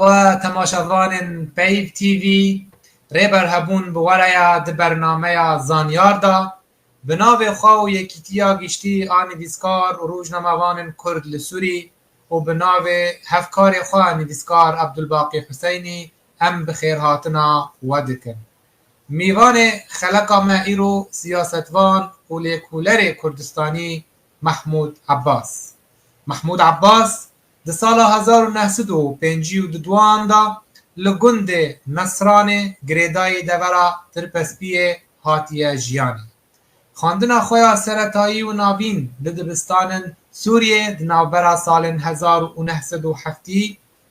و تماشاوان پیو تیوی ریبر هبون بواریا د برنامه زانیار دا به ناو خواه و یکیتیا گشتی نویسکار و روزنامه‌وان کرد لسوری و به ناو هفکار خواه نویسکار عبدالباقی حسینی ام بخیر هاتنا ودکن میوان خلقا معیرو سیاستوان و لیکولر کردستانی محمود عباس د سال 1952 دا لگند نصران گریدای دورا ترپسپی هاتیه جیانی خواندن خویا سرطایی و ناوین لدبستان سوریه دناوبرا سال 1907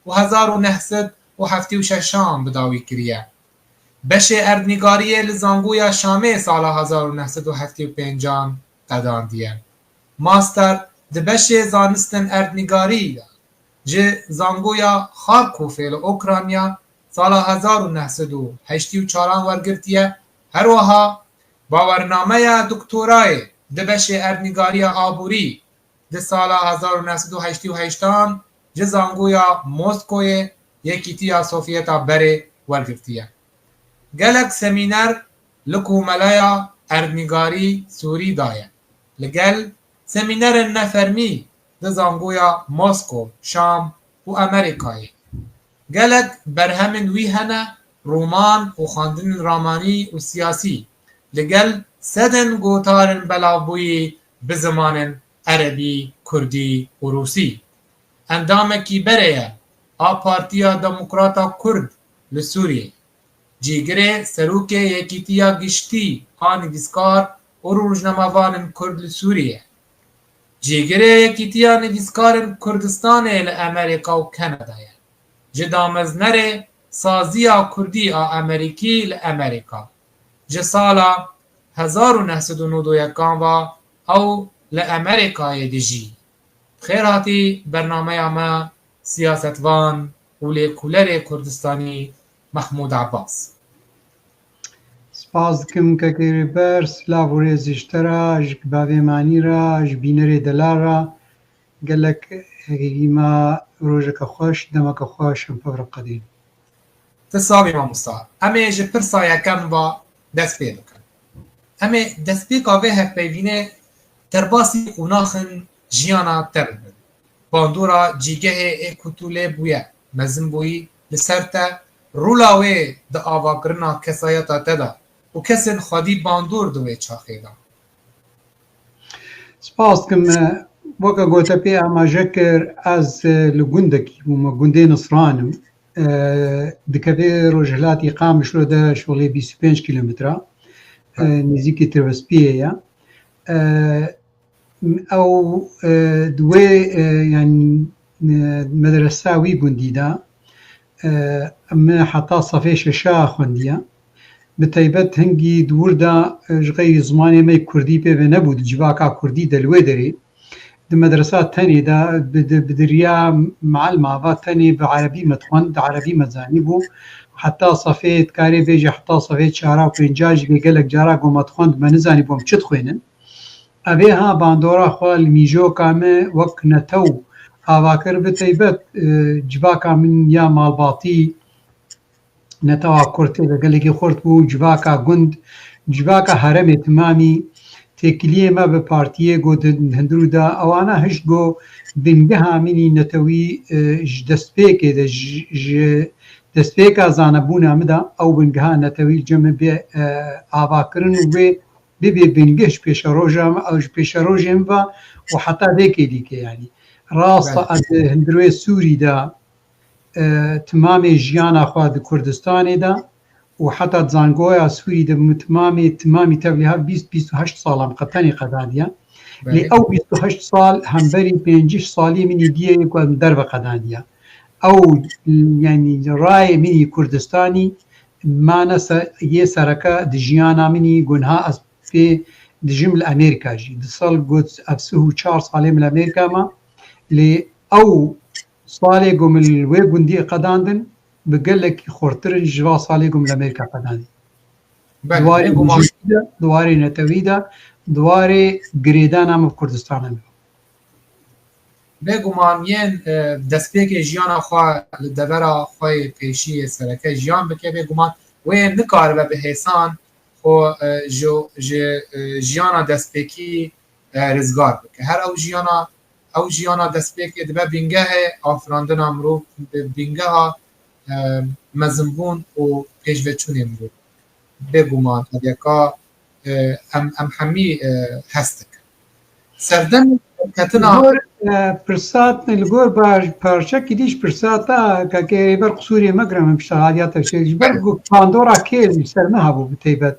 و 1976 بداوی کریه بشه اردنگاری لزانگویا شامه سال 1975 قداندیه ماستر دبشه زانستن اردنگاری جه زانگویا خارکوف اوکراینیا سال 1984 ورگرتیه هر وها باورنامه دکترای دبشه اردنگاری آبوری ده سال 1988 جه زانگویا موسکوی یکیتیا سوفیتا بره ورگرتیه گلک سمینر لکو ملایا اردنگاری سوری دایه لگل سمینر نفرمی ده زانگویا موسکو شام و امریکایی گلک برهمن وی هنه رومان و خواندن رامانی و سیاسی لگل سدن گوتارن بلاوبوی به زمان عربی کردی و روسی اندامکی بره پارتیا دموکراتا کرد لسوریه جیگره سروک یکیتیا گشتی نویسکار و روزنامه‌وان کرد لسوریه جیگره یکیتیا نویسکار کردستان لامریکا و کنادایه جدامزنر سازیا کردی امریکی لامریکا جه سالا 1991 و او لامریکای دیجی خیر هاتی برنامه ما سیاستوان و لیکولر کردستانی محمود عباس سپاس دکم که گریبر سلاو و ریزشتره جک باویمانی را جک بینر دلار را گلک حقیقی ما روژک خوش دمک خوش هم پور قدیم تصابی ما مستعد امی جه پرسا یکم و دست پید کن امی دست پید که هف پیوینه ترباسی اوناخن جیانا تربن باندورا جیگه اکتوله بویه مزن بویی لسرته رولاوی دا آواگرنا کسایتا تدا و کسین خودی باندور دوی چاخیدا سپاس کم وکا گوتا پی اما جکر از لگندکی و گنده نصرانم دکوی روجهلاتی قامش رو ده شولی 25 کیلومتره نزیکی تربسپیه یا او دوی یعنی مدرسه وی گندی ده اما حتی صفحه ششا خوندیه بتایبت هنگی دور دا جغی زمانی می کردی پی و نبود جواکا کردی دلوی داری ده مدرسه تانی دا بدریا معلمه و تانی بعربی متخوند عربی مزانی بو حتی صفحه کاری بیجی حتی صفحه 4 و 5 جگه گلک جارا گو متخوند منزانی بوم چت خوینن اوه ها باندورا خوال میجو کامه وک نتو آواکر بتایبت جواکا من یا مالباتی نتوا کرتی لگلگی خورد بو جواکا گند جواکا حرم تمامی تکلیه ما به پارتیه گو هندرو دا اوانا هشت گو بنگه همینی نتوی دستپیکه ده دستپیکه زانبونه امدا او بنگه ها نتوی جمع به آواکرن و بی بنگهش پیش روژم اوش پیش روژم و حتی دیکی دیگه یعنی راست از هندروی سوری دا تمام جیانا خواه کردستانی دا و حتی زانگوی سوری دا تمامی تولیها 20-28 سال هم قطنی قدادیه لی او 28 سال هم بری 5 سالی منی دیه یکو در و قدادیه او یعنی رای منی کردستانی مانا یه سرکه دی جیانا منی گنها از پی دی جمل امریکا جی دی سال گوت افسه 4 سالی من امریکا ما لی او سالی گم الوی گندی قداندن بقلك خورترن جوا سالی گم لامریکا قداندن دواری نتویده دواری گریدان هم کردستان هم بگومان یین دستپیک جیانا خواه لدورا خواه پیشی سرکه جیان بکه بگومان و نکار و به حسان خو جیانا دستپیکی رزگار بکه هر او جیانا دستپیکی دبه بینگه آفراندن امرو بینگه ها مزنبون و پیشوچون امرو بگومان یکا ام همی هستک سردن کتنا پرسات الگور پارچه کدیش پرساتا که بر قصوری مگرم بشتغالیات شدیش بر پاندورا کیل سرمه هبو بتیبت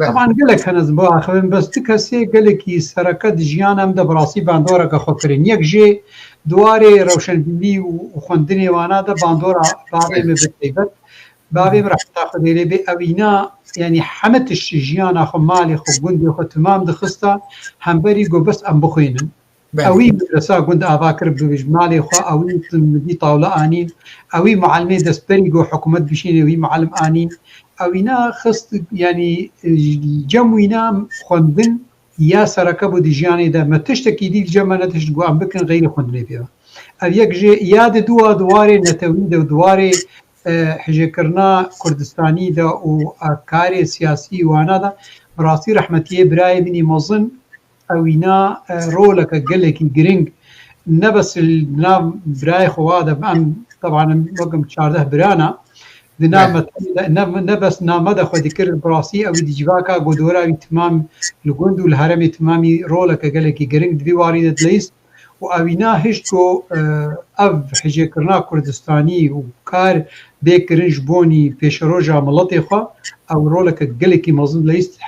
طبعا قلك هنز بو اخوين بس تكسي قلك سركه دجيان ام دبراسي باندورا كخوكرين يك جي دواري روشن بي وخندني وانا ده باندورا بابي مبتيبت بابي راح تاخذ لي بي اوينا يعني حمت الشجيان اخو مالي خو قندي خو تمام دخستا همبري جو بس ام بخوينن اوي مدرسه قند افاكر بجمالي خو اوي دي طاوله انين اوي معلمي دسبري جو حكومت بشين اوي معلم انين اوینا خست يعني جموينا خوندن يا سركبو دي جاني ده ما تشتكي دي الجمع نتشتقو عم بكن غير خوندني فيها او يك جي ياد دوا دواري نتوي ده دواري حجكرنا كردستاني ده و كاري سياسي وانا ده براسي رحمتيه براي مني مظن اوینا رولك قلكي جرينج نبس النام براي خواده ام طبعا رقم 14 برانا دنام نبس نامده خودی کرد براسی اوی دیجواکا گودورا اوی تمام لگوند و الهرم تمامی رولک گلکی گرنگ دوی واریدت لیست و اوینا هشتو او حجه کرنا کردستانی و کار بیکرنج بونی پیش روژا ملطی خواه او رولک گلکی مزن لیست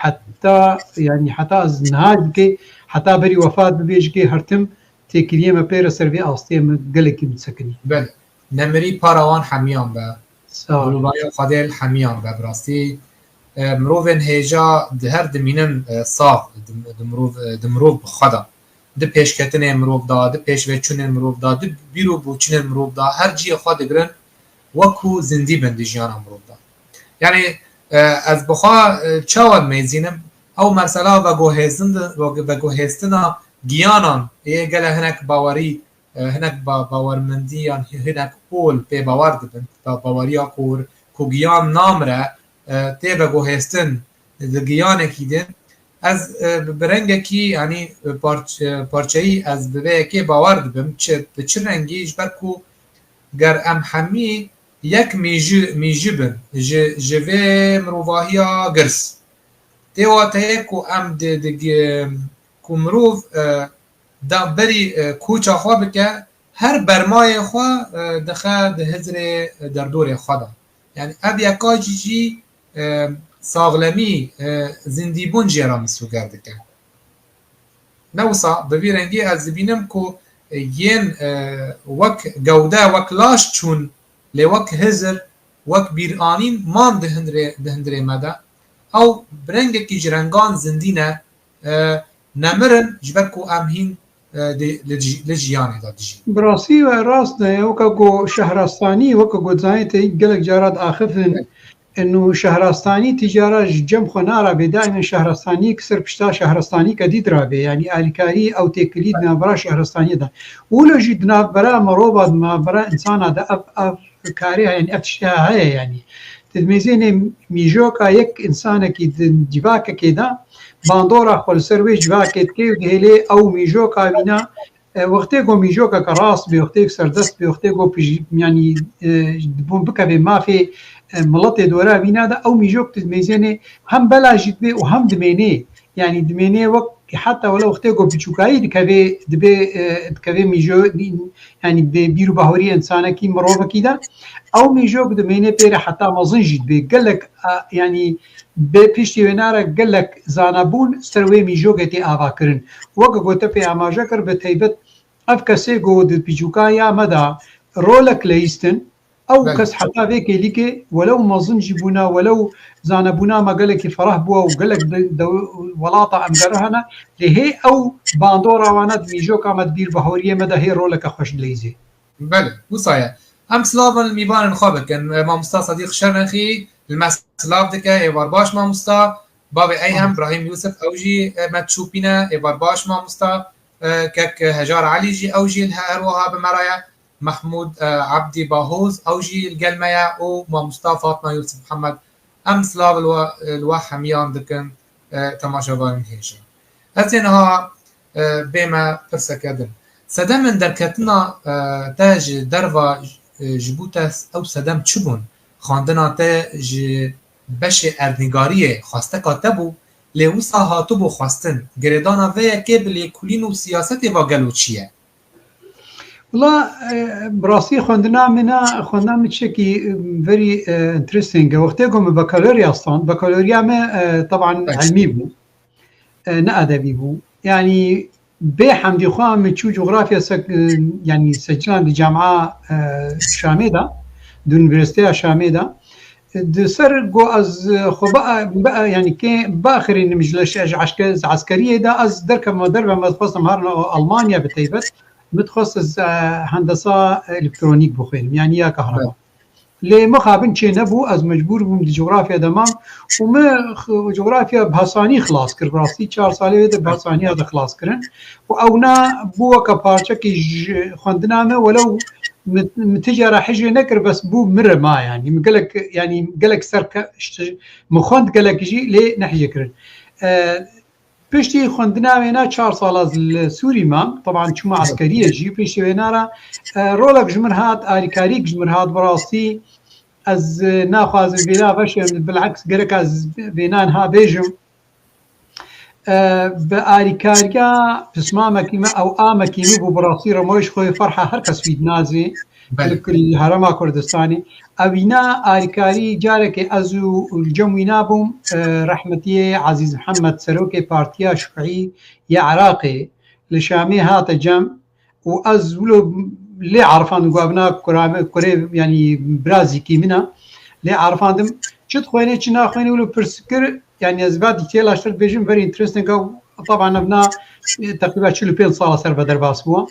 حتی از نهاج که حتی بری وفات ببیج که هرتم تکریه ما پیر سروی آستی گلکی متسکنی بله نمری پاروان حمیان با بلوبای خادل حمیان و براستی مروفن هیجا هر دمینن صاف دمروف بخدا ده پیشکتن مروف دا ده پیشوچون مروف دا ده بیرو بوچن مروف دا هر جی خود گرن وکو زندی بند جیان مروف دا یعنی از بخوا چاود میزینم او مرسلا و گوهستنا گیانان یه گله هنک باوری هناك باورمنديان هناك اول بي باور دبن باوريا كوغيان نامره تيبا گوهستن دگيان كيدن از برنگكي يعني پارچه‌ای از ببه باور دبن چه رنگیش برکو گر ام همي یک میجبن جوه مروواهیا گرس تيواته كو ام كو مروف دا بری کوچا خواه بکه هر برمای خواه دخه ده هزر در دور خواه دا یعنی اب یکا جی ساغلمی زندیبون جیرا مسو کرده که نوسا ببیرنگی از بینم که ین وک گوده وک لاش چون لی وک هزر وک بیرانین مان ده هندره مده او برنگه که جرنگان زندینه نمرن جبرکو امهین لجیانه داد جی براسي وراس ده وكاكو شهرستاني وكاكو زايته قالك جارات آخفن انه شهرستاني تجاره جم خناره بدائما شهرستاني كسر بشتا شهرستاني كديد رابي يعني الكاري او تكليد نابرا شهرستاني ده ولا جد نابرا مروبا نابرا انسان هذا اف كاريها يعني افتشها هي يعني تدميزين ميجوكا يك انسانه كي جواكا كده باندورا خل سروي جواكت كي هلي او ميجوكا بينا وقتی کو میجوکا کراس به وقتی سردست به وقتی کو يعني دبون بك بما في ملط دورا بينا ده او میجوک تميزنه هم بلاجت به وهم دمينه يعني دمينه وقت حتى ولو وقتی کو بچوكاي دكبي دكبي ميجو يعني بيرو بهوري انسانه كي مروبه كده او میجوک دمينه بير حتى مزنجت به قالك يعني بپیشتی وناره گلک زانبون سروی میجوگتی آوا کرن وگه گوته پی آماجه کر به تیبت اف کسی گود پیچوکا یا مدا رولک لیستن او کس حتا ویکی لیکه ولو مزن جبونا ولو زانبونا ما گلکی فرح بوا و گلک ولاطا امگرهنا لهی او باندورا واند میجوکا مدبیر بحوریه مدا هی رولک خوش لیزی بله بوصايا ام سلاvan میبانن خوابه کن ما مستا صدیق شرنخی المسلاف دکه ایوار باش ما مستا باب ای هم ابراهیم یوسف اوجی متشوپینه ایوار باش ما مستا كك هجار علي جي أو جيل هروها بمرايا محمود عبدي باهوز أو جيل قلميا ومصطفى فاطمة يوسف محمد أم سلاف الواحميان دكن تماشاوان هيجا أتنها بما برسكدن سدم من دركتنا تاج دروا جبوتس أو سدم تشبون خاندنا تاج بش اردنگاریه خواسته کاتبو لوسا هاتبو خواستن گردانا ویا کبلی کلین و سیاست و گلو چیه؟ والله براسي خوندنا من شكي very interesting وقتكم بكالوريا اصلا بكالوريا ما طبعا علمي بو نأدبي بو يعني بحمدي خواه من شو جغرافيا يعني سجلان دي جامعة شاميدا دو يونيفرسيتي شاميدا سر جو از خو بقى يعني كان باخرين مجلس عسكريه ده از درك مدربه متخصص مهارنا المانيا بتيبت متخصص هندسه الكترونيك بخيل يعني يا كهرباء لي مخابن شي نبو از مجبور بم جغرافيا دمام وما جغرافيا بهساني خلاص كر براسي 4 ساله بهساني هذا خلاص كرن واونا بو كبارچه كي خوندنا ولو متجرة حجة نكر بس بو مرة ما يعني قالك سرك مخوند قالك جي ليه نحجة كرن بيشتي خوندنا وينا 4 سالة السوري ما طبعا شو عسكرية جي بيشتي وينا رولك جمرهات آريكاريك جمرهات براسي از ناخذ بلا باش بالعكس قالك از بينانها بيجم بآريكاريا بسمامة كيما أو آمة كيما ببراسي رموش خوي فرحة هركس في نازي كل هرما كردستاني أوينا آريكاري جارك أزو الجموينا بوم رحمتي عزيز محمد سروكي بارتيا شفعي يا عراقي لشامي هات جم وأزولو لي عرفان قابنا كوري يعني برازي كيمنا لي عرفان دم شد خويني چنا خويني ولو برسكر يعني أزباد ديتيل أشتر بيجم very interesting طبعا ابنا تقريبا 45 صالة سر بدر باسبوع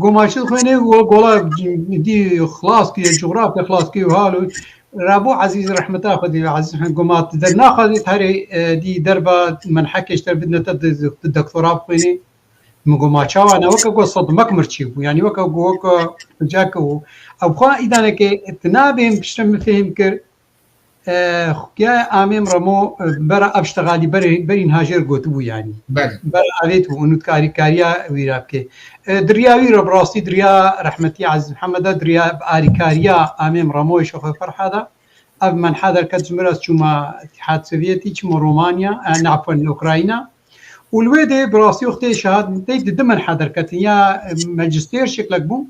قماشد خويني وقولا دي خلاص كي الجغرافيا خلاص كي وهالو رابو عزيز رحمة الله خدي عزيز قمات درنا خدي هري دي دربة من حكي اشتر بدنا الدكتوراه خويني مقوما شاوا أنا وكا صدمك مرشيبو يعني وكا جاكو أو خا إذا أنا تنابهم بشتم فهم كر يا آميم رمو برا أبشتغالي برين هاجر قوتبو يعني برا عليتو ونوت كاريكاريا ويرابكي درياوي ربراسي دريا رحمتي عزيز محمد دريا بآريكاريا آميم رمو يشوف فرح هذا أب من حضر كتجمرس شما اتحاد سوفيتي شما رومانيا عفوا أوكرانيا والويدي براسي وقتي شهاد تيد دمن حضر كت يا ماجستير شكلك بو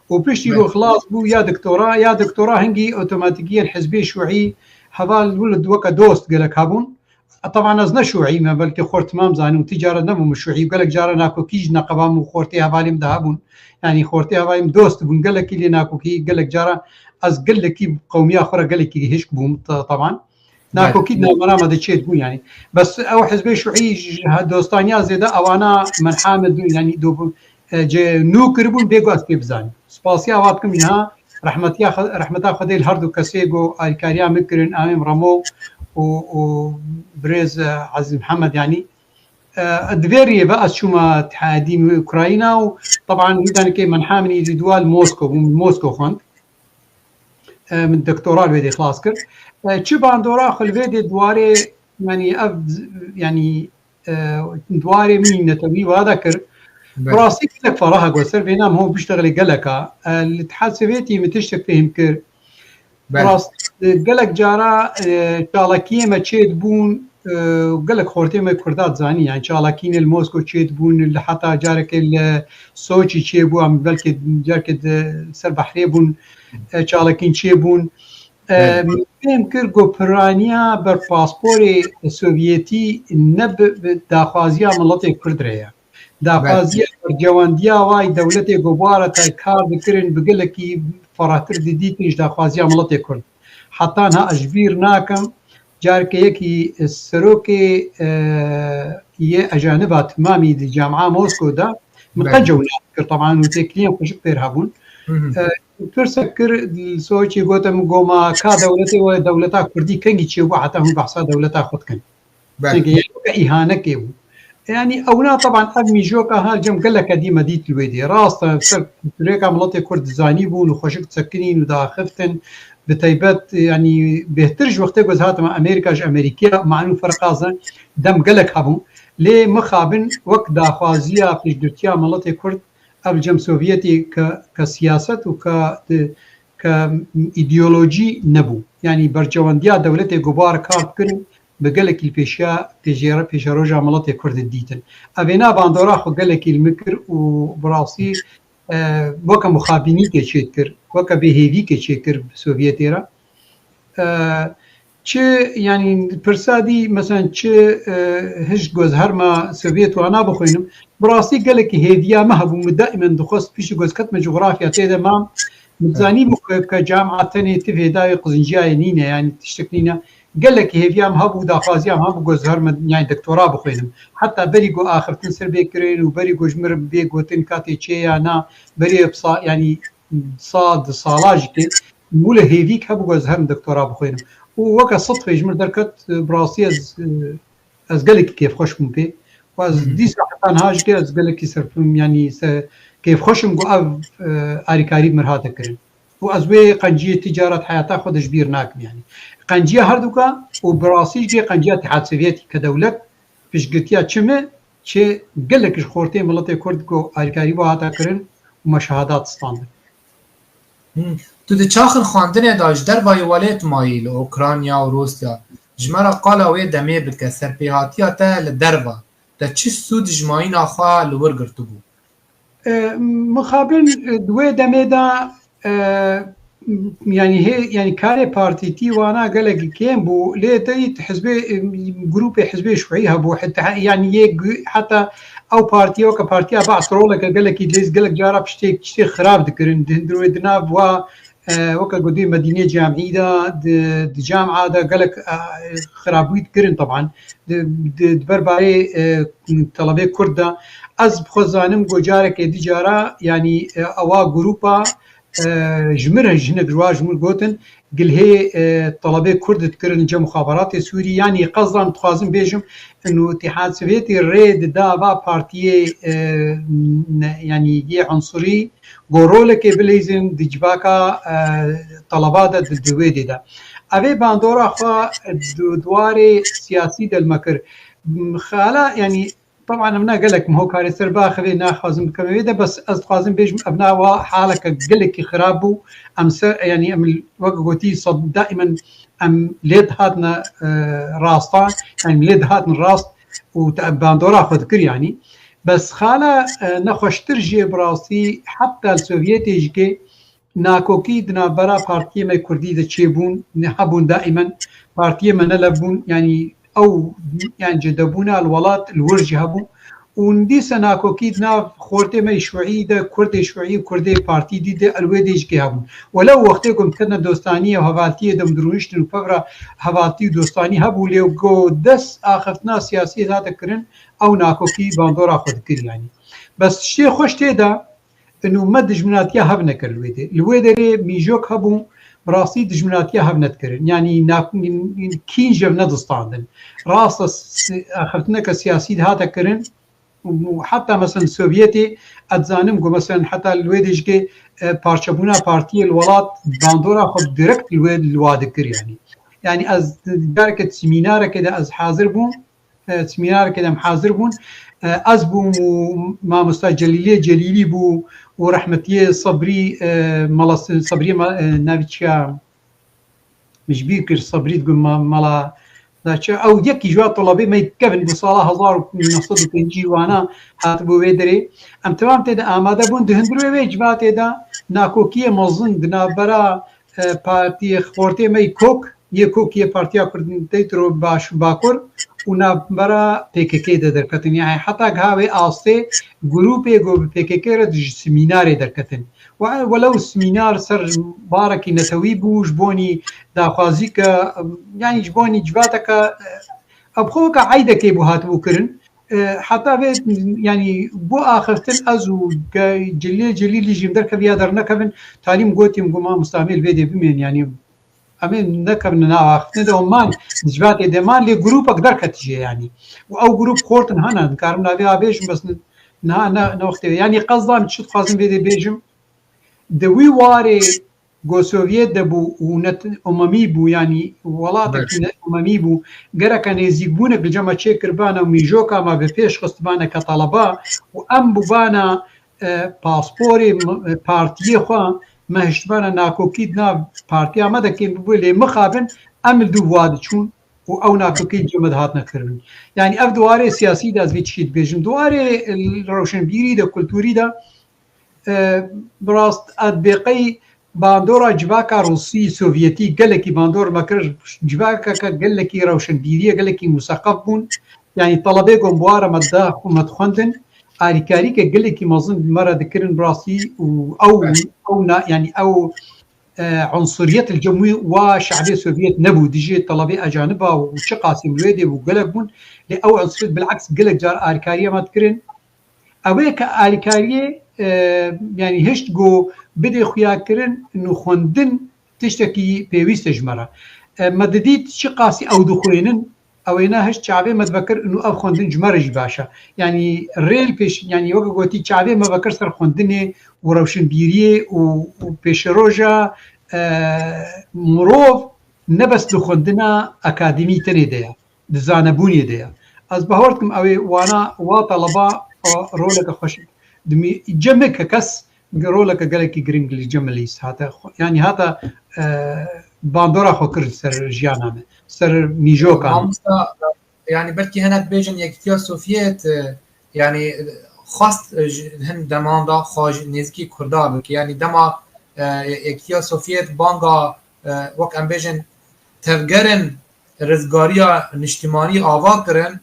وبيش يلو خلاص بو يا دكتوراه هنجي اوتوماتيكيا حزبي شيوعي هذا ولد وكا دوست قالك هابون طبعا ازنا شيوعي ما بلكي خورت مام زاني وتجاره نمو شيوعي قالك جاره ناكو كيج نقبام وخورتي هباليم دهابون يعني خورتي هباليم دوست بون قالك اللي ناكو كي قالك جاره از قالك قوميه اخرى قالك هيش بوم طبعا ناكو كيدنا مرامة دشيت بون يعني بس او حزبي شيوعي دوستانيا زيدا او انا من حامد يعني دو نوكربون بيجو اسبيبزان سباسيا واتكم منها رحمتها خدي الهردو كاسيجو آريكاريا مكرن آميم رمو وبريز عزيز محمد يعني الدفيري بقى شوما اتحادي اوكرانيا وطبعا هيدان كي من حامني دوال موسكو خند من الدكتوراه الفيدي خلاص كر تشبان دوراخ الفيدي دواري يعني دواري مين نتوي وهذا كر براسي كلك فراها قوسر بينام هو بيشتغل قلقا الاتحاد السوفيتي متشتك فيهم كر براس قلق جارا شالكية ما تشيد بون وقلق خورتي ما كردات زاني يعني شالكين الموسكو تشيد بون اللي حتى جارك السوتشي تشيبو عم بلكي جارك سر بحري بون شالكين تشيبون فهم كر قوبرانيا بر باسبوري السوفيتي نب داخوازيا ملطي كردريا داخوازيا جوانديا واي دولتي قبارة كار بكرن بقلكي فراتر ديتنش داخوازيا ملطي كرد حتى انها اجبير ناكم جارك يكي السروكي يه اجانبات مامي دي جامعة موسكو دا متجولة طبعا وتكلين وشك تيرهبون ترسكر السوشي قوتم قوما كا دولتي ودولتا كردي كنجي تشيبو حتى هم بحصا دولتا خود كن يعني إهانة كيبو يعني اونا طبعا ادمي جوكا هالجم قال لك ديما ديت الويدي راستا تريكا ملطي كرد زاني بون وخوشك تسكنين ودا خفتن بتيبات يعني بهترج وقت جوز هات مع امريكا ج امريكيه مع انه فرقازن دم قال لك هبو ليه مخابن وقت داخوازيه في جدتيا ملطي كرد قبل جم سوفيتي كسياسه كايديولوجي نبو يعني برجوانديا دولتي جبار كارد كن بقلك البيشا بيجا رجع ملطي كرد الديتن أبينا باندورا خو قلك المكر وبراسي وكا مخابيني كشكر وكا بهيفي كشكر بسوفيتيرا چه يعني برسادي مثلا چه هش جوز هرما سوفيت وانا بخوينم براسي قالك هيديا ما هبو دائما دخص بيش جوز كتم جغرافيا تيدا ما متزاني كجامعة تانية تفي داي قزنجيا نينا يعني تشتكنينا قال لك هيفيام هبو داخازيام هبو جوز هرما يعني دكتوراه بخوينم حتى بريقو آخر تنسر بيكرين وبريقو جمر بيقو تنكاتي چي انا بري بصا يعني صاد صالاجكي مولا هيفيك هبو جوز هرم دكتوراه بخوينم ووكا صدفة يجمر دركت براسي از قالك كيف خوشكم بي واز ديس حتى نهاج كي از قالك يسرفم يعني كيف خوشم قو اف اريكاري مرهاتا كرين وازوي قنجية تجارة حياتا خودش بير ناكم يعني قنجية هردوكا وبراسي جي قنجية اتحاد سوفيتي كدولة فيش قلتيا چمه چه قالك خورتي ملطي كرد قو اريكاري بوهاتا كرين ومشاهدات ستاندر تو د چاخن خواندن داش در وای ولایت مایل اوکراینیا و روسیا جمرا قالا وی دمه بک سرپیهاتیا تا لدروا د چ سود جماین اخوا لور گرتو بو مخابن دوی دمه دا يعني هي يعني كاري بارتي تي وانا قال لك كيم بو ليه تيت حزبي جروب حزبي شويه بو حتى يعني حتى او بارتي او كبارتي بعض رولك قال لك يدليز قال لك جارب شتي خراب ذكرن دندرو دناب و وكا قدي مدينه جامعيه د جامعه دا قال لك خرابويت كرن طبعا برباري طلبه كرده از بخزانم جارك دي جارا يعني اوا جروبا جمرها جنك جواج جمر قوتن قل هي طلبه كرد تكرن جا مخابرات سوري يعني قصدا متخازن بيجم انه اتحاد سوفيتي ريد دابا بارتيه يعني يي عنصري غورولك بليزن دجباكا طلبات الدويدي دا ابي باندورا خوا دواري سياسي المكر خالا يعني طبعا ابنا قال لك ما هو كاري سربا خلي ناخذ كميده بس استخازن بيج ابنا حالك قال لك خرابو ام يعني ام وقتي صد دائما ام ليد هاتنا راستان يعني ليد هاتنا راست وباندورا خذ كر يعني بس خاله نخش ترجي براسي حتى السوفيتي جكي ناكوكي دنا برا بارتي ما كردي د تشيبون نحبون دائما بارتي ما نلبون يعني او يعني جدبونا الولات الورج هبو وندي سناكو كيدنا خورتي ما شوعي ده كردي شوعي كردي بارتي دي ده الويديج كي هبو ولو وقتكم كنا دوستانيه وهوالتيه دم درويشتن وفقره هوالتي دوستاني هبو ليو جو دس اخفتنا سياسي هذا كرن او ناكو كي باندورا خد كر يعني بس شي خوش تيدا انه مدج مناتيا هبنا كر الويدي ميجوك هبو براسي دجمناتيا هبنت كرن يعني كين جب ندستاندن راس اخرتنا كسياسي هذا كرن وحتى مثلا السوفيتي اتزانم جو مثلا حتى الويدج كي بارشبونا بارتي الولات باندورا خد ديركت الواد كر يعني از داركت سيمينار كده از حاضر بون سيمينار كده محاضر بون از بو ما مستجليلي جليلي بو ورحمتيه صبري مالا صبري نافيتشا مش بيكر صبري تقول مالا او يكي جوا طلبي ما يتكفن بصالة 1950 وانا هاتبو ويدري ام تمام تدا اماده بون دهندرو ويجبات تدا ناكوكيه مزن دنابرا بارتي خورتي ما يكوك يكوكيه بارتيا كردن تيترو باش باكور ونابرا PKK درکتن يعني حتى هاوي آسته جروبه جو PKK رد سمينار درکتن ولو سمينار سر باركي نتوي بوش بوني داخوازيك يعني جبوني جباتك ابخوك عيدة كي بوهات بوكرن حتى يعني بو آخرتن ازو جليل جليل جيم درك بيادر نكفن تعليم قوتي مقوما مستعمل فيدي بمين يعني ئەمێ نەکەم ناواختنە دەوەمان نجباتێ دەمان لێ گروپەک دەرکەتیژێ ینی و ئەو گروپ خۆرتن هەنان کارم ناوێ بێژم بەس نەوەختێ ینی قەزدان چت خوازم بێ بێژم دەوی وارێ گۆسۆڤێت دەبوو و ئۆمەمی بوو ینی وڵاتێکی ئۆمەمی بوو گەرەکە نێزیک بوونە بجەمە چێکردبانە و میژۆکەمە بە پێش خستبانە کە تەڵەبا و ئەم بووبانە پاسپۆری پارتیە خوا مەهشتبانە ناکۆکیت ناو پارتیامە دەکەین ببووی لێ مخابن ئەم دوو وا دەچوون و ئەو ناکۆکەی جەمەد هات نەکردن ینی ئەف دووارێ سیاسی دەزوی چیت بێژم دووارێ ڕەوشنبیری دە کولتوریدا بڕاست ئەدبێقەی باندۆرە جیواکە ڕووسی سۆڤیەتی گەلێکی باندۆر مەکرد جیواکەکە گەلێکی ڕەوشنبیریە گەلێکی موسەقەف بوون ینی تەڵەبێ گۆم بوارە مەدا حکوومەت خوێندن ئاریکاریکە گەلێکی مەزن مەرە دەکردن بڕاستی و ئەو ینی ئەو عنصریەت الجەموی وا شعبی سۆڤیەت نەبوو دژێت تەڵەبێ ئەجانبا و چ قاسم لێ دێ بوو گەلێک بوون لێ ئەو عنصریەت بالعکس گەلێک جار ئاریکاریە مەدکردن ئەوەیە کە ئاریکاریە ینی هشت گۆ بدێ خویاکردن و خوێندن تشتێکی پێویستە ژمەرە مەدەدیت چی قاسی ئەو دخوێنن ئەوەینا هەشت چاوێ مەدبەکرد و ئەو خوێندن ژمەرەش باشە ینی ڕێل پێش ینی وەکە گوتی چاوێ مەبەکر سەر خوێندنێ و ڕەوشنبیریە و پێشەڕۆژە مرۆڤ نەبەست لە خوێندنە ئەکادمی تەنێ دەیە دزانەبوونیە دەیە ئەس بەهۆرتم ئەوێ وانە وا تەڵەبا ڕۆلەکە خۆش جەمێک کە کەس ڕۆلەکە گەلێکی گرنگلی جەمەلیس هاتە ینی هاتە باندۆرا خۆ کرد سەر ژیانامە سەر میژۆکە ینی بەلکی هەنەت بێژن یەکتیا سۆڤیەت ینی خواست هەن دەماندا خۆش نێزکی کووردا بکە ینی دەما یەکتیا سۆڤیەت بانگا وەک ئەم بێژن تەڤگەرن ڕزگاریە نیشتیمانی ئاوا کردن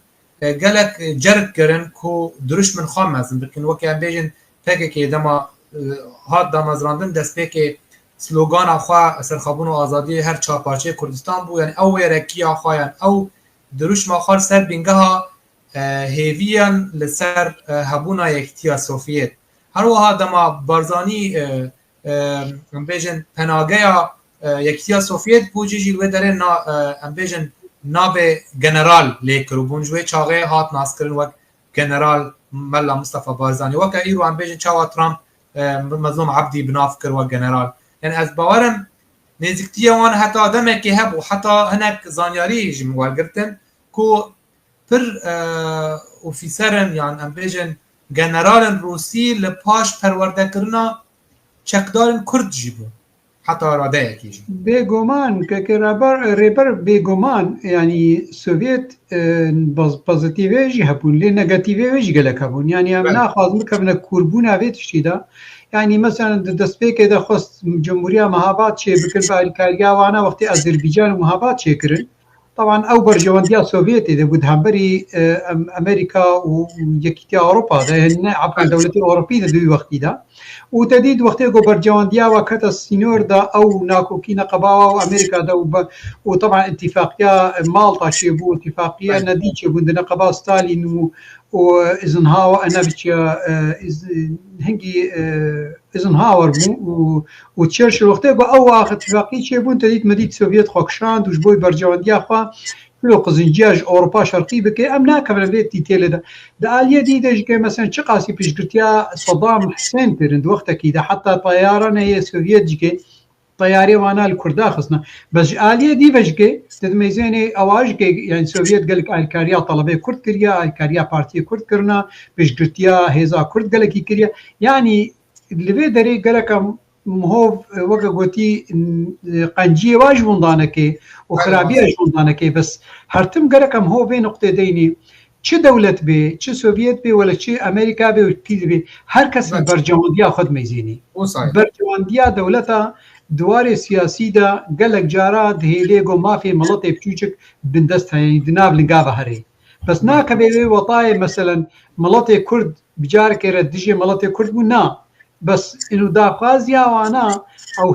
gelek cerk kirin ku duruşmin xwe mezin bikin wek em bêjin pekekê dema hat damezrandin destpêkê slogana xwe serxwebûn û azadiyê her çaparçeyê Kurdistan bû yani ew wêrekiya xwe yan ew duruşma xwe ser bîngeha hêviyan li ser hebûna yektiya Sovyêt her wiha dema Barzanî em bêjin penageya yektiya Sovyêt bû cî jî wê derê em bêjin navê general lê kiribûn ji wê çaxê hat naskirin wek general Mella Mustafa Barzanî weke îro em bêjin çawa Trump Mezlûm Ebdî bi nav kir wek general yani ez bawerim nêzîktiya wan heta demekê hebû heta hinek zanyarî ji min wergirtin ku pir ofîserin yan em bêjin generalên Rûsî li paş perwerdekirina çekdarên Kurd jî bû heta radeyekî jî بێگومان کە ڕێبەر بێگومان ینی سۆڤێت پۆزیتیڤێژی هەبوون لێ نەگەتیڤێژی گەلک هەبوون ینی ئەم ناخوازم بکەبنە کوربوون ئاوێت شتیدا ینی مەسەن دەستپێکێ دەخواست جمهوریە مەهاباد چێ بکرد بە ئالیکاریاوانە وەختی ئەزەربیجان و مەهاباد چێکردن طبعا ئەو بەرژەوەندیا سۆڤێتی دەبوو هەمبەری ئەمریکا و یەکیتی ئەوروپا عفوا دەوڵەتی ئەوروپی دوی وەختیدا و تەدید وەختێک گۆ بەرجەوەندیاوە کەتە سینۆردا ئەو ناکۆکی نەقەباوە و ئەمریکادا و طبعا اتفاقیە ماڵتا چێ بوو اتفاقیە نەدی چێ بوون نەقەبا ستالین و ئیزنهاوە ئەنەبچە هەنگی ئیزنهاوەر بوو و چێرش وەختێک بە ئەو واخ اتفاقی چێ بوون تەدید مەدید سۆڤێت خۆکشاند وش بۆی بەرجەوەندیاخوا لۆ قزنجیاژ ئەوروپا شەرقی بکە ئەم ناکەمە بێتی تێلەدا دەعالیە دیدەژکە مەسەن چ قاسی پێشگرتیا سەدام حسێن کرد وەختێکیدا حتا تەیارە نەیە سۆڤێت جگێ طياري وانا الكردا خصنا بس آلية دي بجكي تدميزيني اواجكي يعني سوفيت قالك الكاريا طلبه كرد كريا الكاريا بارتي كرد كرنا بجكرتيا هيزا كرد قالك كريا يعني اللي في دري قالك هو وقا قوتي قنجيه واجبون دانكي وخرابيه واجبون دانكي بس هرتم قالك هو بين نقطه ديني چه دولت به چه سوویت به ولا چه امریکا به و پیل به هر کس برجواندیا خود میزینی برجواندیا دولتا دوار سیاسی دا گلک جارا دهیلی گو مافی ملت بچوچک بندست هایی دناب لنگاوه هری بس نا کبه وطای مثلا ملت کرد بجار که ردجی ملت کرد بو نا بس اینو داخوازیا وانا او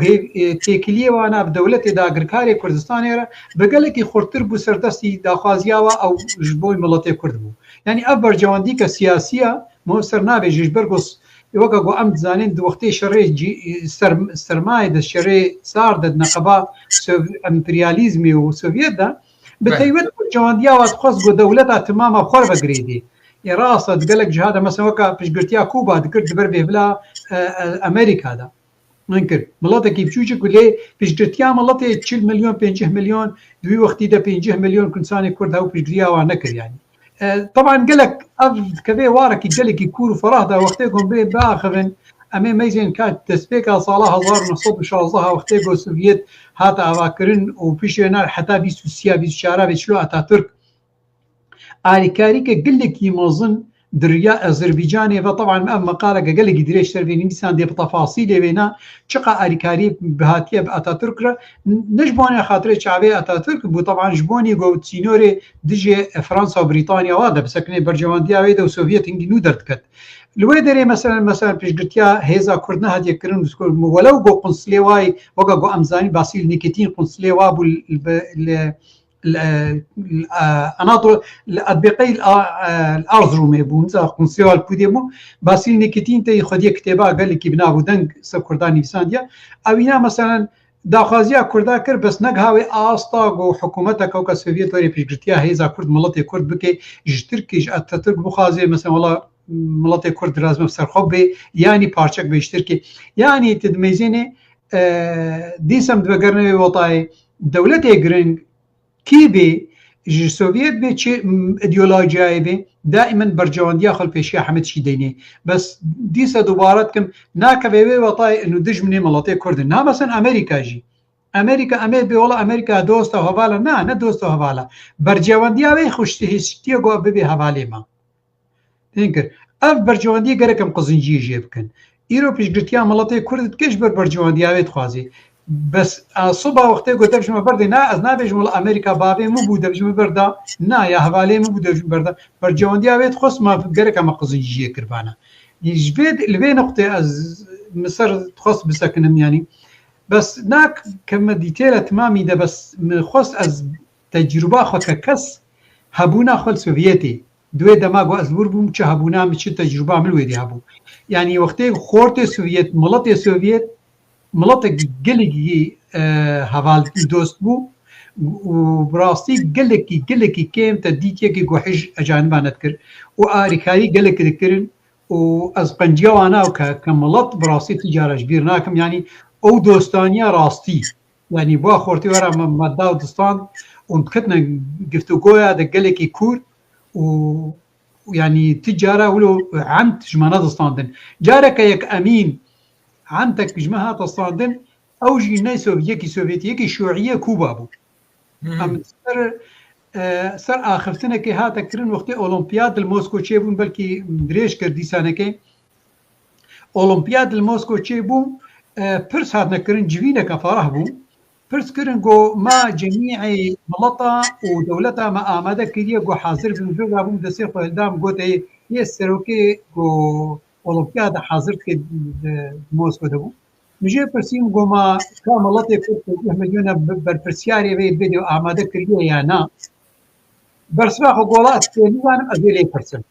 تێکیلیە وانە دەوڵەتی داگرکاری کوردستانی را بەگەلێکی خورتر بوو سەردەستی داخوازیاوە ئەو ژ بۆی مڵەتی کورد بوو یعنی ئەو بەرجەوەندی کە سیاسیە مۆسەر نابێ ژش بەرگۆس وەکە گۆ ئەم زانین دووەختەی شەڕێ سەرمای دە شەڕێ سار دە نەقەبا ئەمپریالیزمی و سۆڤێتدا بتەیبەت جوانیاوات خۆست گۆ دەولەتا تمامە خۆر بەگرێدی ڕاستە گەلک جهادە مەسەوەکە پشتگوتیا کوبا دکرد دبەر بێبلا ئەمریکادا من کرد وڵاتێکی بچووچک لێ پشتگوتیا وڵاتی 40 ملیۆن 50 ملیۆن دوی وەختی دە 50 ملیۆن کونسانی کورد هەو پشتگیریاوە نەکردیانی طبعا گەلک کەبێ وارەکی گەلێکی کوور و فەڕاهدا وەختێک گۆم بێ باخەبن ئەمێ مەیزێن کات دەستپێکا ساڵە 1916 وەختێک گۆ سوڤێت هاتە ئاواکردن و پیشێنە حتا 24 بێچلو ئاتاتورک ئالیکاریکە گەلێکی مەزن دریا ئەزەربیجانێ بە طبعا ئەم مەقالەکە گەلێکی درێژتر بێنی دیسان دێ بتەفاسی لێوێنە چقا ئالیکاری بهاتیە بە ئاتاتورکرە نەشبوانێ خاطرێ چاوێ ئاتاتورک بوو طبعا ژبۆنی گۆچینۆرێ دژێ فەرەنسا و بریتانیاوا دەبسەکنێ بەرجەوەندیاوێ و سۆڤێت هەنگی نو دەردکرد لێ دەرێ مەسەن پێشگرتیا هێزا کورد نەهاتیەکردن وەلەو گۆ قونسلێ وای وەگە گۆ ئەمزانی باسیل نیکتین قونسلێ وا بوو الأناطول الأطبقي الأرض رومي بونزا قنصيال بوديمو باسيل نيكتين تي خديه كتابا قال لك بنابو دنگ سب كرداني بسانديا أوينا مثلا داخازيا كردا كر بس نقهاوي آستاق وحكومتك وكا سوفيت وري بيشغرتيا هيزا كرد ملطي كرد بكي جتركيش أتاترك بخازي مثلا والله ملطي كرد لازم بسرخوب بي يعني بارشك بيشتركي يعني تدميزيني ديسم دبقرنوي وطاي دولتي جرينج كيبي السوفيت بيتش ايديولوجيا بي دائما برجوانديا خل بيشيا حمد شي ديني بس ديسا دوبارتكم ناكا بيبي وطاي انه دجمني ملطي كرد نا مثلا امريكا جي امريكا والله امريكا دوستا هوالا نا دوستا هوالا برجوانديا بي خوشتي جو بيبي هوالي ما تنكر اف برجوانديا غيركم قزنجي جيبكن ايرو بيشغتيا ملطي كرد كيش برجوانديا بي تخوازي بس صبح وقتی گفتم شما برده نه از نبیشم ولی امریکا باقی مو بوده بشم برده نه یا حوالی مو بوده بشم برده بر جواندی آوید خص ما گره کم قضیه کربانه یجبید لبی نقطه از مصر خص بسکنم يعني بس ناك كم ديتيل تمامي ده بس خص از تجربه خو ككس هبونا خل سوفيتي دوی دماغ از بور بوم چه هبونا مچ تجربه عمل ودي هبو يعني وقتی خورت سوفيت ملت سوفيت ملتك قلقي هفال دوست بو وبراستي قلقي كيم تديتيا كي قوحج أجانبا نذكر وآريكاي قلق ذكرن وأزقنجيا وانا كملت براستي تجارة جبيرناكم يعني أو دوستانيا راستي يعني بوا خورتي ورا مداو دوستان ونكتنا قفتو قويا دا قلقي كور ويعني تجارة ولو عمت جمانا دوستان جارك يك أمين عندك جماعة تصادن أو جينا سوفيتيكي شيوعية كوبا بو أم سر آخر سنة كي هاتا كرن وقت أولمبياد الموسكو تشيبون بلكي دريش كردي سنة كي أولمبياد الموسكو تشيبون برس هاتنا كرن جوينة كفاره بو برس كرن جو ما جميع ملطة ودولتها ما آماده كريا جو حاضر في نجوغا بو دسيق وهلدام جو تي يسروكي جو أولمبياد حاضر في موسكو دبو نجي برسيم قوما كاملاتي كنت مليونة برسياري بيد فيديو آماده كريه يا نا برسبا خو قولات كينوان أديلي برسم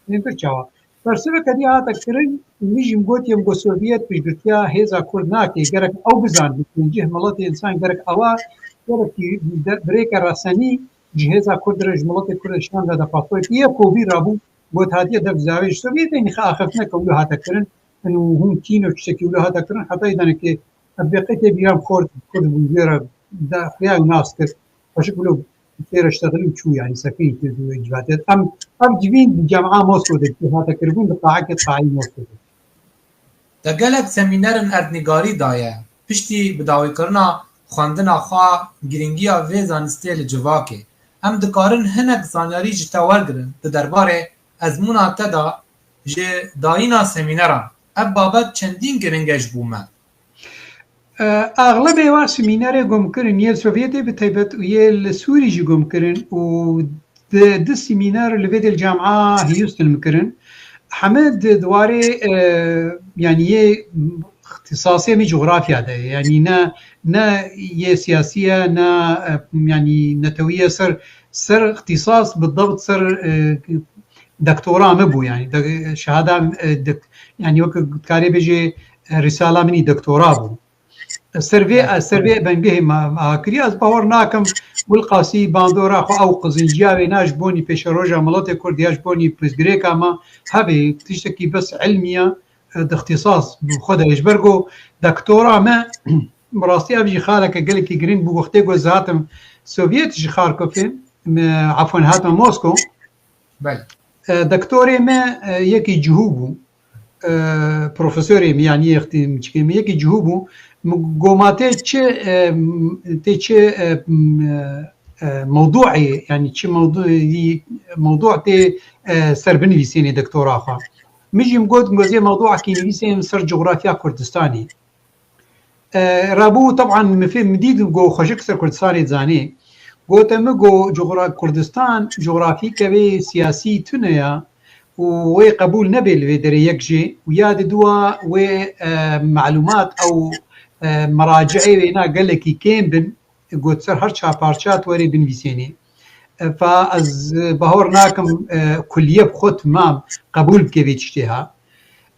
نمبر جوا برسبا كدي هاتا كرين نجي مقوت يمقو سوفيت بيشبرتيا هيزا كورناكي قرق أو بزان بتنجيه ملاتي إنسان قرق أوا قرق بريك الرساني جهازا كردرج ملاتي كردشان دا فاطوي إيه كوبي رابو قلت هذه دف زاوية السوفيت يعني خافتنا كله هذا كرن إنه هم كينو تشكيله هذا كرن حتى إذا نك أبقيت بيرام كورد بيرام دا خيال ناس كر فشكله كثير اشتغلوا شو يعني سفين في الإجابات أم جبين بجامعة موسكو ده هذا كربون بقاعة موسكو دقلت سمينار أردنگاری دايه پشتی بداوی کرنا خواندنا خوا گرینگیا و زانستیل جواکه هم دکارن هنک زانیاری جتاور گرن ده درباره ازمونا تدا جه داینا سمیناران اب بابت چندین گرنگش بومه اغلب ایوان سمیناره گم کرن یه سوویتی بتایبت و یه سوری جی گم کرن و ده سمینار لفید الجامعه هیوستن مکرن حمد دواره يعني يه اختصاصية من جغرافيا ده يعني نا يه سياسية نا يعني نتوية سر اختصاص بالضبط سر دكتوراه مبو يعني شهاده يعني وقت كاري بيجي رساله مني دكتوراه بو السرفي بنجه ما كرياز باور ناكم والقاسي باندورا خو او قزنجياوي ناش بوني بيش روجا ملاتي كردياش بوني بريسغريكا ما هبي تشتكي بس علميه اختصاص خدها يجبرجو دكتوراه ما براستي ابجي خالك قال لك جرين بو وقتي جوزاتم سوفيت خاركوف عفوا هاتم موسكو بله دكتوري ما يكي جهوبو بروفيسوري يعني يختي يكي جهوبو قوماتي تشي موضوعي يعني تشي موضوع تي سربني سيني دكتوراه خا ميجي مقود موضوع كي سين سر جغرافيا كردستاني رابو طبعا مفيد مديد جو خشك سر كردستاني زاني قلت مجو كردستان جغرافي كبي سياسي تنيا وقبول نبل في دري يكجي وياد دوا ومعلومات او مراجعي بينا قال لك كيم بن قلت سر هرشا بارشات وري بن فيسيني فاز بهور ناكم كليه بخوت مام قبول بكيفيتشتها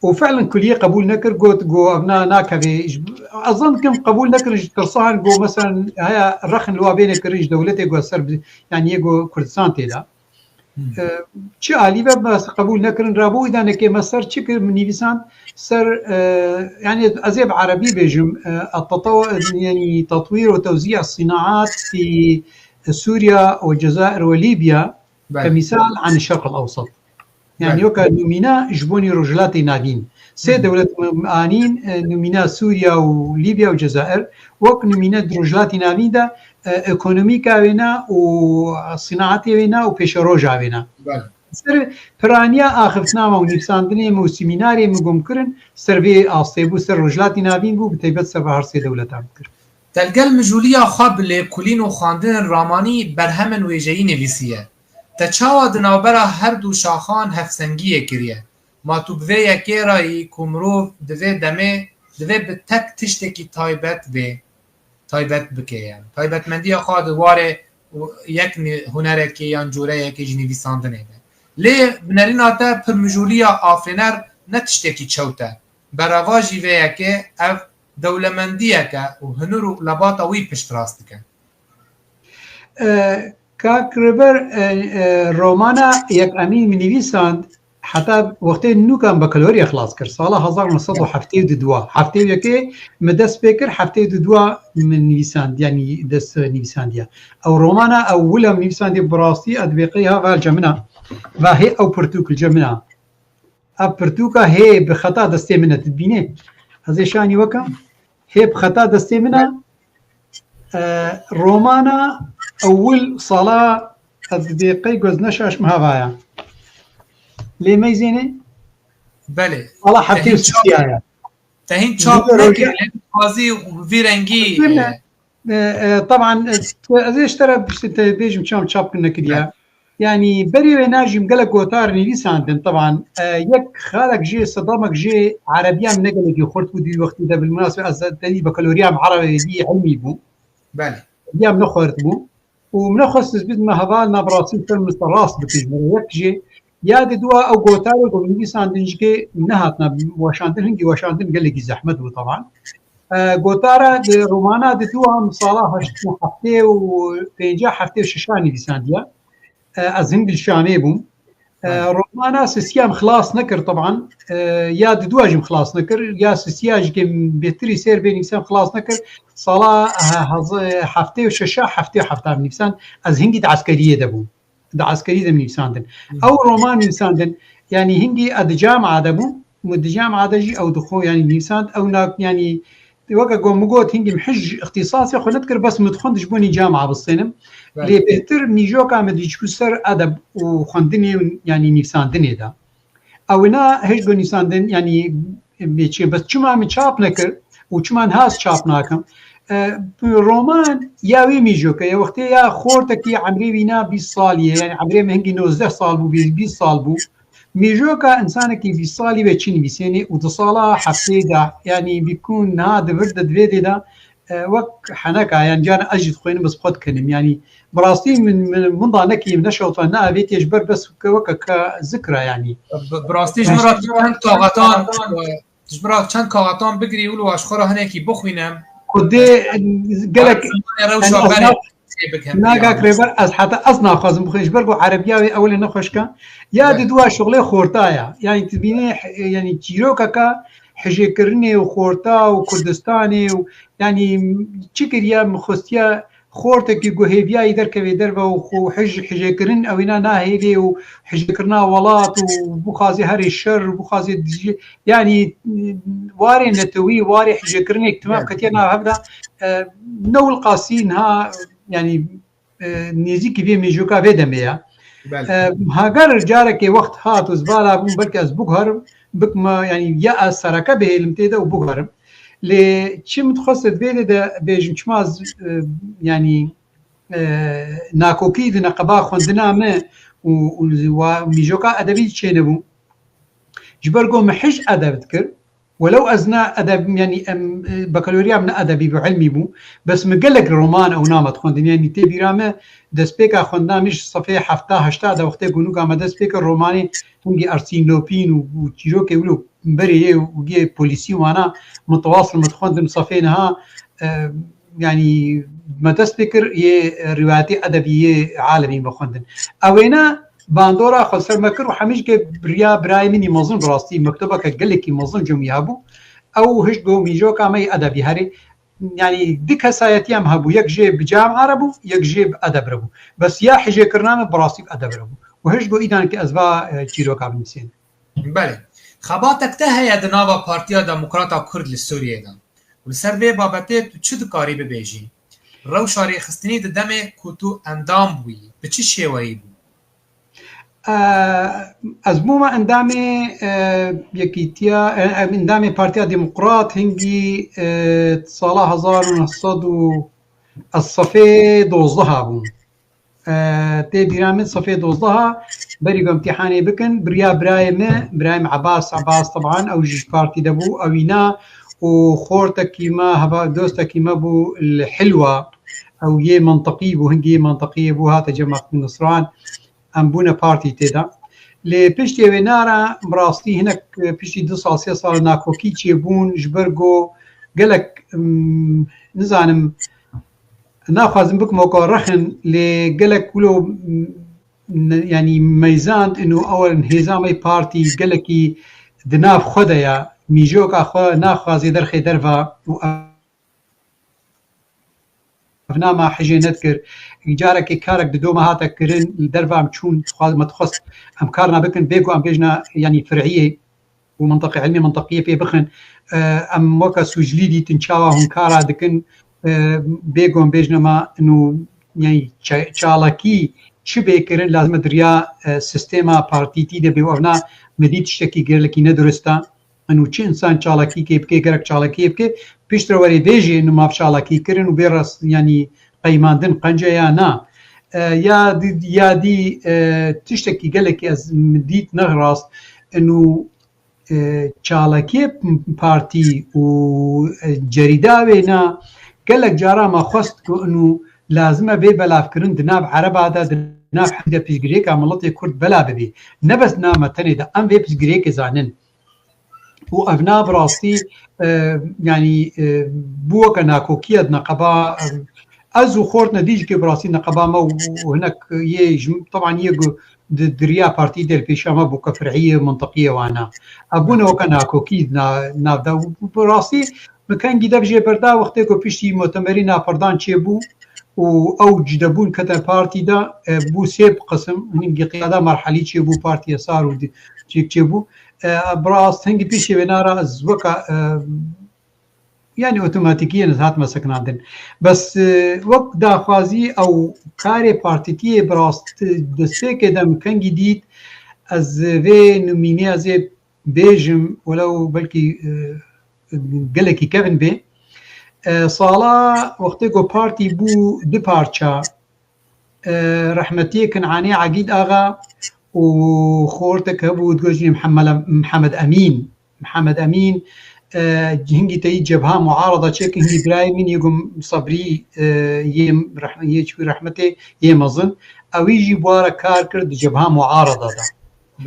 وفعلا كليه قبول نكر قلت جو ابناء ناكبي اظن كم قبول نكر ترصان جو مثلا هيا الرخن اللي بينك ريج دولتي جو سرب يعني يجو كردستان تيلا شي علي بس قبول نكر رابو اذا نكي مسر شكل من نيفسان سر يعني ازيب عربي بيجم التطور يعني تطوير وتوزيع الصناعات في سوريا والجزائر وليبيا كمثال عن الشرق الاوسط يعني وكا نومينا جبوني رجلاتي نادين سي دولة آنين نومينا سوريا وليبيا والجزائر وك نومينا رجلاتي نادين دا ايكونوميكا وينا وصناعتي وينا وبيشروجا وينا سر فرانيا آخفتنا ونفساندني مو سيميناري مقوم كرن سرفي آصيبو سر رجلاتي نادين بو بتيبت سر هرسي دولتان كر تلقى المجولية خاب لكلين وخاندن الراماني برهمن ويجيين نفسية تچاوا دنابرا هر دو شاخان هفسنگیه کریه ما تو بوه یکی رایی کمروف دوه دمه دوه به تک تشتکی تایبت بکه یعنی تایبت مندی خواد واره یک هنره که یا جوره که جنیوی ساندنه ده لی بنرین آتا پر مجولی آفرینر نتشتکی چوته براواجی وه یکی اف دولمندیه که و هنرو لباتا وی پشت راست کن كاكربر رومانا يك أمين من نيفيساند حتى وقتي نو كان بكالوريا خلاص كر صالة 1972 حفتي يكي مدس بكر حفتي دوا من نيفيساند يعني دس نيفيسانديا أو رومانا أو ولا من نيفيسانديا براستي أدبيقيها فالجمنا فهي أو برتوك الجمنا أبرتوكا هي بخطأ دستي منها تدبيني هذا شاني وكا هي بخطأ دستي منها رومانا أول صلاة أصدقائي جوزنا شاش مهاوايا ليه ما يزيني؟ بله الله حتى يسيايا تهين شاب نكر قاضي وفيرنجي طبعا زي اشترى بيجي مشام شاب كنا كده يعني بري ناجم قالك وتار نيساندن طبعا يك خالك جي صدامك جي عربيا من قالك يخرت ودي الوقت ده بالمناسبة أزدني بكالوريا عربي دي علمي بو بله يا منخرت بو ومنخص بيد ما هذا براسي في المستراس بتجمع يكجي يا دوا او غوتارو دوميني ساندنجكي نهاتنا واشانتن هنجي واشانتن قال لك زحمت طبعا غوتارا دي رومانا دي دوا مصالحه حفتي وبينجا حفتي ششاني بسانديا از هند الشامي بوم رومانا سيام خلاص نكر طبعا يا دواجم خلاص نكر يا سياج كم بيتري سير بين انسان خلاص نكر صلاه حفتي وششا حفتي وحفتها من انسان از هنجي عسكريه دبو ده عسكريه من انسان او رومان انسان يعني هنجي اد جامعه دبو مدجامعه دجي او دخو يعني انسان او يعني وقا قومقوت هنجي محج اختصاصي خو نذكر بس مدخون جبوني جامعه بالصينم اللي بهتر ميجوكا مديجكو سر ادب وخندني يعني نيساندني دا او انا هجو نيساندن يعني بيتشي بس چما مچاپ نكر وچما هاس چاپ ناكم رومان ياوي ميجوكا يا وقتي يا خورتكي عمري بينا 20 صاليه يعني عمري مهنجي 19 صال بو 20 صال بو ميجوكا انسانك 20 صالي بتشيني بيسيني وتصالا حفيدا يعني بيكون هذا برد فيدي دا وەک حەنەکە یان جارە ئەژیت خۆین بەس خۆت کنیم ینی بڕاستی من دانەکیم نەشەوتە نابێت تێژبەر بەس وەکە کە ذکرە ینی براستی ژمرا چەند کاغاتان بگری ولو ئاشخۆرە هەنێکی بخوینم خودێ گەلک ناگاکرێبەر ئەس حتا ئەس ناخوازم بخۆش بەرگ و عەربیاوی ئەوە لێ نەخۆشکە یادی دووە شغڵێ خۆرتایە یانی تبینێ ینی چیرۆکەکە حژێکردنێ و خۆرتا و کوردستانێ و ینی چی کردیا مخستیە خۆرتێکی گوهێبیایی دەرکەوێ دەربە و خۆ حژێکردن ئەوینا ناهێلێ و حژێکردنا وڵات و بخوازی هەری شەر و بخوازی ینی وارێ نەتەوی وارێ حژێکردنێک تمام کەتیە ناهەبدا نەول قاسینها ینی نێزیکی بێ مێژوکا بێ دەمەیە هەگەر جارێکی وەخت هات و زبارا بووم بەلکە ئەس بگەڕم بکمە ینی یا ئەس سەرەکە بهێلم تێدا و بگەڕم لێ چی متخۆست بێ لێ بێژم چماز ینی ناکۆکی نەقەبا خوێندنامە و میژۆکا ئەدەبی چێ نەبوو ji ber got me hij edeb dikir welew ez ne edeb yanî em bakalorya min edebî bi ilmî bû bes min gelek roman ew namet xwendin yanî tê bîra me destpêka xwendina min ji sefê hefta heşta de wextê gunûka me destpêka romanê hûngî Ersîn Lopîn û çîrokê wilo berê yê û gê polîsî wana mutewassil me dixwendin sefê niha yanî me dest pê kir yê rivayetê edebî yê alemî bixwendin ewêne باندۆرا خۆسەر مەکرد و هەمیشکە بریا برای منی مەزن ڕاستی مەکتەبەکە گەلێکی مەزن جەمی هەبوو ئەو هشت بۆ میژۆ کامەی ئەدەبی هەرێ ینی دی کەسایەتی ئەم هەبوو یەک ژێ بجام عرە بوو یەک ژێ ئەدەبرە بوو بەس یا حژێکردنامە بڕاستی ئەدەبرە بوو و هشت بۆ ئیدانکە ئەزبا چیرۆکا بنووسێن بەێ خەباتەکتە هەیە دناوە پارتیا دەموکراتا کورد لە سووریەدا و لەسەر بێ بابەتێت چ دکاری ببێژی ڕەوشا ڕێخستنی دەمێ کوتو ئەندام بووی بە چ شێوەیی بوو از بوومە ئەندامێ یەکیتیا ئەندامێ پارتیا دموکرات هەنگی ساڵا 1900 و سەفێ 12 بوون تێ بیرامێت سەفێ 12 بەری گەمتیحانێ بکەن بریا برایمە برایم عباس طبعاً ئەو ژ پارتی دەبوو ئەوینا و خۆرتەکیمە هەبا دۆستەکیمە بوو حلوە ئەو یێ منطقی بوو هەنگی منطقیە بوو هاتە جەماعەت نوسڕان ئەم بوونە پارتی تێدا لێ پشتی وێنارە بڕاستی هەنێک پشتی 2 ساڵ 3 ساڵ ناکۆکی چێبوون ji ber got gelek nizanim naxwazim bikmoko rexin lê gelek wilo yanî meyzand û ew hêzamê partî gelekî di nav xwe de ye mîjoka xwe naxwazê derxê derva û evnama hijê nedkir carekê karek di doma hate kirin li derva em çûn me dixwest em kar nabikin bêgo em bêjna yanî firiyê û minteqê ilmî minteqiyê pê bixin em weka sûcilî dîtin çawa hûn kara dikin bêgo em bêjna me û yanî çalakî çi bêkirin lazim e diriya sistêma partîtî de bê evna me dît tiştekî gelekî nedurist e û çi insan çalakî kê bike gerek çalakî bike piştre werê bêjê mav çalakî kirin û bê rast yanî قەیماندن قەنجەیە نا یادی تشتێکی gelekî ez dît nexrast û çalakê partî û cerîdavê na gelek cara me xwest û lazim e vê belavkirin di nav Ereba de di nav hemde piştgirêka miletê Kurd bela bibê nebes nama tenê de em vê piştgirêkê zanin û ev na bi rastî yanî bûweke nakokiya di neqeba ez û xort nedîjikê bi rastî neqebame û hinek yê طبعا yê diriya partî delpêşa me bûke firiyê mintiqiyê wana ev bûne weke nakokî nav de bi rastî bi kengî de jê berda wextê ku piştî mutemerî naperdan çêbû û ew cidebûn kete partî de bû sê qisim hingî qiyada merhelî çêbû partiya sar û çêbû bi rast hingî pêşê wê nara ez weka yani otomatîkiyen hatme sekinandin bes wek daxwazî ew karê partîtiyê bi rast destpêkê de min kengî dît ez vê nûmîniya zê bêjim welew belkî gelekî kevin bê sala wextê ku partî bû di parça rehmetiyê Kinanî Egîd axa û xortek hebû digojî Mihemed Emîn هنگی تایی جبهه معارضه چه که هنگی برای من یکم صبری یه چوی رحمته یه مزن اویجی بواره کار کرد جبهه معارضه ده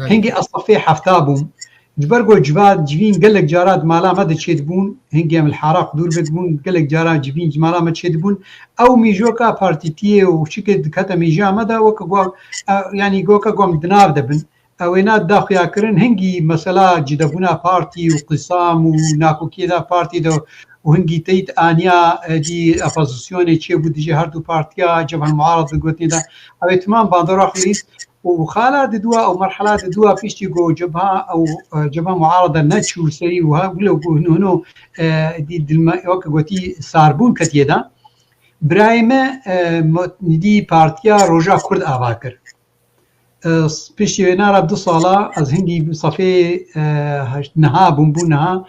هنگی اصفی هفته بوم جبرگو جواد جوین گلک جارات مالا مد چید بون هنگی هم الحراق دور بد بون گلک جارات جوین مالا مد چید بون او میجو کا پارتیتیه و شکل دکتا میجا مده وک گو یعنی گو کا گم دناب دبن اوینات داخیا کرن هنگی مثلا جدبونا پارتی و قسام و ناکوکی دا پارتی دو و هنگی تیت آنیا دی اپوزیسیون چه بود دیجی هر دو پارتیا جبهه المعارضه گوتنی دا او تمام باندورا خلیص وخالات دوا او مرحلات دوا فيشتي جو جبهه او جبهه معارضه نتشو سري وها ولو هنا دي دلما وقتي صاربون كتيدا برايمه دي بارتيا روجا كرد اباكر فيشتي نارا 2 سالا از هنگي صفي نها بونها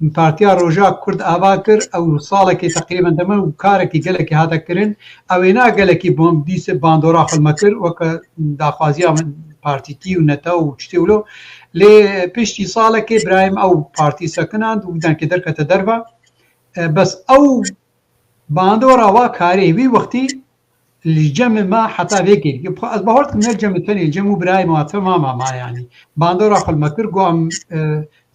بارتيا روجا كرد اباكر او صالك تقريبا دم كاركي قالك هذا كرن او هنا قالك بوم ديس باندورا خلمكر وك داخازيا من بارتيتي ونتا وشتولو لي بيشتي صالك ابراهيم او بارتي سكناند ودان كدر كتدربا بس او باندورا وكاري وي وقتي الجمع ما حتى فيكي از بهورت من الجمع الثاني الجمع ابراهيم وتمام ما يعني باندورا خلمكر قام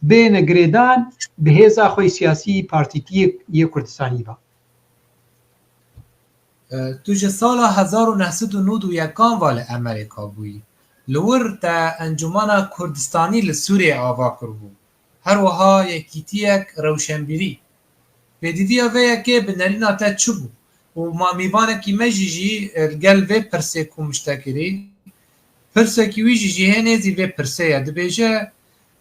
بین گریدان به هزا خوی سیاسی پارتیتی یه کردستانی با تو جه سال 1991 وال امریکا بوی لور تا انجمن کردستانی لسوریه آوا کربو هر وها یکیتیک روشنبیری به دیدی اوه که بنالینا تا چبو و ما میوانه که مجیجی گل و پرسه کو مشتکری پرسه که وی جیجی هنیزی و پرسه یاد بیجه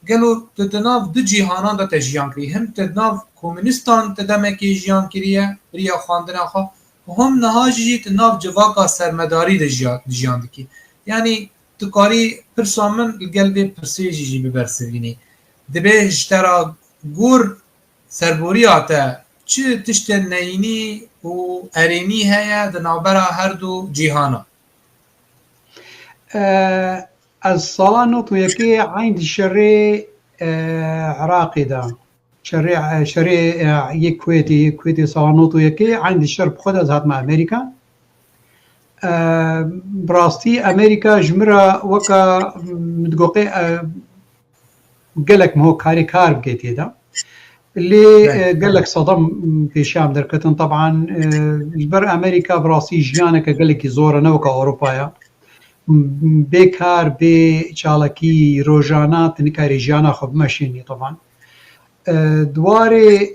گلو تدناف دو جیهانان دا تجیان کری هم تدناف کومونیستان تدمکی جیان کریه ریا خواندن آخوا هم نهاجی تدناف جواکا سرمداری دا جیان دکی یعنی تکاری پرسامن گلوی پرسی جیجی ببرسوینی دبه اشترا گور سربوری آتا چه تشت نینی و ارینی هیا دنابرا هر دو جیهانا از سالا نوتو یکی عند شری عراقی دا شری یک کویتی سالا نوتو یکی عند شر بخود از هاتم امریکا براستی امریکا جمرا وکا مدگوقی گلک مهو کاری کار بگیتی دا اللي قال لك صدم في الشام دركتن طبعا جبر امريكا براسي جيانك قال لك زور نوكا اوروبايا بكار بشالكي روجانات نكاري جانا خب ماشيني طبعا دواري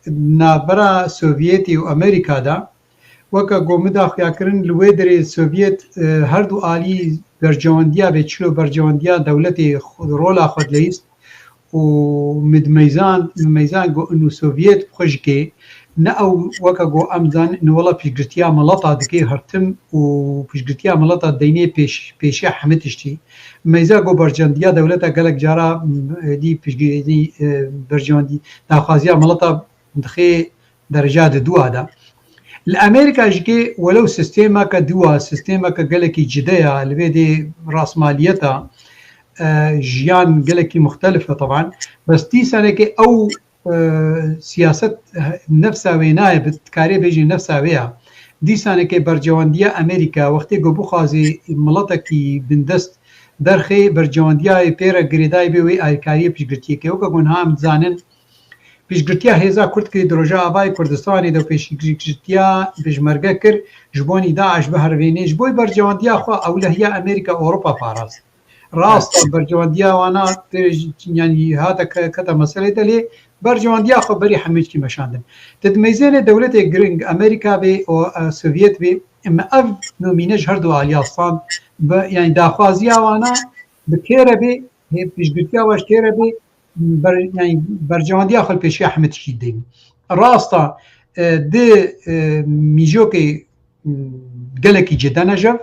نابرا سوفيتي وامريكا دا وكا قومدا خياكرن الويدري السوفيت هردو آلي برجوانديا بيتشلو برجوانديا دولتي رولا خد ليست وميزان جو انه سوفيت بخشكي نأو وكا جو امزان انه والله بيشقرتيا ملطا دكي هرتم وبيشقرتيا ملطا ديني بيشي حمتشتي ميزان جو برجوانديا دولتا قالك جارا دي بيشقرتي برجواندي ناخازيا ملطا دخي درجات دو هذا الامريكا جكي ولو سيستيما كدوا سيستيما كقالك جديا اللي بيدي راس ماليتها جيان قالك مختلفة طبعا بس دي سنة كي أو سياسة نفسها ويناي بتكاري بيجي نفسها بيها دي سنة كي برجواندية أمريكا وقتي قبو خازي ملطكي بندست درخي برجواندية بيرا قريداي بيوي آيكاري بيشقرتيه كي وكا قون هام تزانن بيشقرتيه هيزا كرد كي دروجا أباي كردستاني دو بيشقرتيه بيشمرقا كر جبوني داعش بهرويني جبوي برجواندية أخوة أولا هي أمريكا أوروبا فاراز راست برجوانديا وانا يعني هذا كذا مسألة دليل برجوانديا خبري حميد كي مشاندن تدميزين دولة جرينج أمريكا بي أو سوفيت بي إما أف نومينج هردو علياصان يعني داخوازيا وانا بكيرة بي هي بيشقرتيا واش كيرة بي يعني برجوانديا خل بيشي حميد كي دين راستا دي ميجوكي قالكي جدا نجف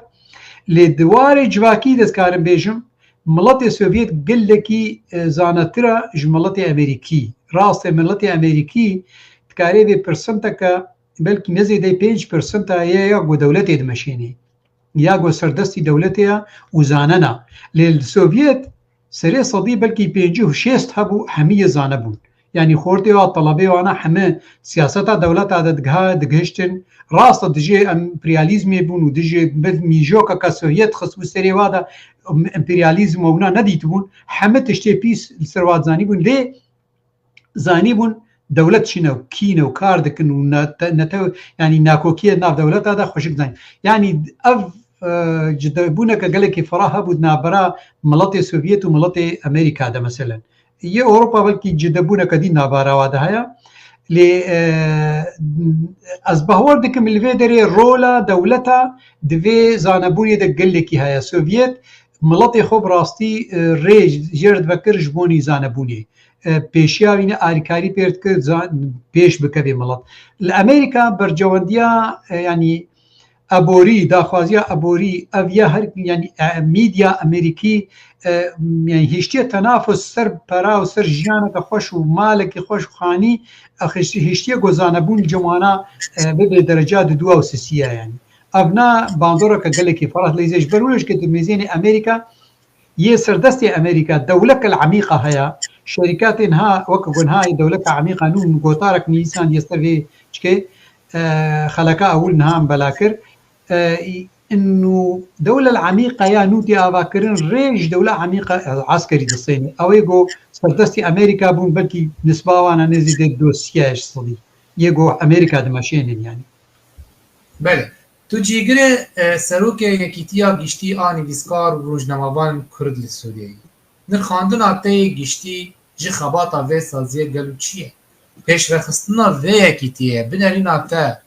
لدوار جواكي دسكارن بيجم ملت سوفيت قلكي زانترا جملت امريكي راست ملت امريكي تكاري بي برسنتك بلكي نزيد 5% يا دولتي دمشيني يا سردستي دولتها وزاننا للسوفيت سري صدي بلكي 5 و 6 هبو حميه زانبون يعني خورتي وطلبي وانا حما سياسة دولة عددها دقهشتن راست دجي امبرياليزم يبون ودجي ميجوكا كسوفيت خصو سري وادا امبرياليزم ونا نديتبون حما تشتي بيس السروات زاني بون ليه زاني بون دولت شنو كينو كاردكن ونتو يعني ناكوكيه ناف دولت هذا خوشك زين يعني اف جدبونا كقالك فراها بدنا برا ملطي سوفيت وملطي امريكا ده مثلا هي اوروبا بلكي جدبونا كدينا برا وهذا هيا ل أصبحوا دكم الفيدري رولا دولتها دفي زانبوني دك قلكي هيا سوفيت ملطي خوب راستي ريج جرد بكر جبوني زانبوني پیشیاوینه آریکاری پیرد کرد پیش بکوی ملت الامریکا برجواندیا یعنی ابوری داخوازیا ابوری اویا هر یعنی میدیا امریکی یعنی هشتی تنافس سر پرا و سر جیانه خوش و مالک خوش خانی هشتی گزانبون جوانا به درجات دو و سیه یعنی ابنا باندورا که گلکی فرات لیزش برولش که میزین امریکا یه سردستی امریکا دولة العميقة هيا شركات انها وكون هاي دولة عميقة نون قوطارك نيسان يستفي شكي خلقاء اول نهام بلاكر انه دولة العميقة يا نوتي افاكرين ريج دولة عميقة عسكري الصيني او يقو سردستی امریکا بون بلکی نسباوانا نزید دو سیاش صدی یگو امریکا دماشینین یعنی بله تو جیگر سروک یکیتیا گشتی آنی ویسکار و روزنامه‌وان کرد لسوریه نخواندن آته گشتی جی خباتا و سازیه گلو چیه پیش رخستنا و یکیتیه بنرین آته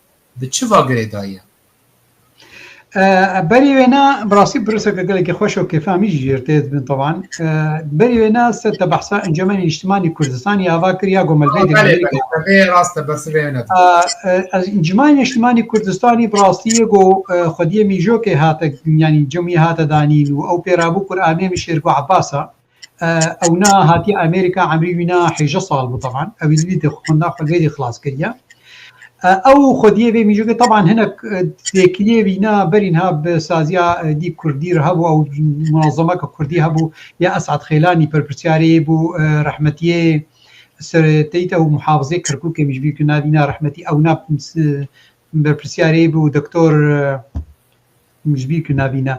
ده چه واگره دایه بري وينا براسي برسك قال لك خوش وكيفامي جيرتيت بن طبعا بري وينا ست بحثا انجمن اجتماعي كردستاني افاكر يا قوم البيت بله راست بس وينا انجمن اجتماعي كردستاني براسي يقو خديه ميجوكي هات يعني جمعيه هات دانين او بيرابو قراني مشيركو عباسا او نا هاتي امريكا عمري وينا حيجه صالب طبعا او اللي خدنا خدي خلاص كريا او خديه به میجوگه طبعا هنا تكليه بينا برينها بسازيا دي كردي رهبو او منظمه كردي هبو يا اسعد خيلاني بربرسياري بو رحمتيه سرتيته ومحافظه كركوك مش بيكنا بينا رحمتي او ناب بربرسياري بو دكتور مش بيكنا بينا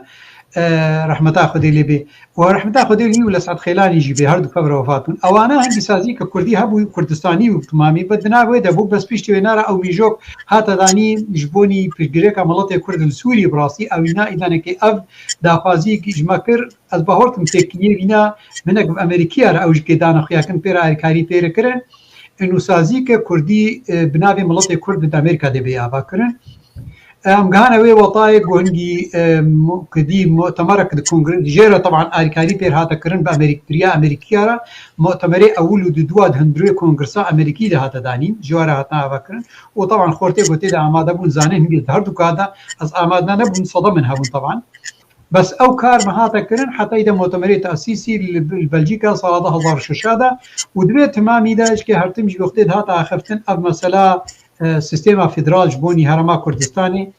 رحمتا خدي لي بي ورحمتا خدي لي ولا سعد خيلاني يجي به هردو كبر وفاتون او انا عندي سازي كردي هبو كردستاني وتمامي بدنا ودا بو بس بيشتي وينارا او ميجوك هاتا داني جبوني في جريكا ملطي كرد السوري براسي او انا اذا نكي اف دافازي جماكر از باهورت متكيه بينا منك امريكيه او جدانا خيا كن بيرا كاري بيرا كرن انه سازي كردي بنابي ملطي كرد امريكا دي بي افاكرن ام غانا وي وطايق وهنجي كدي مؤتمر كونغرس جيرا طبعا اريكاري بير هاتا كرن بامريكا امريكيارا مؤتمري اول دودواد هندري كونغرس امريكي ده هاتا داني جوارا هاتا فكرن وطبعا خورتي قلت ده اماده بون زانين هنجي هردو كادا از امادنا نبون صدى منها بون طبعا بس او كار ما هاتا كرن حتى اذا مؤتمري تاسيسي بلجيكا صار 2006 ودبي تمامي داش كي هرتمج وقت هاتا خفتن اب مساله سيستم فيدرال جبوني هرما كردستاني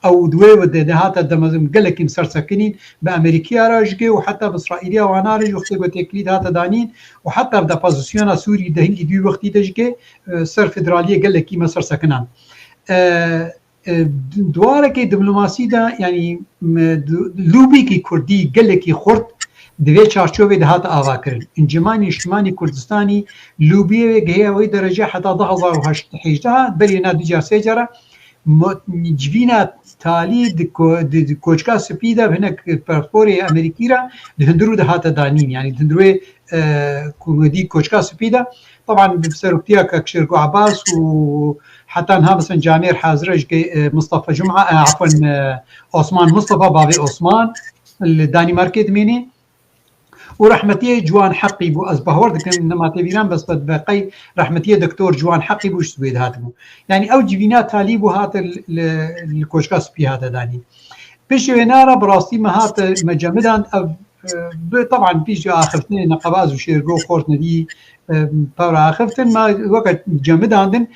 او دوي ود هاتا دمزم قالك مسر ساكنين بامريكا راجكي وحتى باسرائيليه وانا رج وقت تكليد هاتا دانين وحتى بدا بوزيشن سوري دهنجي دي وقت دجكي سر فيدراليه قالك مسر ساكنان دوارك دبلوماسي دا يعني لوبي كي كردي قالك خرط دوی چارچوبی دهات آوا کرن انجمن اجتماعی کردستانی لوبیه گهی وی درجه حتی 2018 بری نادیجا سجرا جوینا تالی د کوچکا سپیدا هناك پاسپورت امریکی را دهندرو دهات دانین يعني دهندرو دي کوچکا سپیدا طبعا بسرقتيا كشيركو عباس وحتى انها مثلا جامير حازرج مصطفى جمعه عفوا عثمان مصطفى بابي عثمان الدنماركي دميني ورحمتيه جوان حقي بو از باورد كان انما تبيران بس بقي رحمتيه دكتور جوان حقي بوش سويد هاتمو يعني او جبينا طالب هات الكوشكاس بي هذا داني بيش وينارا براستي ما هات مجمدان طبعا بيش اخفتني نقباز وشيرغو خورت ندي باور اخفتن ما وقت جمدان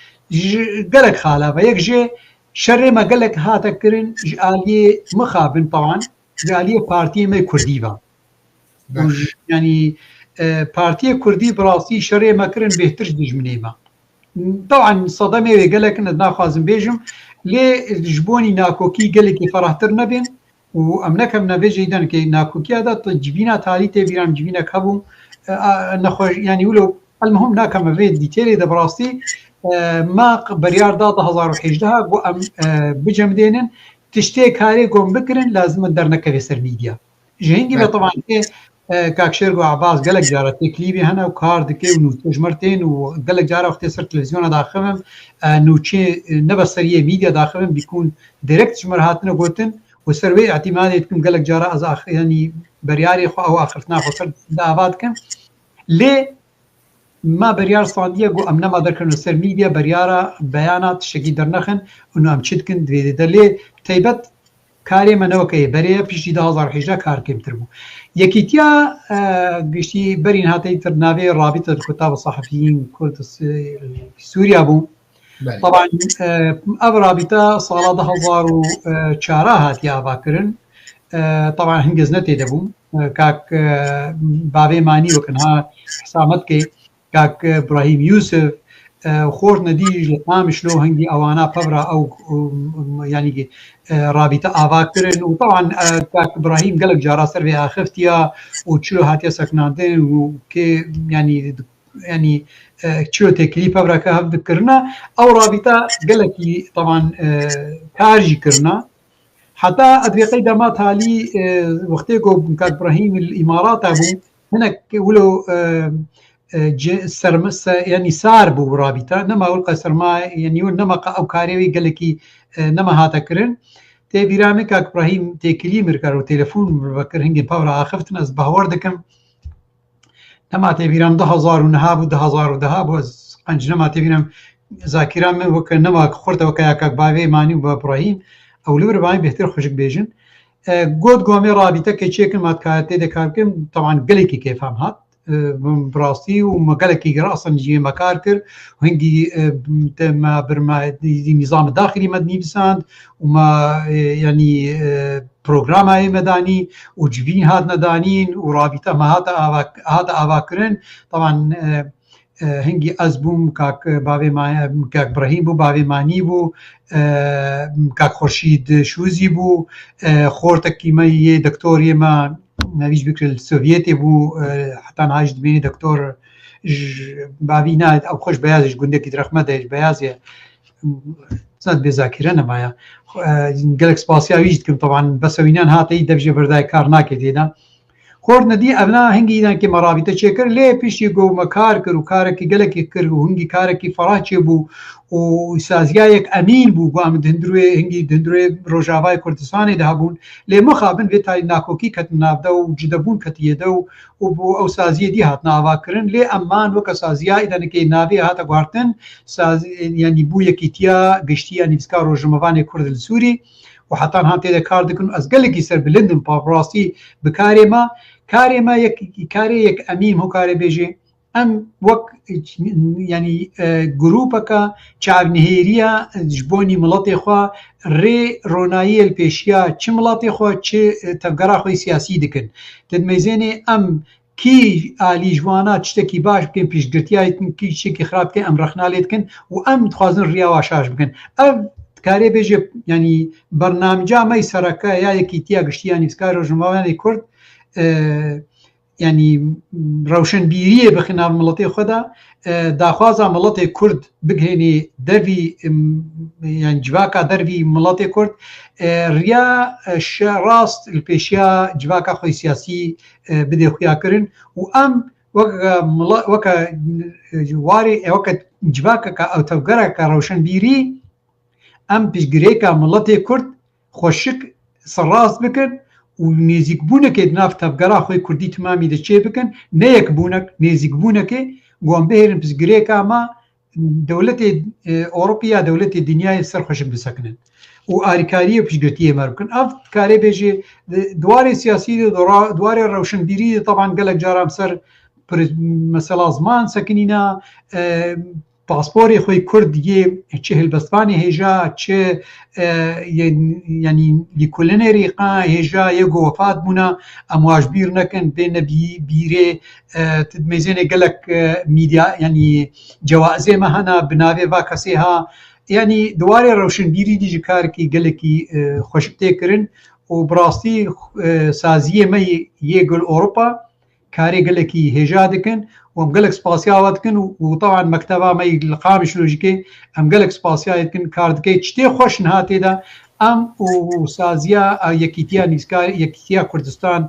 قالك خاله فيك جي شر ما قالك هات كرن جاليه مخابن طبعا جاليه بارتي ما كرديفا يعني پارتیە کوردی بڕاستی شەڕێمەکردن بهتر دژمنێمە طبعا سەدەمێ گەلێکن ناخوازم بێژم لێ ژبۆنی ناکۆکی گەلێکی فەڕاحتر نەبێن و ئەم نەکەم نەبێژەی دەنکە ناکۆکیادا جبینە تالی تێبیرام جبینە هەبوو نەخۆش ینی ولو المهم ناکەمەوێ دیتێری دەبڕاستی ما بەریاردا 2018 بۆ ئەم بجەم دێنن تشتێ کارێ گۆم بکردن لازمە دەرنەکەوێ سەر میدیا ژەنگی بە طبعا کاکشێر و عباس گەلێک جارە تێکلیبی هەنە و کار دکێ و نوتژمرتێن و گەلێک جارە وختێ سەر تەلەڤیزیۆنە داخەمم نوچێ نەبە سەریە میدیا داخەمم بیکون دیرەکت ژمەر هاتنە گوتن و سەروەی اعتیمادێتکم گەلێک جارە ئەز ینی بەریاری خوا ئەو ئاخرتنا خۆ سەر داوات بکەم لێ ما بەریار ساندیە گو ئەم نەما دەرکردن سەر میدیا بەریارە بەیانات شەکی دەرنەخن و ئەم چتکن دوێدە لێ تایبەت کارێ منەوەکەی بەرێ پیشی 2018 کارکەمتر بوو یەکیتیا گشتی بەرین هاتەی تر ناوێ رابطة الكتاب الصحفيين كرد سوريا بوو طبعا ئەو رابطة ساڵا 2004 هاتی ئاواکردن طبعا هەنگێز نەتێ دەبوو کاک باوێ مانی وەکنها حسامەتکەی کاک ابراهیم یوسف خۆر نەدیش لە تامشلۆ هەنگی ئەوانە پەبرا ئەو ینی رابطة ئاواکردن و طبعا کاک ابراهیم گەلک جارا سەروێ ئاخفتیە و چلو هاتیە سەکناندن و کێ ینی چلو تێکلی پەبراکە هەفدکردنا ئەو رابطة گەلکی طبعا کارژی کردنا حتى أدريقي دما تالي وقتيكو كاك إبراهيم الإمارات أبو هناك ولو سرمس يعني سار بو رابطة نما ولقى سرما يعني نما أو كاريوي قال لك نما هاتا كرن تبي رامي كاك إبراهيم تكلي مركر وتليفون بكر هنجي باورا أخفتنا از بهوردكم نما تبي رام 10,000 ونهاب و 10,000 از قنج نما تبي رام ذاكرة من وك نما خورته وكاك باوي ماني وإبراهيم او لور باين بهتر خوشك بيجن گود گومي رابطه کې چیک مات کارته د کار کې طبعا گلکی کې فهم هات براستی و مگلکی اصلا جي مكار كر وهنجي ما برما نظام داخلي مدني بساند وما يعني بروجرام هاي مداني وجبين هاد ندانين ورابطه ما هذا اواكرن طبعا هنگی از بوم کاک باوی ما کاک ابراهیم بو باوی مانی بو کاک خورشید شوزی بو خورت کیمای دکتوری ما نویش بکر السوویتی بو حتی نهاج دبینی دکتور باوی ناید او خوش بیازش گنده کی درخمه دهش بیازیه زاد بذاکره نمایا گلک سپاسیاویش کم طبعا بسوینان هاتی دبجه بردای کار ناکه دینا خور ندی ابنا هنگی دان که مرابطه چکر لی پیشی گو مکار کر و کارکی گلکی کر و هنگی کارکی فراچه بو و سازیا یک امین بو گام دندروی هنگی دندروی روجاوای کردستانی ده بون لی مخابن وی تای ناکوکی کت نافده و جدبون کتیه ده و بو او سازیه دی هات ناوا کرن لی امان وک سازیا ایدان که ناوی هات گوارتن ساز یعنی بو یکیتیا گشتیا نیفسکا روجموان کرد سوری و حتی هم تیده کار دکن از گلکی سر بلندن پاپراسی بکاری ما كاري ما يك أميم هو كاري بيجي أم وك يعني جروبك شعب نهيريا جبوني ملاطي خوا ري رونايي البيشيا چه ملاطي خوا چه تفقرا خوي سياسي دكن تدميزيني أم كي آلي جوانا تشتكي باش بكن بيش قرتيايتن كي شكي خراب كن أم رخناليتكن وأم تخوازن ريا واشاش بكن أم كاري بيجي يعني برنامجا ما يسركا يا يكيتيا قشتيا نفسكار وجمعواني كرد يعني روشن بيريه بخلاف ملتي خدا داخوازا ملتي كرد بگهني دربي يعني جواكا دربي ملتي كرد ريا راست البيشيا جواكا خوي سياسي بدي خويا كرن وام وكا جواري وكا جواكا او تفقرا روشن بيري ام بيشگريكا ملتي كرد خوشك سراس بكن و نزیک بوونەکە ناف تەفگەرا خۆی کوردی تمامی دەچێ بکەن نەیەک بوونەک نێزیک بوونەکە گوان بهێرن پزگرێکە ئەمە دەوڵەتی ئۆڕۆپیا دەوڵەتی دنیای سەرخۆشک بسەکنن و ئاریکاریە پشگرتی ئێمە بکەن ئەف کارێ بێژێ دوارێ سیاسی دوارێ ڕەوشنبیری طبعاً گەلک جارام سەر مەسەلا زمان سەکنینە پاسپۆری خۆی کورد چه هلبەستوانی هێژا چه ینی لیکولنێری قا هێژا یەک وەفات بوونە ئەم واش بیر نەکەن بێنە بیرێ تدمێزێنێ گەلک میدیا ینی جەوازێمە هەنا بناوێ وا کەسێ ها ینی دوارێ ڕەوشنبیری دیژی کارێکی گەلێکی خۆشک تێکردن و بڕاستی سازیە مە یێگل ئۆروپا کارێ گەلێکی هێژا دکن وام گەلک سپاسیاوە دکن و طبعا مەکتەبا مەی لقامی شلۆژیکێ ئەم گەلک سپاسیای دکن کار دکەی شتێ خۆشن هاتێدا ئەم و سازیە یەکیتیا کوردستان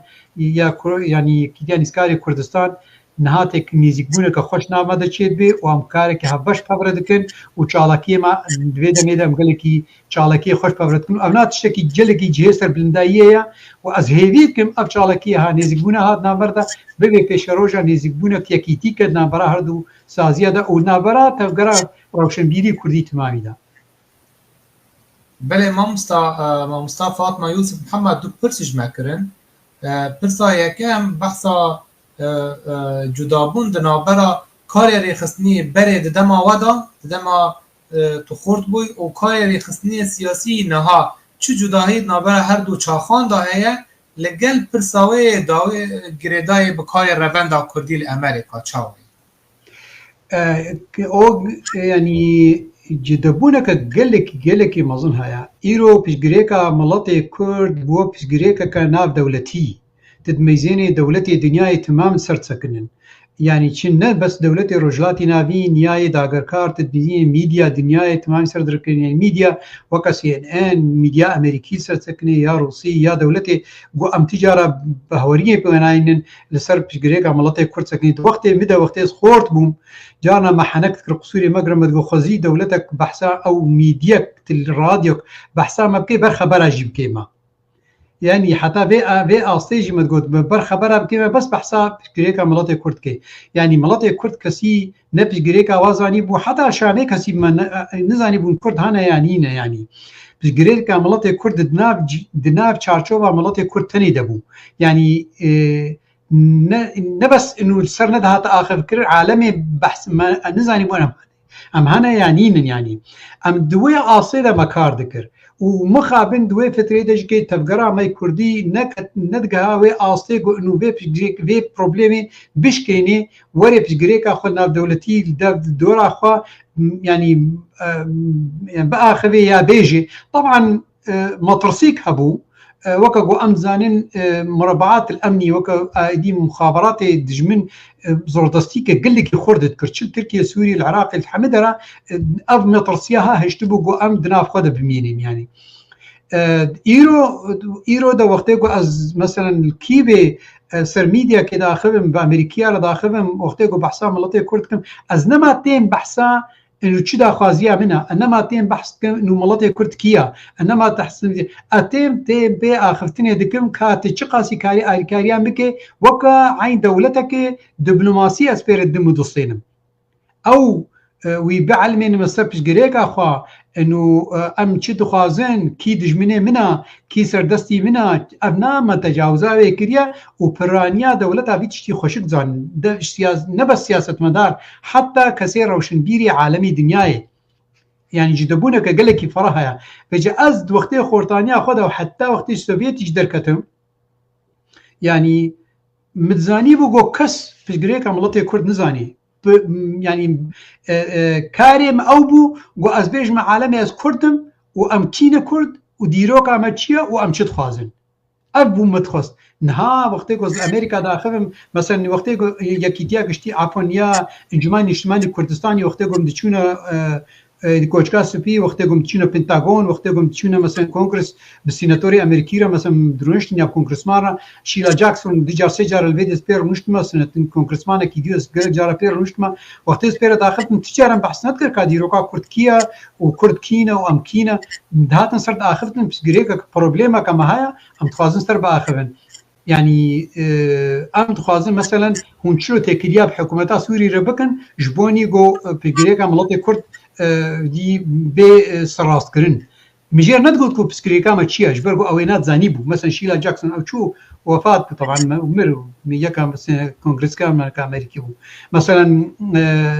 ینی یەکیتیا نیسکاری کوردستان نهاتێک نزیکبوونە کە خۆش نامە دەچێت بێ و ئەم کارێکی هەبەش پەبرە دکن و چاڵەکیمە دوێ دەمێدا ئەم گەلێکی چاڵەکی خۆش پەبرە دکن ئەو نات شتێکی جەلێکی جێسەر بلنداییەیە و ئەس هێوی دکم ئەف چاڵەکی ها نێزیکبوونە هات نامبەردا ببێ پێشەڕۆژە نێزیکبوونە یەکیتی کرد نامبەرا هەردوو سازیەدا و نامبەرا تەفگەرە ڕەوشنبیری کوردی تمامیدا. بله مامۆستا فاتما یوسف محەممەد دوو پرسیش مەکردن پرسا یەکەم بەحسا جودابوون دنابەرە کارێ ڕێخستنی بەرێ ددەما وەدا ددەما تو خورد بووی و کارێ ڕێخستنی سیاسی نەها چ جوداهی نابەرە هەردوو چاخاندا هەیە لەگەل پرساوەیە داوێ گرێدایە بە کارێ ڕەڤەندا کوردی لە ئەمریکا چاوی ئەو ینی جدەبوونەکە گەلێکی مەزن هەیە ئیرۆ پشتگirێکە مەڵەتێ کورد بووە پشتگirێکەکە ناو دەولەتی تدمەیزێنێ دەولەتی دنیای تمام سەرچەکنن یعنی چین نە بەس دەولەتی ڕۆژلاتی ناوی نیایە داگەرکار تدبیزین میدیا دنیای تمام سەردرکردنی میدیا وەکە CNN میدیا ئەمریکی سەرچەکنێ یا ڕوسی یا دەولەتی گۆ ئەم تیجارە بەهوەریە پێوەناینن لەسەر پشتگirێکە مەڵەتێ کورد سەکنیت وەختێ midە وەختێز خۆرت بووم جارنا مەحەنەک کرد قسووری مەگرمت گۆ خۆزی دەولەتێک بەحسا ئەو میدیەک رادیۆک بەحسا مە بکەی بەرخەبەراژی بکەیمە يعني حتى في استيجي ما تقول برخبرها بكيما بس بحسا بشكريكا ملاتي كرد كي يعني ملاتي كرد كسي نبش جريكا وازاني بو حتى شامي كسي ما نزاني بون كرد هنا يعني بشكريكا ملاتي كرد دناب چارچوبا ملاتي كرد تاني دبو يعني نبس انه السر ندهات اخر فكر عالمي بحث ما نزاني بو ام هنا يعني ام دوي اصيله مكار ذكر ومخابن دوي فترة دجكي تفجرا ماي كردي ندقها وي آستيقو انو في بروبليمي بشكيني وري بشجريك اخونا دولتي دورا اخوا يعني بقى خذي يا بيجي طبعا مطرسيك هبو وكا امزانين مربعات الامني وكا ايدي مخابرات دجمن زوردستيكا قال لك خردت كرتشل تركيا سوريا العراق الحمدرة اف مطرسياها هشتبو ام دناف خد بمينين يعني ايرو دا وقتيكو از مثلا الكيبي سر ميديا كده خبم بامريكيه رضا خبم وقتيكو بحثا ملطي كردكم از نما تيم بحثا انه تشدا خوازيا منها انما تيم بحث انه ملطي كرد كيا انما تحسن اتيم بي اخفتني دكم كاتي تشقاسي كاريان بك وكا عين دولتك دبلوماسيه اسبير الدم دوسينم او ويبعل من مسبش جريك اخوا انه ام تشد خوازن كي دجمنه منا كي سردستي منا ابنا ما تجاوزا كريا وبرانيا دولتها في تشتي خوشك زان نبس سياسه مدار حتى كثير روشنبيري عالمي دنياي يعني جدبونه كقلكي فرها فجاز وقتي خورتانيا خدها وحتى وقت السوفيتي دركتهم يعني متزاني بو كس في جريك عملتي كرد نزاني يعني كارم او بو و از بيجمع عالمي از كردم و امكينه كرد و ديروك امتشيا و امشد خوازن ابو متخص نها وقتی که امریکا داخلم مثلا وقتی که یکیتیا گشتی اپونیا انجمن اجتماعی کردستانی وقتی که مدچونه کوچکا سپی وقتی که مدچونه پنتاگون وقتی که مدچونه مثلا کنگرس بسیناتوری امریکی را مثلا درونشتن یا کنگرسمارا شیلا جاکسون دیجا سجار الویدس پیر نشتما سنت کنگرسمانا کی دیوس گرگ جارا پیر نشتما وقتی پیر داخلم تجارم بحث نت کر کادی روکا کردکیا و کردکینا و امکینا دهاتن سر داخلتن بس گریکا پروبلما کما هيا ام تخازن سر باخرن يعني ام تخازن مثلا هونشلو تكريا بحكومتا سوري ربكن جبوني جو بجريكا ملطي كرد دي بي سراست كرن مجير ندقول كو بسكريكا ما تشياش برغو اوينات زانيبو مثلا شيلا جاكسون او شو وفات طبعا مر ميجا كونغرس كان امريكي مثلا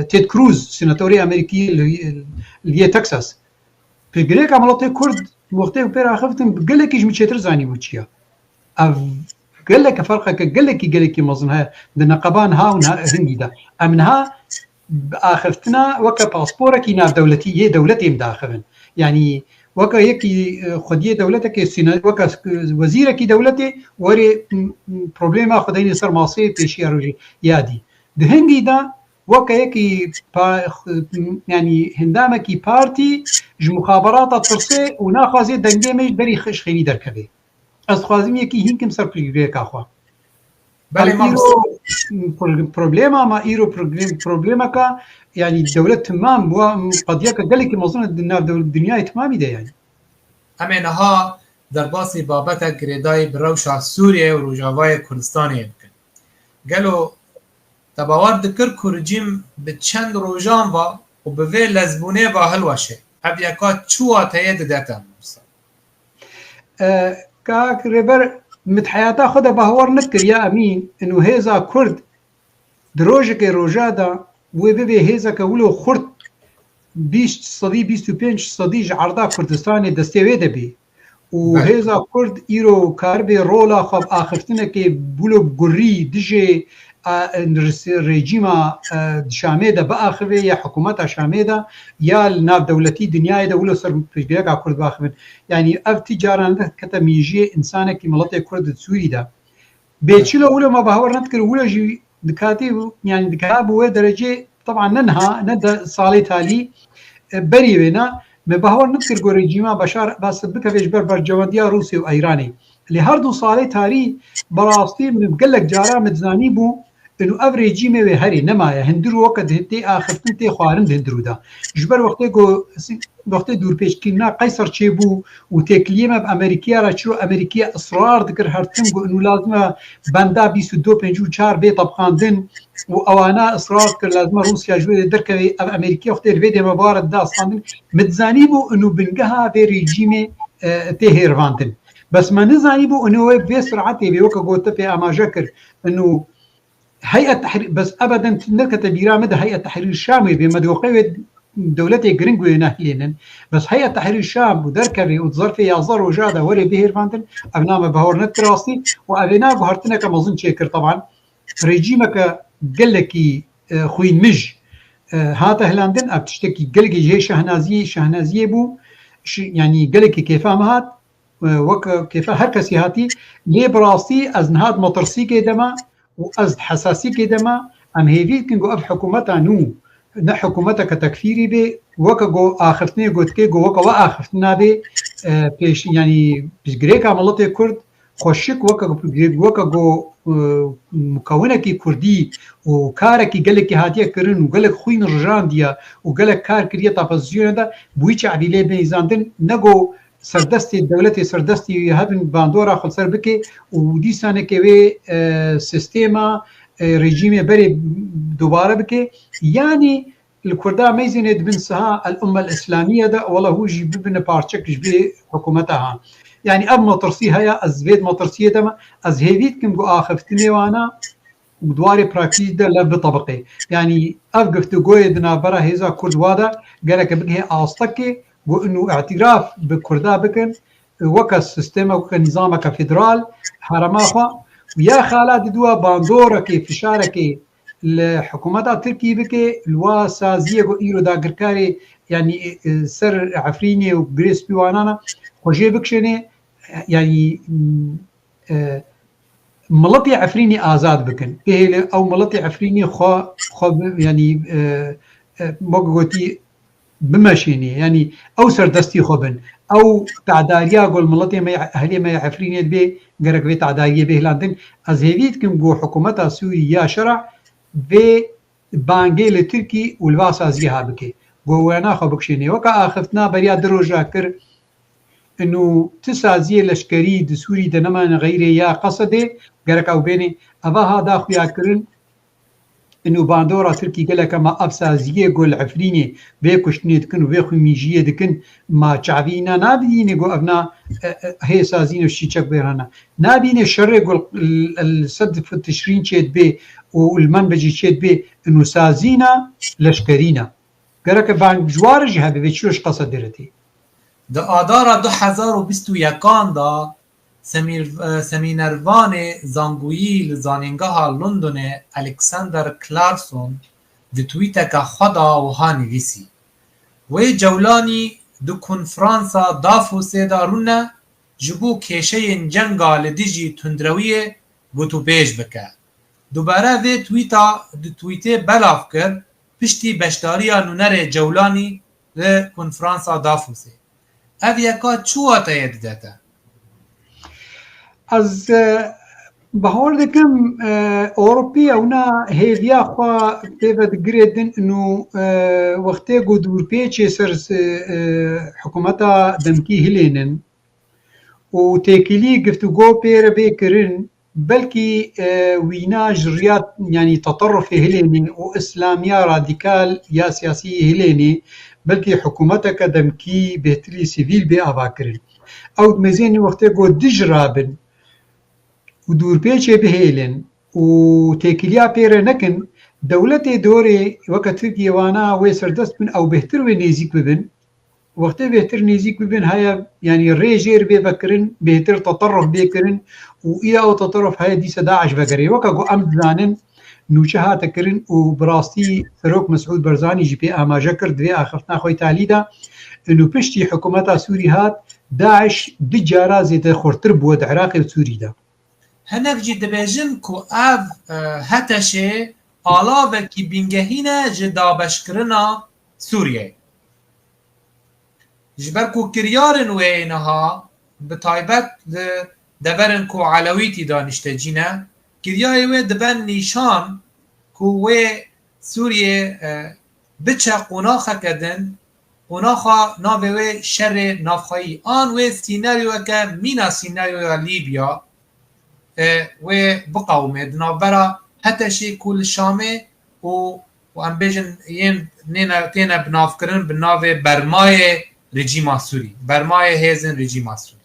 تيد كروز سيناتوري امريكي اللي تكساس في جريك عملت كرد وقتها بيرا خفتم قال لك يجي مشيتر زانيبو تشيا قال لك فرقك قال لك مظنها النقبان ها هندي ده امنها اخفتنا وك باسبورك يناف دولتي هي دولتي مداخلن يعني وك يكي خديه دولتك سينا وك وزيرك دولتي وري بروبليم خديني صار ماصي تشي روجي يادي دهنجي ده وك يكي يعني هندامكي بارتي مخابرات ترسي وناخذ دنجي مش بري خش خيني دركبي از خوازم یکی هینکم سر پریگریک آخوا بله ما پروبلیما ما ایرو پروبلیما که یعنی دولت تمام و قضیه که گلی که مظن دنیای تمامی ده یعنی امینها در باسی بابت گریدای بروشا سوریه و روجاوای کردستان یمکن گلو تباور دکر کرجیم به چند روجان و به وی لزبونه و هلوشه اویکا چوا تاید داتا كاك ريبر متحياتا خدا بهور نذكر يا امين انه هيزا كرد دروجك روجادا وبيبي هيزا كولو خرد بيش صدي 25 صديج عرضا كردستاني دستي دبي وهيزا كرد ايرو كاربي رولا خب اخفتنا كي بولو بقري دجي ريجيما شاميدا باخره يا حكومتها شاميدا يا الناف دولتي دنياي دولة صار بيجيكا كرد باخره يعني اف تجارة كتم يجي انسانك ملطي كرد سوري دا بيتشلو ولا ما بهور نذكر ولا جي دكاتي يعني دكابو درجة طبعا ننها ندى صالي تالي بري بينا ما بهور نذكر جو ريجيما بشار بس بك فيش بربر جواديا روسي وايراني اللي هردو صالي تالي براستي من بقلك جارا متزاني بو انه اف ريجيمي وهري نما هندرو وقت هتي اخفتن تي خوارن هندرو دا جبر وقت دور پیش کینا قیصر چيبو وتكليمه بامريكا را شو امريكا اصرار ذكر هرتم انه لازم بندا 22 4 بي طبقاندن واوانا اصرار كر لازم روسيا جوي دركه امريكا وقت الفيديو مبارد دا صاندن متزاني بو انه بنجها بريجيمي تهيرواندن بس ما نزاني بو انه بسرعتي بوكا قلت في اماجكر انه هيئه تحرير بس ابدا تنكت بيرامد هيئه تحرير الشامي بمدوقيه دولتي جرينغوي ناهلين بس هيئه تحرير الشام ودركبي وظرفي يا زر وجاده وري بهير فاندن ابنامه بهورنت راسي وابنا بهرتنا كمظن شيكر طبعا ريجيمك قال لك خوين مج هاته هلاندن ابتشتكي قال لك جي شهنازيه بو يعني قال لك كيف فهمت وك كيف هركسي هاتي لي براسي از نهاد مطرسي كدما واز حساسي كدما ام هيفي كنجو اب حكومتها نو نه حکومت که تکفیری به وکا گو آخفتنی گوت که گو وکا و آخفتنا به پیش یعنی پیش گریک عملت کرد خوشک وکا گو مکونه کی کردی و کاره کی گله کی هاتیه کرن و گله خوین رجان دیا و گله کار کریه تفاصیل ده بویچ عبیله بیزاندن نگو سردستی دولتی سردستی هبن باندورا خلصر بکی و دیسانه که وی سیستما رژیم بری دوباره بکه يعني الكرداء ما يزيد بن سها الأمة الإسلامية ده والله هو جيب بن بارتشكش به حكومتها يعني أب مطرسي هيا أزبيد مطرسية ده أزهيديت كم جو آخفتني وأنا ودواري براكتيس ده لب طبقي يعني أب قفتو جوي دنا برا هذا كرد وادا قالك بقى أصطكي جو إنه اعتراف بالكرداء بكن وكا السيستم وكا نظام كفدرال حرماخوا ويا خالد دوا باندورا كي فشاركي الحكومات التركية بكي الواسازية جو إيرو داقركاري يعني سر عفريني وبريس بيوانانا وجي بكشني يعني ملطي عفريني آزاد بكن أو ملطي عفريني خو يعني موقوتي بمشيني يعني أو سردستي خبن أو تعداريا قول ملطي ما أهلي ما عفريني بي قرق بي تعداريا به لندن أزهيديت كم جو حكومتها سوريا شرع في بانجيل التركي والواسازيها بكي قوانا خو بكشيني وكا آخفتنا بريا دروجا كر انه تسازيه لشكري دسوري دنما غيري يا قصدي قرق او بيني ابا هذا خويا كرن انه باندورا تركي قال لك ما ابسازيه قول عفريني بيكشني دكن وبيخو ميجيه دكن ما شعبينا نابيني قول ابنا هي سازين وشيشك بيرانا نابيني الشر قول السد في التشرين شيد بي والمنبجي شيد بي انه سازينا لشكرينا قال لك بان جوارج هبه بتشوش قصد درتي د آدارا 2021 دا سمینروان زانگویی لزانینگاه لندن الکساندر کلارسون د تویتک خدا و ها نویسی و جولانی دو کنفرانسا دافوس دا رونه جبو کشه جنگا لدیجی تندروی گوتو بیج بکه دوباره وی تویته بلاف کرد پشتی بشداریا نونر جولانی لکنفرانسا دافوسه او یکا چوه تاید داده؟ از بهار دکم اوروپی اونا هیویا خوا تیبت گریدن انو وقتی گو دور پیچه سر حکومتا دمکی هلینن و تاکیلی گفتگو پیر بیکرن بلكي وينا جريات يعني تطرف هليني وإسلامية راديكال يا سياسي هليني بلكي حكومتك دمكي بهتري سيفيل بأباكرن أو مزيني وقتي قو دجرابن ودور بيشي بهيلن وتاكليا بيرا نكن دولتي دوري وقت تركيا وانا ويسر دست من أو بهتر ونيزيك ببن وقتی بهتر نزیک ببین های يعني ريجير بيفكرن بهتر تطرف بيكرن وإذا أو تطرف هاي دي 11 بكري وكاكو أم زانن نوشها تكرن وبراستي سروك مسعود برزاني جي بي أما جكر دوي آخرتنا خوي تاليدا إنه بشتي حكومتا سوري هات داعش دجارة زيت خورتر بود عراقي وسوري دا هناك جي دبيجن كو آف هتشي آلاوه كي بينجهينا جدا بشكرنا سوريا جبركو كريارن وينها بتايبت دبرن كو علويتي دانشتجينا كرياري وي دبن نيشان كو وي سوريا بچه قناخه كدن قناخه ناوه وي شر نافخایی آن وي سيناريو که مينا سيناريو ليبيا وي بقومه دنابرا حتى شي كل شامه و ام بيجن ين تينا بنافكرن بناوه برماي رژیم سوری برمای هیزن رژیم سوری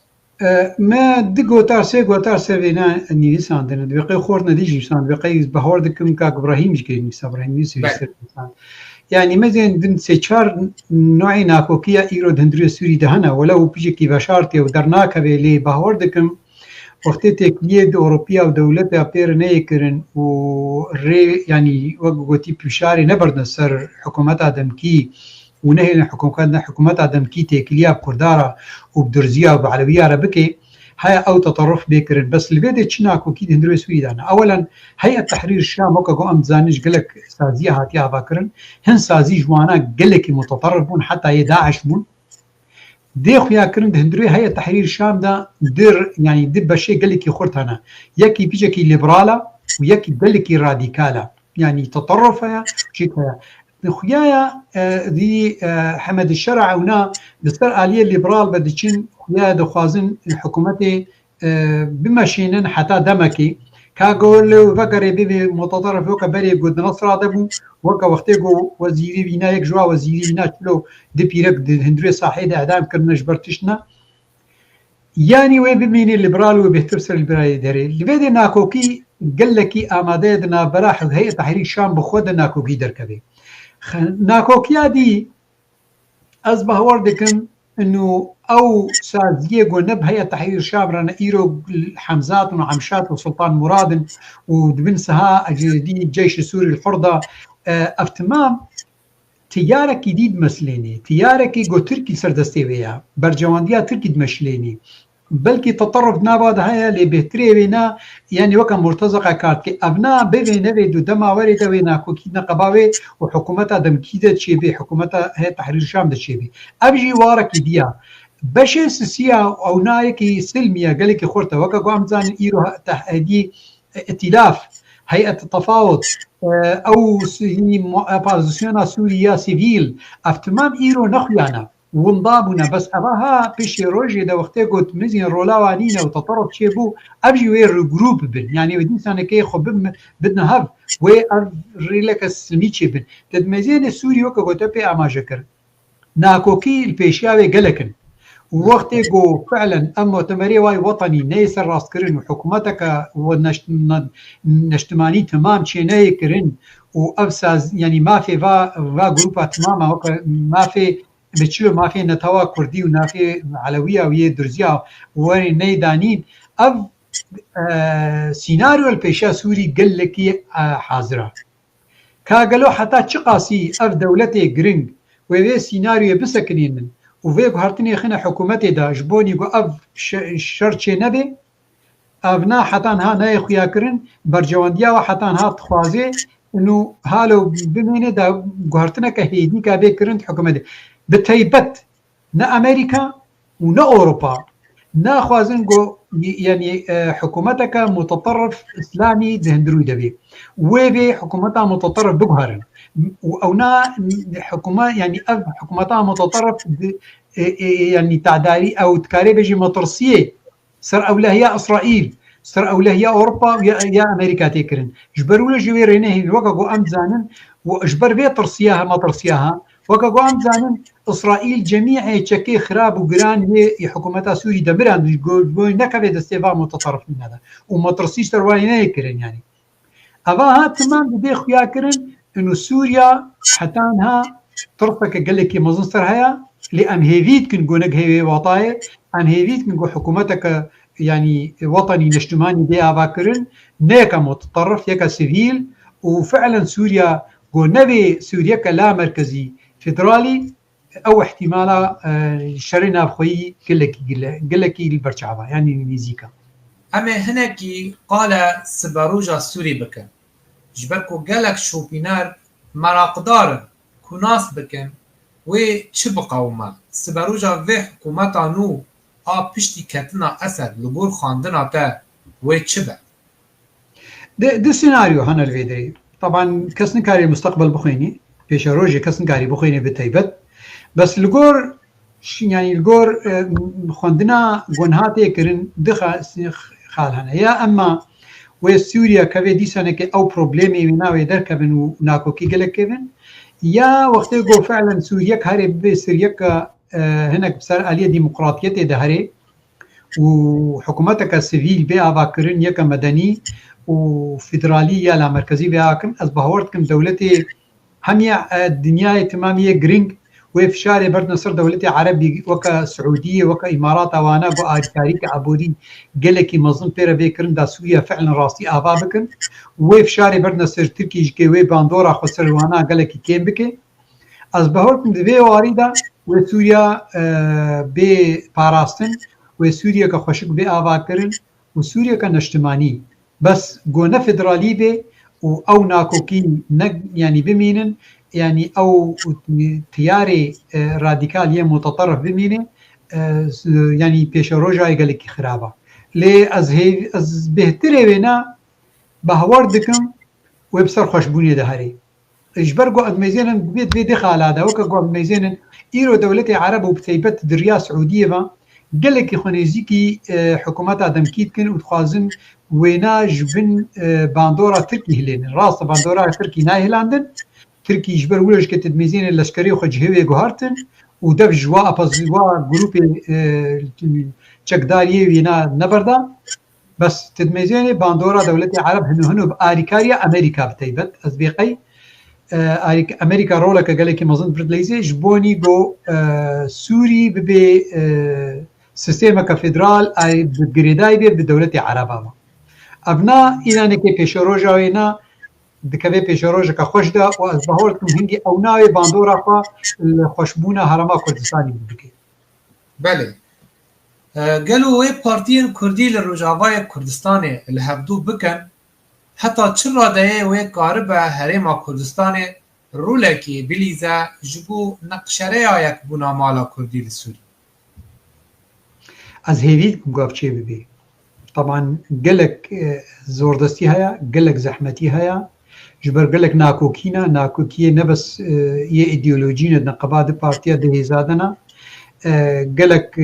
ما دقوتار سيفينا نيسان دقي خورنا ديجي سان دقي بهور دكم كاك ابراهيم جي نيسا ابراهيم نيسي يعني مثلا دن سيچار نوعي ناكوكيا ايرو دندري سوري دهنا ولو بيجي كي بشارتي ودرناك لي بهور دكم وقت تكليد اوروبيا ودولتها بير نيكرن و يعني وقتي بشاري نبرد سر حكومتها دمكي ونهي حكومات دمكي تاكليا بكردارا وبدرزيا وبعلويا ربكي هاي او تطرف بيكرن بس اللي بيدي تشناكو كي هندرو سويدان اولا هيئه تحرير الشام وكا قو ام زانيش قالك سازيا هاتيها باكرن هن سازي جوانا قالك متطرفون حتى يداعش بون دي خويا كرن هندرو هيئه تحرير الشام دا دير يعني دب شيء قالك يخرت هنا يكي بيجي ليبرالا ويكي قالك راديكالا يعني تطرفها شيكها خويايا دي حمد الشرع ونا دستر آلية الليبرال بديشين خويايا دخوازن الحكومة بمشينن حتى دمكي كاقول وفكر بيبي متطرف وكا بري قد نصر دبو وكا وقتيقو وزيري بينا يك جوا وزيري بينا تلو دي بيرك دي هندري صاحي اعدام كرنا جبرتشنا يعني وين بميني الليبرال وبيهترسر الليبرال داري اللي بيدي ناكوكي قال لكي امادادنا براح هيئة تحرير الشام بخود ناكوكي دركبي ناكوكيا دي از بهور دكم انه او سازيه قلنا هيئة تحرير الشام رانا ايرو حمزات وعمشات وسلطان مراد ودبنسها دي الجيش السوري الحرده افتمام تيارك جديد مسليني تيارك جو تركي سردستي ويا برجوانديا تركي دمشليني بلكي تطرف ناباد هيا اللي بهتري وينا يعني وكا مرتزقة كارتكي ابنا بيبي نريدو دما وريدا وينا كوكيدنا قباوي وحكومتها دمكيدة تشيبي حكومتها هي تحرير الشام تشيبي ابجي واركي ديا بشي سيسيا او نايكي سلمية قالكي خورتا وكا قوام زان ايرو دي ائتلاف هيئة التفاوض او ابازيسيونا سوريا سيفيل افتمام ايرو نخيانا وانضابنا بس أباها بشي روجي دا وقتي قلت مزين رولاو علينا وتطرف شيبو أبجي وير جروب بن يعني ودين سنة كي خب بدنا هاف وي ريلك السلميتشي بن تدمزين السوري وكا قلت بي أما جكر ناكوكي البيشاوي قلكن ووقتي قو فعلا أما تمري واي وطني نيسر راس كرن وحكومتك ونشتماني تمام شيناي كرن وأبساز يعني ما في فا جروبا تماما ما في بتشلو ما في نتوا كردي وما في علوية ويا درزيا وين نيدانين أب سيناريو البيشا سوري قال لك حاضرة كاقلو حتى تشقاسي أف دولتي جرينج وفي سيناريو بسكنين وفيك هارتني خنا حكومتي دا جبوني قو أف شرطي نبي أبنا حتى ها ناي خياكرن برجوانديا وحتى ها تخوازي إنه هالو بمينه دا قهرتنا كهيدي كابي كرنت حكومتي بتيبت نا أمريكا ونا أوروبا نا خوازن قو يعني حكومتك متطرف إسلامي دهندروي دبي وبي حكومتها متطرف بقهرن أو نا حكومة يعني حكومتها متطرف يعني تعداري أو تكاري بيجي مطرسية صار أولهية إسرائيل صار أولهية أوروبا يا أمريكا تكرن جبروا لجوير هنا الوقت قو أم زانن وأجبر بيه ترسياها ما ترسياها وقت قو أم زانن إسرائيل جميع تشكي خراب وجران هي حكومتها سوري دمران يقول نكبه دستيفا متطرف من هذا وما ترسيش ترواني يكرن يعني أباها تمام بدي خيا كرن إنه سوريا حتى أنها طرفك قال لك مزنصر هيا لأن هيفيت كن جونك هي وطاية أن هيفيت كن جو حكومتك يعني وطني نشتماني دي أباكرن نيكا متطرف يكا سيفيل وفعلا سوريا جو نبي سوريا كلا مركزي فيدرالي أو احتمالا شرنا بخوي قلكي البرشعبة يعني نيزيكا أما هناكي قال سباروجا سوري بكن جبركو قالك شوبينار مراقدار كناس بكن وشبقاوما سباروجا في حكومتا نو بشتي كتنا أسد لبور خاندنا تا وشبع ده سيناريو هنا الفيدري طبعا كسنكاري المستقبل بخيني بيش روجي كسنكاري بخيني بتيبت بس لقور يعني الجور خاندنا جونهاتي كرن دخل خالهنا يا أما وسوريا كفي دي سنة أو بروبلمي مناوي دركبن وناكوكي قلك كيفن يا وقت جو فعلا سوريا كهري بسوريا هناك بصير آلية ديمقراطية دهري وحكومتك السيفيل بها باكرن يك مدني وفيدرالية لا مركزي بها كم أصبحورتكم دولتي همية الدنيا تمامية جرينج وفشاري برد نصر دولتي عربي وكا سعودية وكا إمارات وانا بو آريكاريك عبودي قلكي مظلم بيرا بيكرن دا سوريا فعلا راسي آبا بكن وفشاري برد نصر تركي جكي باندورا خسر وانا قلكي كيم بكي أصبحوركم دبي واريدا وسوريا بي باراستن وسوريا كخشك بي آبا كرن وسوريا كنشتماني بس قونا فدرالي بي أو ناكوكي يعني بمينن يعني أو تياري راديكالية متطرف بمينه يعني بيش روجا يقلك خرابة لي از بهتري بينا بهواردكم وبصر خوشبوني دهاري اجبرقو ادميزينا بيت بيدي خالادا وكاقو ادميزينا ايرو دولتي عرب وبتيبت دريا سعودية با قلك خونيزيكي حكومات ادم كيتكن وتخوازن وينا جبن باندورا تركي هلين راس باندورا تركي ناهلاندن تركي يجبر ولش كتدميزين اللشكري وخجهوي جوهرتن ودف جوا أبزوا جروبي تشكداري وينا نبردا بس تدميزين باندورا دولتي عرب هنو بآريكاريا أمريكا بتيبت أزبيقي أمريكا رولك قالك مظن بردليزي جبوني جو سوري ببي سيستيما كفيدرال أي بجريداي بدولتي عربا أبنا إلى نكي بيشروجا وينا دكبه پیشروج که خوش ده و از بهار کم هنگی او ناوی باندورا خوا خوشبونه هرما کردستانی بودکی. بله. قالوا وی پارتین کردی لروجاوای کردستان لحبدو بکن حتی چرا ده وی قارب هرما کردستان رولکی بلیزه جبو نقشره یک بنا مالا کردی لسوری. از هیوید گفت چه ببی. طبعا قلك زوردستي هيا قلك زحمتي هيا جبرگلك ناكوكينا ناكوكية نبس يه ايديولوجينا نقباد بارتيا دهيزادنا قالك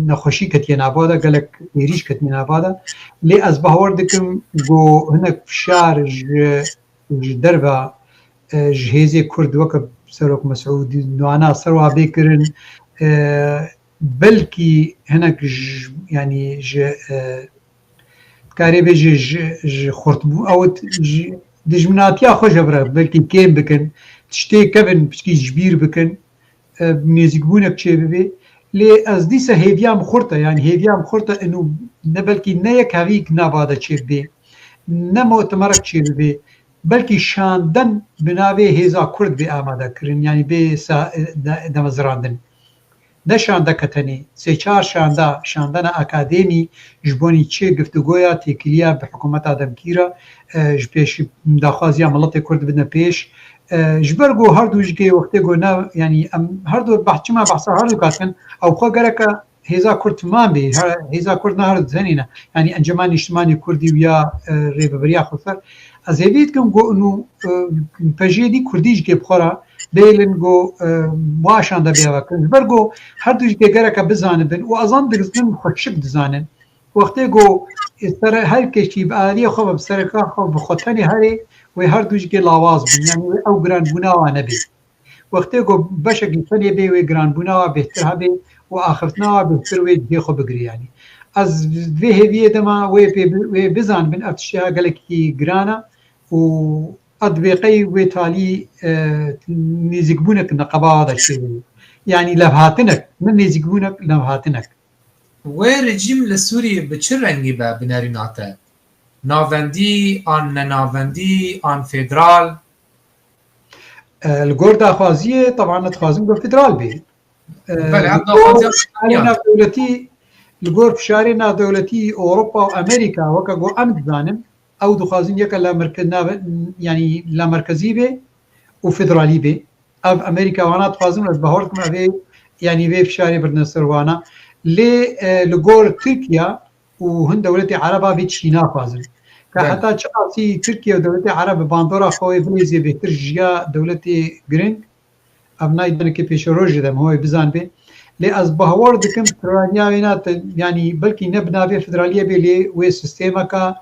نخوشي كتين عبادا قالك يريش كتين عبادا لي از بهوردكم جو هناك في شعر دربا جهيزي كرد وكب سروك مسعود نوانا سروا بيكرن بلكي هناك يعني كاري بيجي خرطبو او دجمناتيا خوش برا بلكي كيم بكن تشتي كفن بشكي جبير بكن بنيزك بونا بشي ببي لي از ديسا هيفيام خورتا يعني هيفيام خورتا انو نبلكي نيك هاويك نابادا تشي ببي نمؤتمرك تشي ببي بلكي شاندن بناوي هيزا كرد بي آمادا كرن يعني بي دمزراندن نه شانده کتنی سه چهار شاندن اکادمی جبونی چه گفتگویا تکیلیا به حکومت آدم کیرا جبیش داخوازی عملات کرد بدن پیش جبرگو هر دو جگه وقتی گو نه یعنی هر دو بحثی ما بحثا هر دو کاتن او خو گره که هزا کرد تمام بی هزا کرد نه هر دو زنینه یعنی انجمن اجتماعی کردی ویا ریبریا خسر از هیوید کم گو انو پجیدی کردیش که بخورا بیلن گو واشان دا بیاوا کن برگو هر دوش که گره که بزانن بن و ازان درزن خوشک دزانن وقتی گو سر هر کشی به آلی خوب بسرکا خوب بخوتنی هری و هر دوش که لاواز بین یعنی او گران بناوا نبی وقتی گو بشک فنی بی و گران بناوا بهتر هبی و آخرتنا بهتر و دی خوب بگری یعنی از دوی هیویه دما و بزان بن افتشیا گلکی گرانا و أطبقي وتالي نيزقبونك نقبا هذا الشيء يعني لبهاتنك من نيزقبونك لبهاتنك ورجيم لسوري بچه رنگی با بناريناته ناوندي آن ناوندي آن فيدرال الجور داخوازية طبعا نتخوازم جور فيدرال بي بله داخوازية دولتي الجور فشارينا دولتي أوروبا وأمريكا وكا جو أمد زانم او دخوازين يكا لا مركز يعني لا مركزي به وفدرالي به اف امريكا وانا تخوازم از بهوركم ابي يعني به فشاري برنسر وانا لغور تركيا وهن دولتي عربه بتشينا خوازم كحتى تشاسي تركيا ودولتي عرب باندورا خوي بليزي بترجيا دولتي جرينج ابناي دنك بيش روجدم هو بزان به لي از بهور دكم ترانيا يعني بلكي نبنا به فدراليه به لي و سيستمكا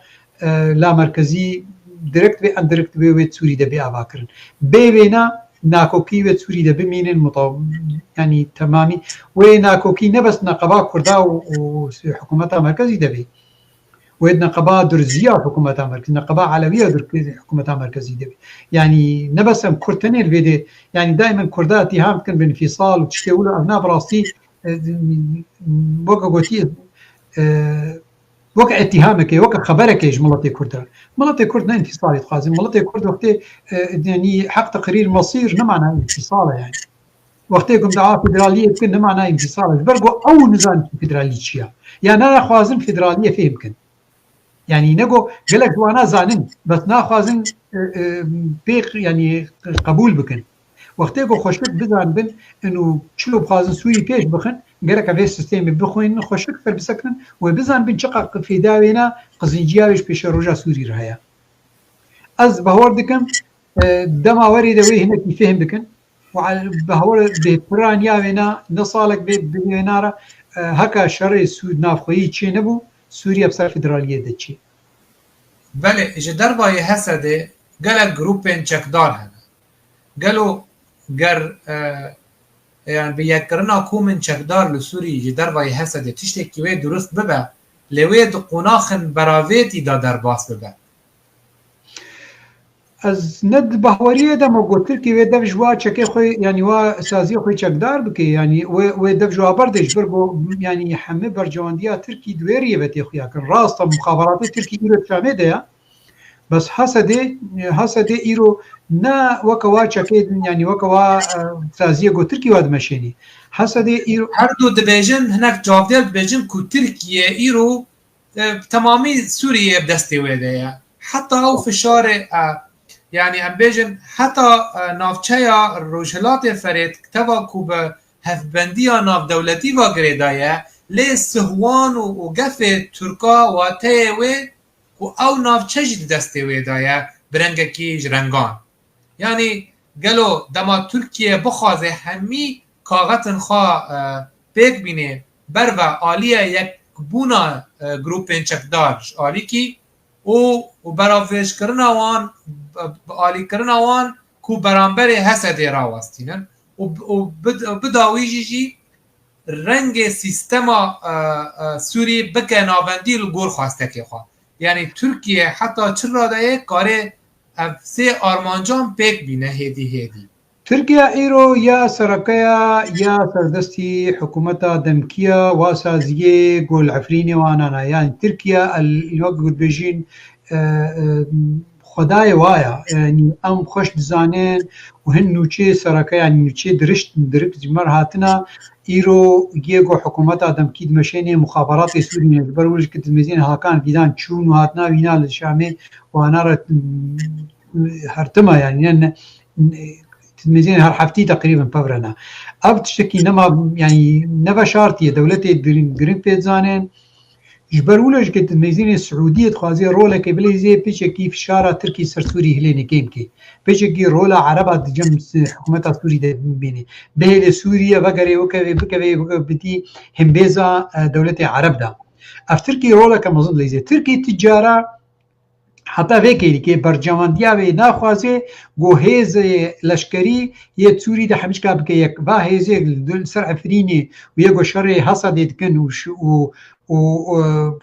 لا مركزي ديركت بي انديركت بي وتسوري ده بي افاكرن بينا ناكوكي وتسوري ده بمين يعني تمامي وناكوكي نبس نقبا كردا وحكومتها مركزي ده بي ويد نقبا درزيه حكومتها مركزي نقبا علويه دركي حكومتها مركزي ده بي يعني نبسم كرتني الفيدي يعني دائما كردا اتهام كان بانفصال وتشتيولوا ابناء براسي بوغوتي وقع اتهامك وقع خبرك يا ملطي كرد ملطي كرد نا انفصال يتخازن ملطي كرد وقت يعني حق تقرير مصير نمعنا انفصال يعني وقت يقوم دعوة فيدرالية يمكن نمعنا انفصال برقو او نظام فيدرالي شيا يعني انا خوازن فيدرالية في يمكن يعني نقو قالك وانا زانن بس نا خوازن بيق يعني قبول بكن وقت يقو خوشك بزان بن انه شلو بخازن سوري بيش بخن قالك في السيستم بخوين خوشك فر بسكن وبزان بنشقق في داوينا قزنجياوش بيش رجا سوري رهيا از بهور دكم دما وري دوي هنا يفهم بكن وعلى بهور ببران ياوينا نصالك بينارا هكا شر سود نافخوي تشي نبو سوريا بصير فدراليه دتشي بله جدر باي حسده قالك جروبين چکدار هنا قالوا گر يعني بيكرنا كومن چکدار لسوري جدر باي حسده تشتكي وي درست ببا لوي دقناخن براويتي دا در باس ببا از ند بهوريه ده ما قلت لك دف جوا تشكي خوي يعني وا اساسي خوي چکدار بكي يعني و دف جوا بردش برغو يعني حمي برجوانديا تركي دويريه بتي خويا كان راست مخابرات تركي ايرو تشامده بس حسده ايرو نا وكوا تشكي يعني وكوا اساسي قلت لك واد مشيني حسده ايرو هر دو دبيجن هناك جوابدل بيجن كو تركيا ايرو تمامي سوريا بدستي ويده حتى او في الشارع يعني ام بيجن حتى نافچايا روجهلات فريد كتبا كوب هفبنديا ناف دولتي واغريدايا لي سهوان وقف تركا واتيوي او نافچاج دستي ويدايا برنگکی جرنگان یعنی گلو دما ترکیه بخوازه همی کاغتن خواه پیک بینه بر و آلیه یک بونا گروپین چکدارش آلی کی او براوش کرن وان آلی کرن وان کو برانبر حسد راوستینن و بداویجی رنگ سیستم سوری بکه ناوندی لگور خواسته که خواه یعنی ترکیه حتی چرا دایه کاره سه آرمانجان پیک بینه هیدی تركيا ايرو يا سركيا يا سردستي حكومتها دمكية واسازية قول عفريني وانا يعني تركيا الوقت بيجين خدای وایا يعني ام خوش دزانين وهن نوچه سركيا يعني نوچه درشت جمر هاتنا ايرو يجو حكومتها دمكي دمشيني مخابرات سوريا برولش كنت مزين هاكان كيدان تشون وهاتنا وينا للشامي وانا هرتما يعني تلميذين هالحفتي تقريبا بفرنا اب تشتكي نما يعني نفا شارتيه دولتي جرين بيت زانين جبرولش قد تلميذين السعوديه تخازي رولا كبليزي بيشكي في شارع تركي سرسوري هليني كيمكي بيشكي رولا عربات جم حكومتها سوري بيني بهل سوريا بقري وكبي بدي همبيزا دولتي عرب دا افتركي رولا كما ظن ليزي تركي تجاره حتی وکی که برجاماندیا و نخوازه گو هیز لشکری یه تسوری ده همیش که بکه یک با هیز دل سر عفرینی و یک شر حسد کن و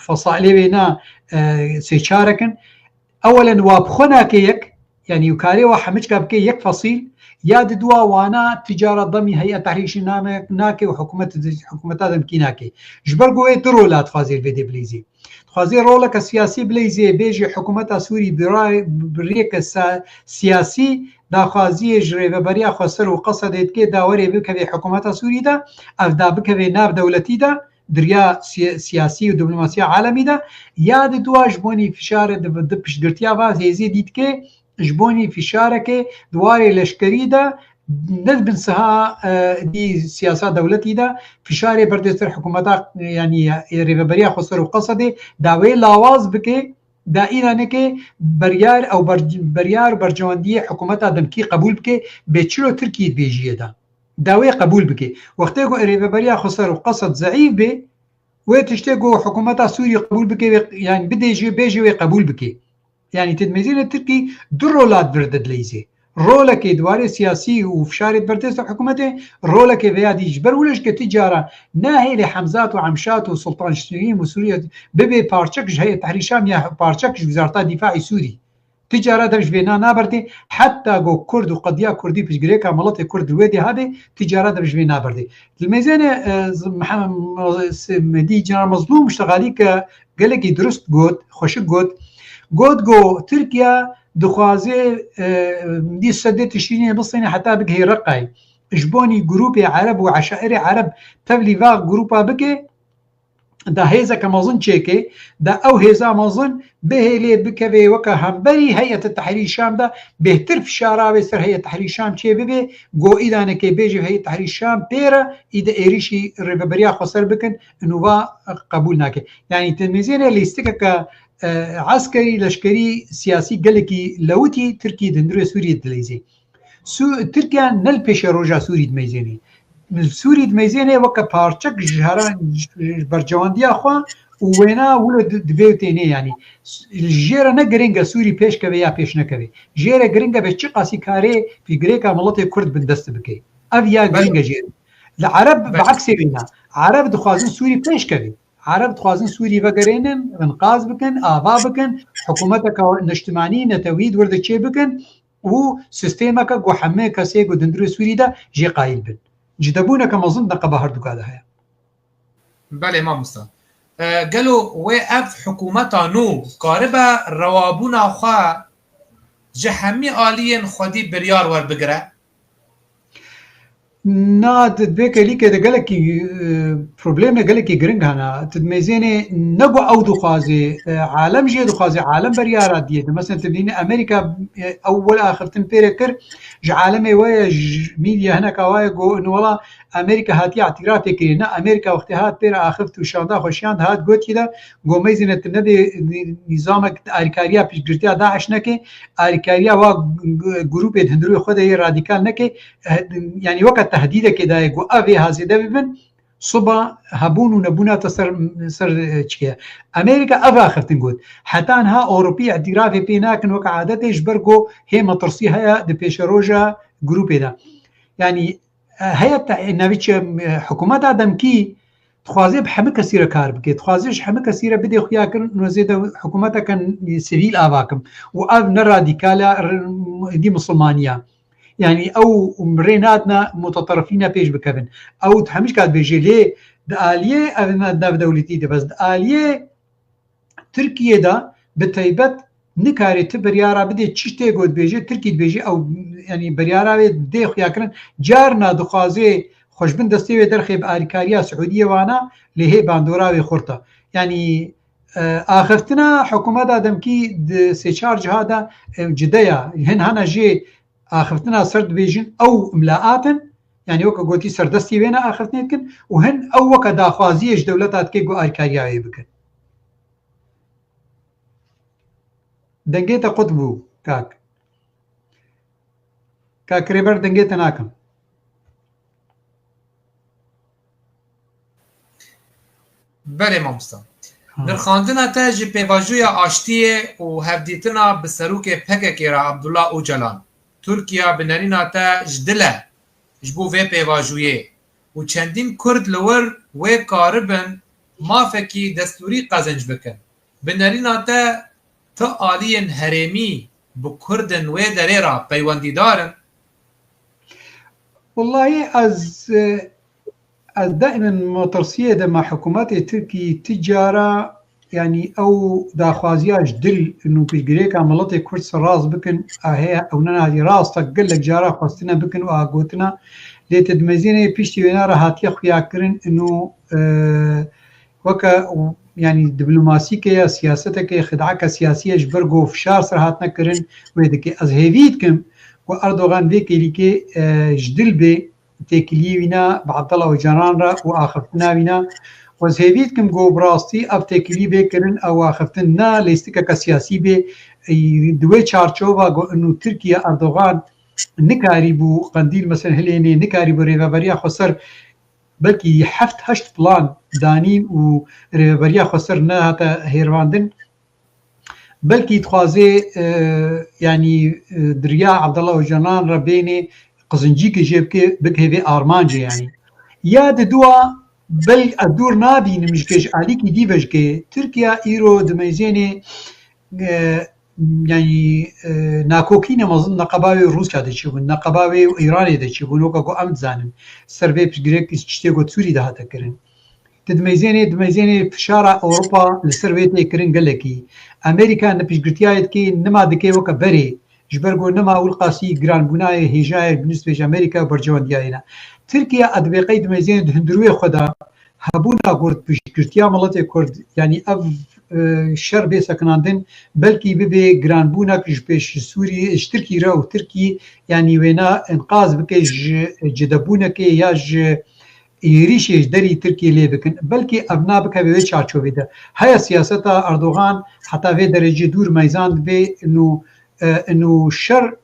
فصائله و نا سیچاره کن اولا وابخونا که یک یعنی وکاری و همیش که بکه یک فصیل یاد دوا وانا تجارة ضمي هيئة تحريش ناكي وحكومة هذا مكيناكي جبر قوي درولات خازي الفيدي بليزي خازي رولك السياسي بليزي بيجي حكومة سوري بريك سياسي دا خازي جري بريا خسر وقصدت كي داوري بكبي حكومة سوري دا افدا بكبي ناب دولتي دا دريا سياسي ودبلوماسية عالمي دا ياد دوا جبوني فشار دبش درتيا باز هيزي ديت كي جبوني في شاركة دواري لشكري دا ندبن سها دي سياسات دولتي دا في شارع بردستر حكومتها يعني ريفبريا خسر وقصدي داوي لاواز بكي دائرة نكي بريار او بريار برجواندية حكومتها دمكي قبول بكي بيتشلو تركي بيجيه دا داوي قبول بكي وقتاكو ريفبريا خسر وقصد ضعيف بي وتشتاكو حكومتها سوريا قبول بكي يعني بدي يجي بيجي وقبول بكي يعني تدميزين التركي دو رولات بردد ليزي رولك دواري سياسي وفشارة بردست حكومته رولك فيادي جبر ولش كتجارة ناهي لحمزات وعمشات وسلطان شريم وسوريا ببي بارشكش هي تحريشام يا بارشكش وزارة دفاع سوري تجارة دمش بينا نابردي حتى جو كرد وقضية كردي في جريكا ملطي كرد الوادي هذه تجارة دمش بينا بردي الميزانة مدي جنرال مظلوم اشتغالي قالك درست جود خوش جود جو تركيا دخوازي دي سدت تشيني بصيني حتى بك هي رقاي جبوني جروبي عرب وعشائري عرب تبلي فاغ جروبا بكي دا هيزا كمازن تشيكي دا او هيزا مازن بهلي بكبي وكا همبري هيئة التحرير الشام دا بهتر في شارع سر هيئة التحرير الشام تشي ببي جو إذا نكي بيجي هيئة التحرير الشام بيرا إذا إيريشي ريفبريا خسر بكن إنه با قبول ناكي يعني تلميذين اللي استكك عسكري لشكري سياسي قالكي لوتي تركي دندرو سوريا دليزي تركيا نل بيش روجا سوري دميزيني سوري دميزيني وكا بارچك جهران برجوانديا خوا وينا ولد دبيوتيني يعني الجيرا نقرنجا سوري بيش كبي يا بيش نكبي جيرا قرنجا بيش قاسي كاري في غريكا ملطي كرد بندست بكي افيا قرنجا جيرا العرب بعكس بينا عرب دخوازن سوري بيش كبي عرب تخوازن سوري بقرينن انقاذ بكن آبا بكن حكومتك اجتماعي نتويد ورد تشي بكن و سيستمك جو حمي كاسي جو دندرو سوري دا جي قايل بن جدبونا كما ظن دقه هردو كذا هيا بله ما مستر قالوا وقف حكومتا نو قاربه روابونا خوا جهمي آليين خودي بريار ور بقرا ناد دبيك ليك دقلكي بروبليم قالكي جرينج هنا تدميزيني نقو او دخازي عالم جي دخازي عالم بريارات دي مثلا تبديني امريكا اول اخر تنبيركر ج عالمي ويا ميديا هناك وايا جو انه والله امريكا هاتي اعتراف كرينا امريكا وقت هات بير اخفت وشاندا خوشيان هات قلت كده جو ميزنه النبي نظامك اركاريا بيش جرتيا داعش نكي اركاريا وا جروب هندرو خدای رادیکال نکه يعني وقت تهديده كده يقول أبي هذا دبن صبا هبون ونبونا تصر تشكيا أمريكا أبا خفتن قد حتى أنها أوروبية اعترافي بيناكن وقع عادته يجبرقو هي مطرسي هيا دبيشروجا جروبي ده يعني هيا نبيتش حكومات آدم كي تخوازي بحمل كثيرة كار بكي تخوازيش حمل كثيرة بدي خيا كن نزيد حكومتها كان سيفيل آباكم وأب نراديكالا دي مسلمانية يعني او مريناتنا متطرفين بيش بكفن او تحمش قاعد بيجي ليه داليه ابنا دولتي ده بس داليه تركيا ده بتيبت نكاري تبريارا بدي تشتي قد بيجي تركي بيجي او يعني بريارا بدي خيا كرن جارنا دخازي خوشبن دستي درخي باريكاريا سعوديه وانا لهي باندورا وخرطه يعني اخرتنا حكومات ادمكي سي تشارج هذا جديه هنا جي آخرتنا سرد بيجن أو إملاءات يعني وكا قوتي سردستي بينا آخرتنا كن وهن أو وكا داخوازيش دولتات كي قو آركارياوي بكن دنگيتا قطبو كاك ريبر دنگيتا ناكم بله مامستا نرخاندنا تا جي پیواجویا آشتیه و هفدیتنا بسروک پککی را عبدالله اوجلان ترکیه بنرينا تا جدله جبو في پیواجویه و چندین کرد لور و کاربن مافکی دستوری قزنج بکن بنرينا تا آلین هرمی بو کردن و دره را پیوندی دارن والله از دائما مترسيه ده مع حكومات تركي تجاره يعني او داخوازياج دل انه بيجريك عملتي كرس راس بكن هي او نادي راس تقل لك جارا خاصتنا بكن واغوتنا لتدمزيني بيشتي ونارا هاتي خيا كرن انه وكا يعني دبلوماسيكيه سياستك خدعك سياسيه جبرغو فشار سرهاتنا كرن ويدك از هيفيتكم واردوغان ديكي ليكي جدل بي تكليونا بعبد الله وجنان را واخفتنا بنا وزهيبيتكم جو براستي اب تكلي بكرن او اخفتنا ليستك كسياسي بي دوي تشارچوبا جو انه تركيا اردوغان نكاري بو قنديل مثلا هليني نكاري بو ريفابريا خسر بلكي حفت هشت بلان دانين و ريفابريا خسر نا هتا هيرواندن بلكي تخوازي يعني دريا عبد الله وجنان ربيني قزنجيك جيبك بكهبي ارمانجي يعني ياد دوا بل الدور نابي نمجكش عليكي ديفجكي تركيا ايرو دميزيني يعني ناكوكينا مظن نقباوي روسيا دچبون نقباوي ايران دچبون وكو امد زانن سربي بجريك تشتيغو تسوري ده تكرن دميزيني فشارة اوروبا لسربيتي كرن قالكي امريكا نبجرتيايت كي نما دكي وكا بري جبرگو نما والقاسي جران بناي هجاير بالنسبه لامريكا وبرجوان ديالنا تركيا ادبي دميزين هندروي خدا هبونا قرد بشكرتيا ملتي كرد يعني اف شر بي سكناندن بلكي ببي جران بونا كش سوري اشتركي راو تركي يعني وينا انقاذ بكج جدبونا كي ياج يريش دري تركيا لي بكن بلكي ابنا بك بي تشارچو بيدا هيا سياستا اردوغان حتى في درجه دور ميزان بي انه شر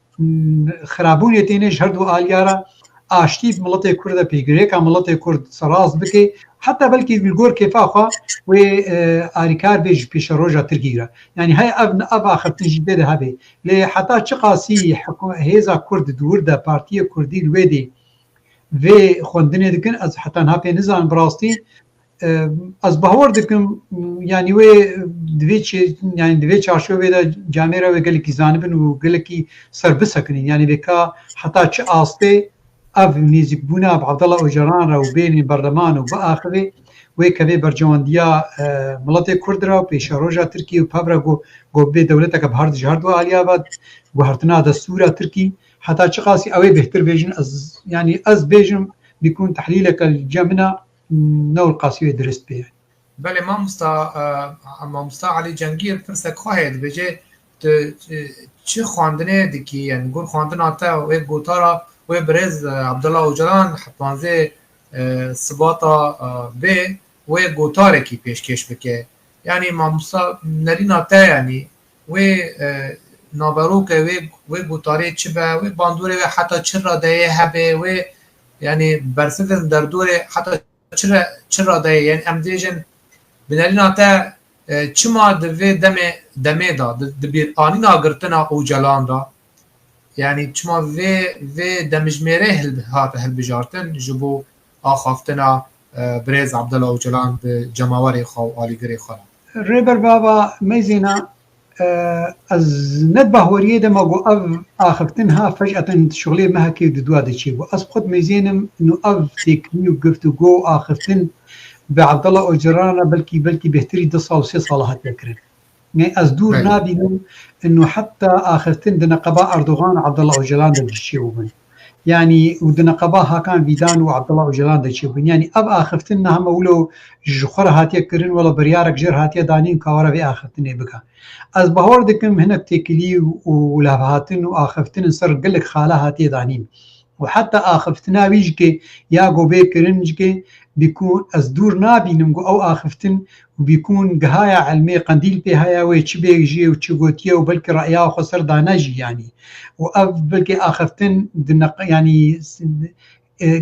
خرابونيتينش هردو آليارا آشتي بملتي كرد بيجريك ملتي كرد سراز بكي حتى بلكي بالجور كيفاخا و آريكار بيج بيش روجا تركيا يعني هاي ابا خفتن جديد هبي لي حتى تشقاسي هيزا كرد دوردا بارتيه كردي الويدي في خوندني دكن از حتى نهابي نزان براستي از باور دکم يعني وي دويتش يعني دويتش عشو بيدا جاميرا وقالكي زانبن وقالكي سربسكني يعني بكا حتى تش آستي اف نيزك بونا بعبد الله وجران و بين البرلمان وباخره وكبي برجوانديا ملتي كردرا بيشاروجا تركي وبابرا جو بي دولتك بهرد جهردو علياباد وهرتنا دستورا تركي حتى چقاسي اوي بهتر بيجن از يعني از بيجن بيكون تحليلك الجمنة نو القاسي درست بيه. بله ما مستا علی جنگیر فرسک خواهد بجه چه خواندنه دکی یعنی گل خواندن آتا و گوتارا و برز عبدالله اوجلان حتوانزه سباتا به و گوتاره کی پیشکش بکه یعنی ما مستا نرین آتا یعنی و نابرو که و گوتاره چه به و باندوره و حتی چرا ده هبه و یعنی برسدن در دوره حتی چرا ده یعنی امدیجن بنالین آتا چما دوی دمه دا دبیر آنی ناگرتنا اوجلان دا یعنی چما وی دمجمیره هل بجارتن جبو آخافتنا برز عبدالله اوجلان به جماوری خو آلیگری خورا ريبر بابا ميزينا از ند بهوريه دما جو اف اخفتنها فجأة شغلي ما هكي دوا دشي واس خد ميزينم انه اف تكنيو قفتو جو اخفتن بعبد الله اوجرانا بلكي بهتري 2 و 3 صالحات يكرن يعني از دور نابينم انه حتى اخفتن دنقبا اردوغان عبد الله اوجلان دشي وبن يعني ودنقباها كان بيدان وعبد الله اوجلان دشي وبن يعني اب اخفتنها مولو جخر هاتي كرن ولا بريارك جر هاتي دانين كاورا بي اخفتني بكا از بهور دكم هنا تكلي ولافهاتن واخفتن سر قلك خاله هاتي دانين وحتى اخفتنا ويجكي يا جو بكرنجكي بيكون از دور نابينم او اخفتن وبيكون قهايا علمي قنديل بهايا ويتش بيجي وتشغوتيه وبلكي رايا خسر دانجي يعني واف بلكي اخفتن يعني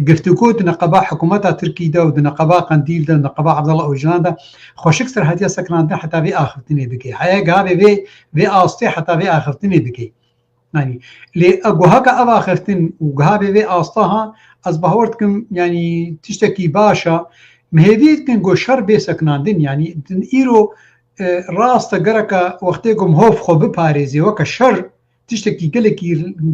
قفتكو دنقبا حكومتها تركي دا ودنقبا قنديل دا دنقبا عبد الله اوجلان دا خوشكسر هاتيا سكران دا حتى في اخفتني بكي حيا قابي في آستي حتى في اخفتني بكي يعني لي اقوهاكا ابا اخفتن وقهابي في آستاها از بهورتكم يعني تشتكي باشا مهديت كن جو شر بيسكنان دين يعني دن ايرو راست قركا وقتكم هوف خو بباريزي وكا شر تشتكي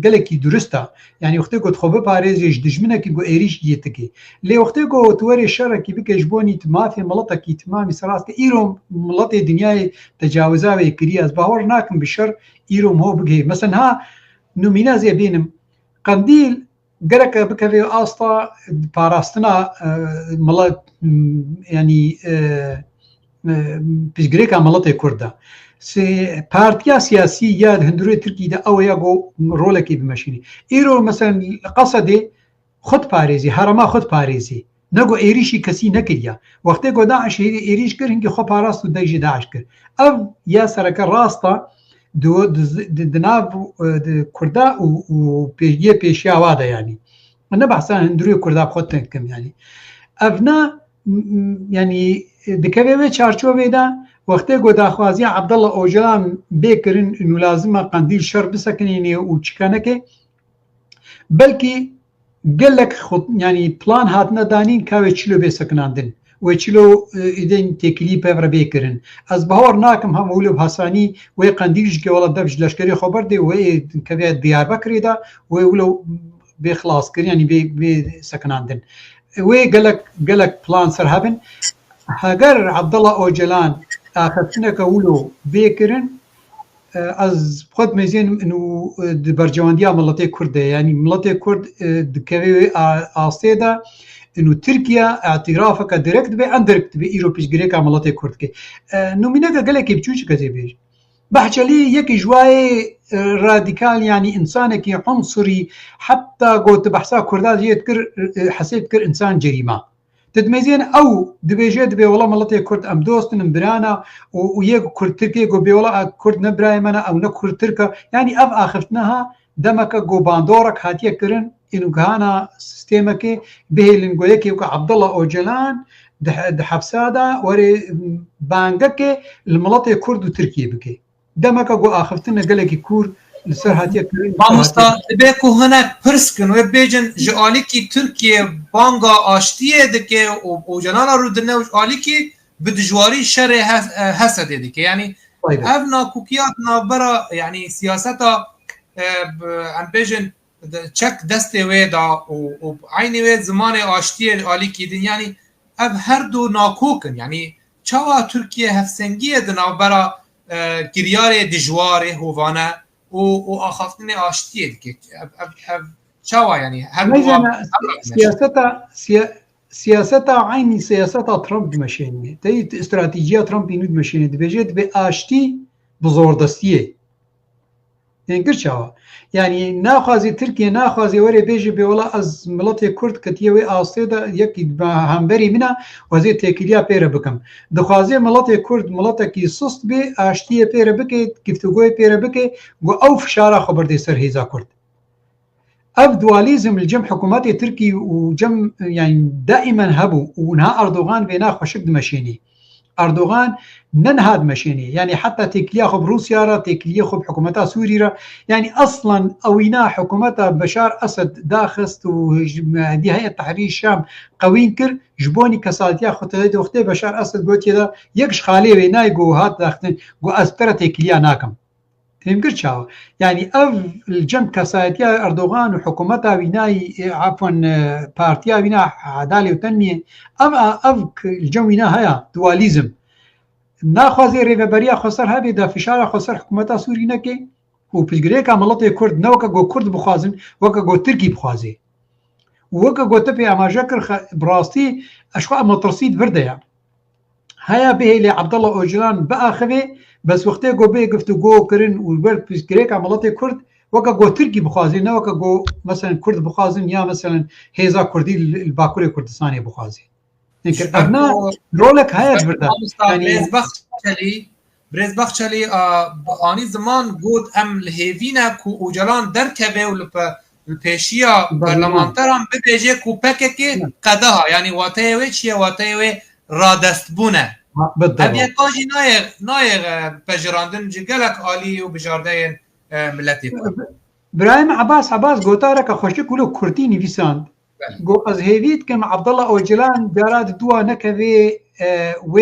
قلكي درستا يعني وقتكم تخو بباريزي جدجمنكي جو ايريش يتكي لي وقتكم توري شركي بك جبوني تماثي ملطكي تمامي سراسك ايرو ملطي دنياي تجاوزاوي كري از بهور ناكم بشر ايرو مو بكي مثلا ها نومينا زي بينم قنديل قالك بكفي آستا باراستنا ملات يعني بيشغريكا ملاتي كردا سي بارتيا سياسية هندروي تركي دا او ياغو رولكي بمشيني ايرو مثلا قصدي خود باريزي هرما خود باريزي نگو ايريشي كسي نكريا وقتي گو داعش ايريش كر هنگي خو باراستو دايجي داعش كر او يا سرك راستا دو دناف كردا وبيجي بيشيا وادا يعني انا بحسن هندروي كردا بخوتن كم يعني افنا يعني دكبه چارچو بيدا وقتی گو داخوازی عبدالله اوجلان بکرن انه لازمه قندیل شر بسکنینه و چکنه که بلکه قلک خود يعني بلان هاتنا دانين كاوي چلو بسكناندن وچلو اذن تكلي بيفر بيكرن از بهور ناكم هم ولو بحساني وي قنديلش كي ولا دبج لشكري خبر دي وي كبي ديار بكر دا ولو بخلاص كر يعني بسكناندن وي قلك بلان سر هابن هاجر عبد الله اوجلان اخذنا كولو بيكرن از خود مزين انه برجوانديا ملتي كرد يعني ملتي كرد دكوي استيدا انه تركيا اعترافك دايركت بي اندركت بي ايروبيش غريكا ملتي كرد كي نومينك قالك بچوش كزيبيج بحجلي يك جواي راديكال يعني انسانك عنصري حتى قلت بحسا كردات يذكر حسيت كر انسان جريمه تدميزين او دبيجي دبي والله ملتي كرد ام دوستن مبرانا ويك كرد تركي جو بي والله كرد نبرايمنا او نكرد تركا يعني اف اخفتناها دمك جو باندورك هاتيه كرن انو كهانا سيستمك به لنقولك يوك عبد الله اوجلان دحبسادا وري بانغك الملتي كرد وتركي بكي دمك جو اخفتنا قالك كور لسر هاتيه كرن ما مستا بيكو هنا برسكن وبيجن جاليكي تركيا بانغا اشتيه دكي اوجلانا رو دنا جاليكي بدجواري شر حسد دكي يعني افنا كوكيات نابرا يعني سياستا ام بيجن تشك دستي ويدا وعيني ويد زمان اشتيه جاليكي دن يعني اف هر دو ناكوكن يعني چاوا تركيا هفسنگيه دنا برا كريار دجواري هوانا و آخافتن آشتیه دیگه چاوا يعني هل مثلا سياسة عيني سياسة ترامب مشيني تي استراتيجية ترامب ينود مشيني بيجيت بآشتي بزور دستيه يعني شاوا يعني ناخذ تركيا ناخذ وري بيجي بولا از ملت كرد كتيوي آستيدا يكي همبري منا وزي تكليا بير بكم دخوازي ملت كرد ملتكي سست بي آشتي بير بكي كفتوغوي بير بكي و او فشارة خبر دي سر هيزا كرد اف دواليزم الجم حكومات تركي وجم يعني دائما هبوا ونها اردوغان بينا خوشك مشيني اردوغان ننهاد مشيني يعني حتى تكليه خب روسيا را تكليه خب حكومتها سوريا را يعني اصلا اوينا حكومتها بشار اسد داخست ودي هيئه تحرير الشام قوين كر جبوني كساتيا خطيت وقت بشار اسد قلت كذا يكش خالي ويناي جو هات داختن جو اسبرا تكليه ناكم تمكر شاو يعني اف الجنب كساتيا اردوغان وحكومتها ويناي عفوا بارتيا وينا عداله وتنميه اف الجو وينا هيا دواليزم ناخذ ريفبريا خسر هذه دا فشار خسر حكومتها سوري نكي وبجريكا ملطي كرد نوكا جو كرد بخازن وكا جو تركي بخازي وكا جو تبي اما جكر براستي اشخاص مترصيد برديا هيا به لعبد الله اوجلان باخذه بس وقتها جو بي قفتو جو كرن والبرد بجريكا ملطي كرد وكا جو تركي بخازي نوكا جو مثلا كرد بخازن يا مثلا هيزا كردي الباكوري كردستاني بخازي ابنا رولك هيا بردا يعني بريز بخشلي آنی زمان گود ام لهیوینا کو اوجلان در کبه و الپیشیا پارلمانتران ببیجه کو پکه که قدها یعنی واتیوه چیه واتیوه رادست بونه ابیه کاجی نایه پجراندن جگلک آلی و بجارده ملتی برایم عباس گوتارک خوشی کلو کردی نویساند گو از هیوید کم عبدالله اوجلان جارات دوا نکوه و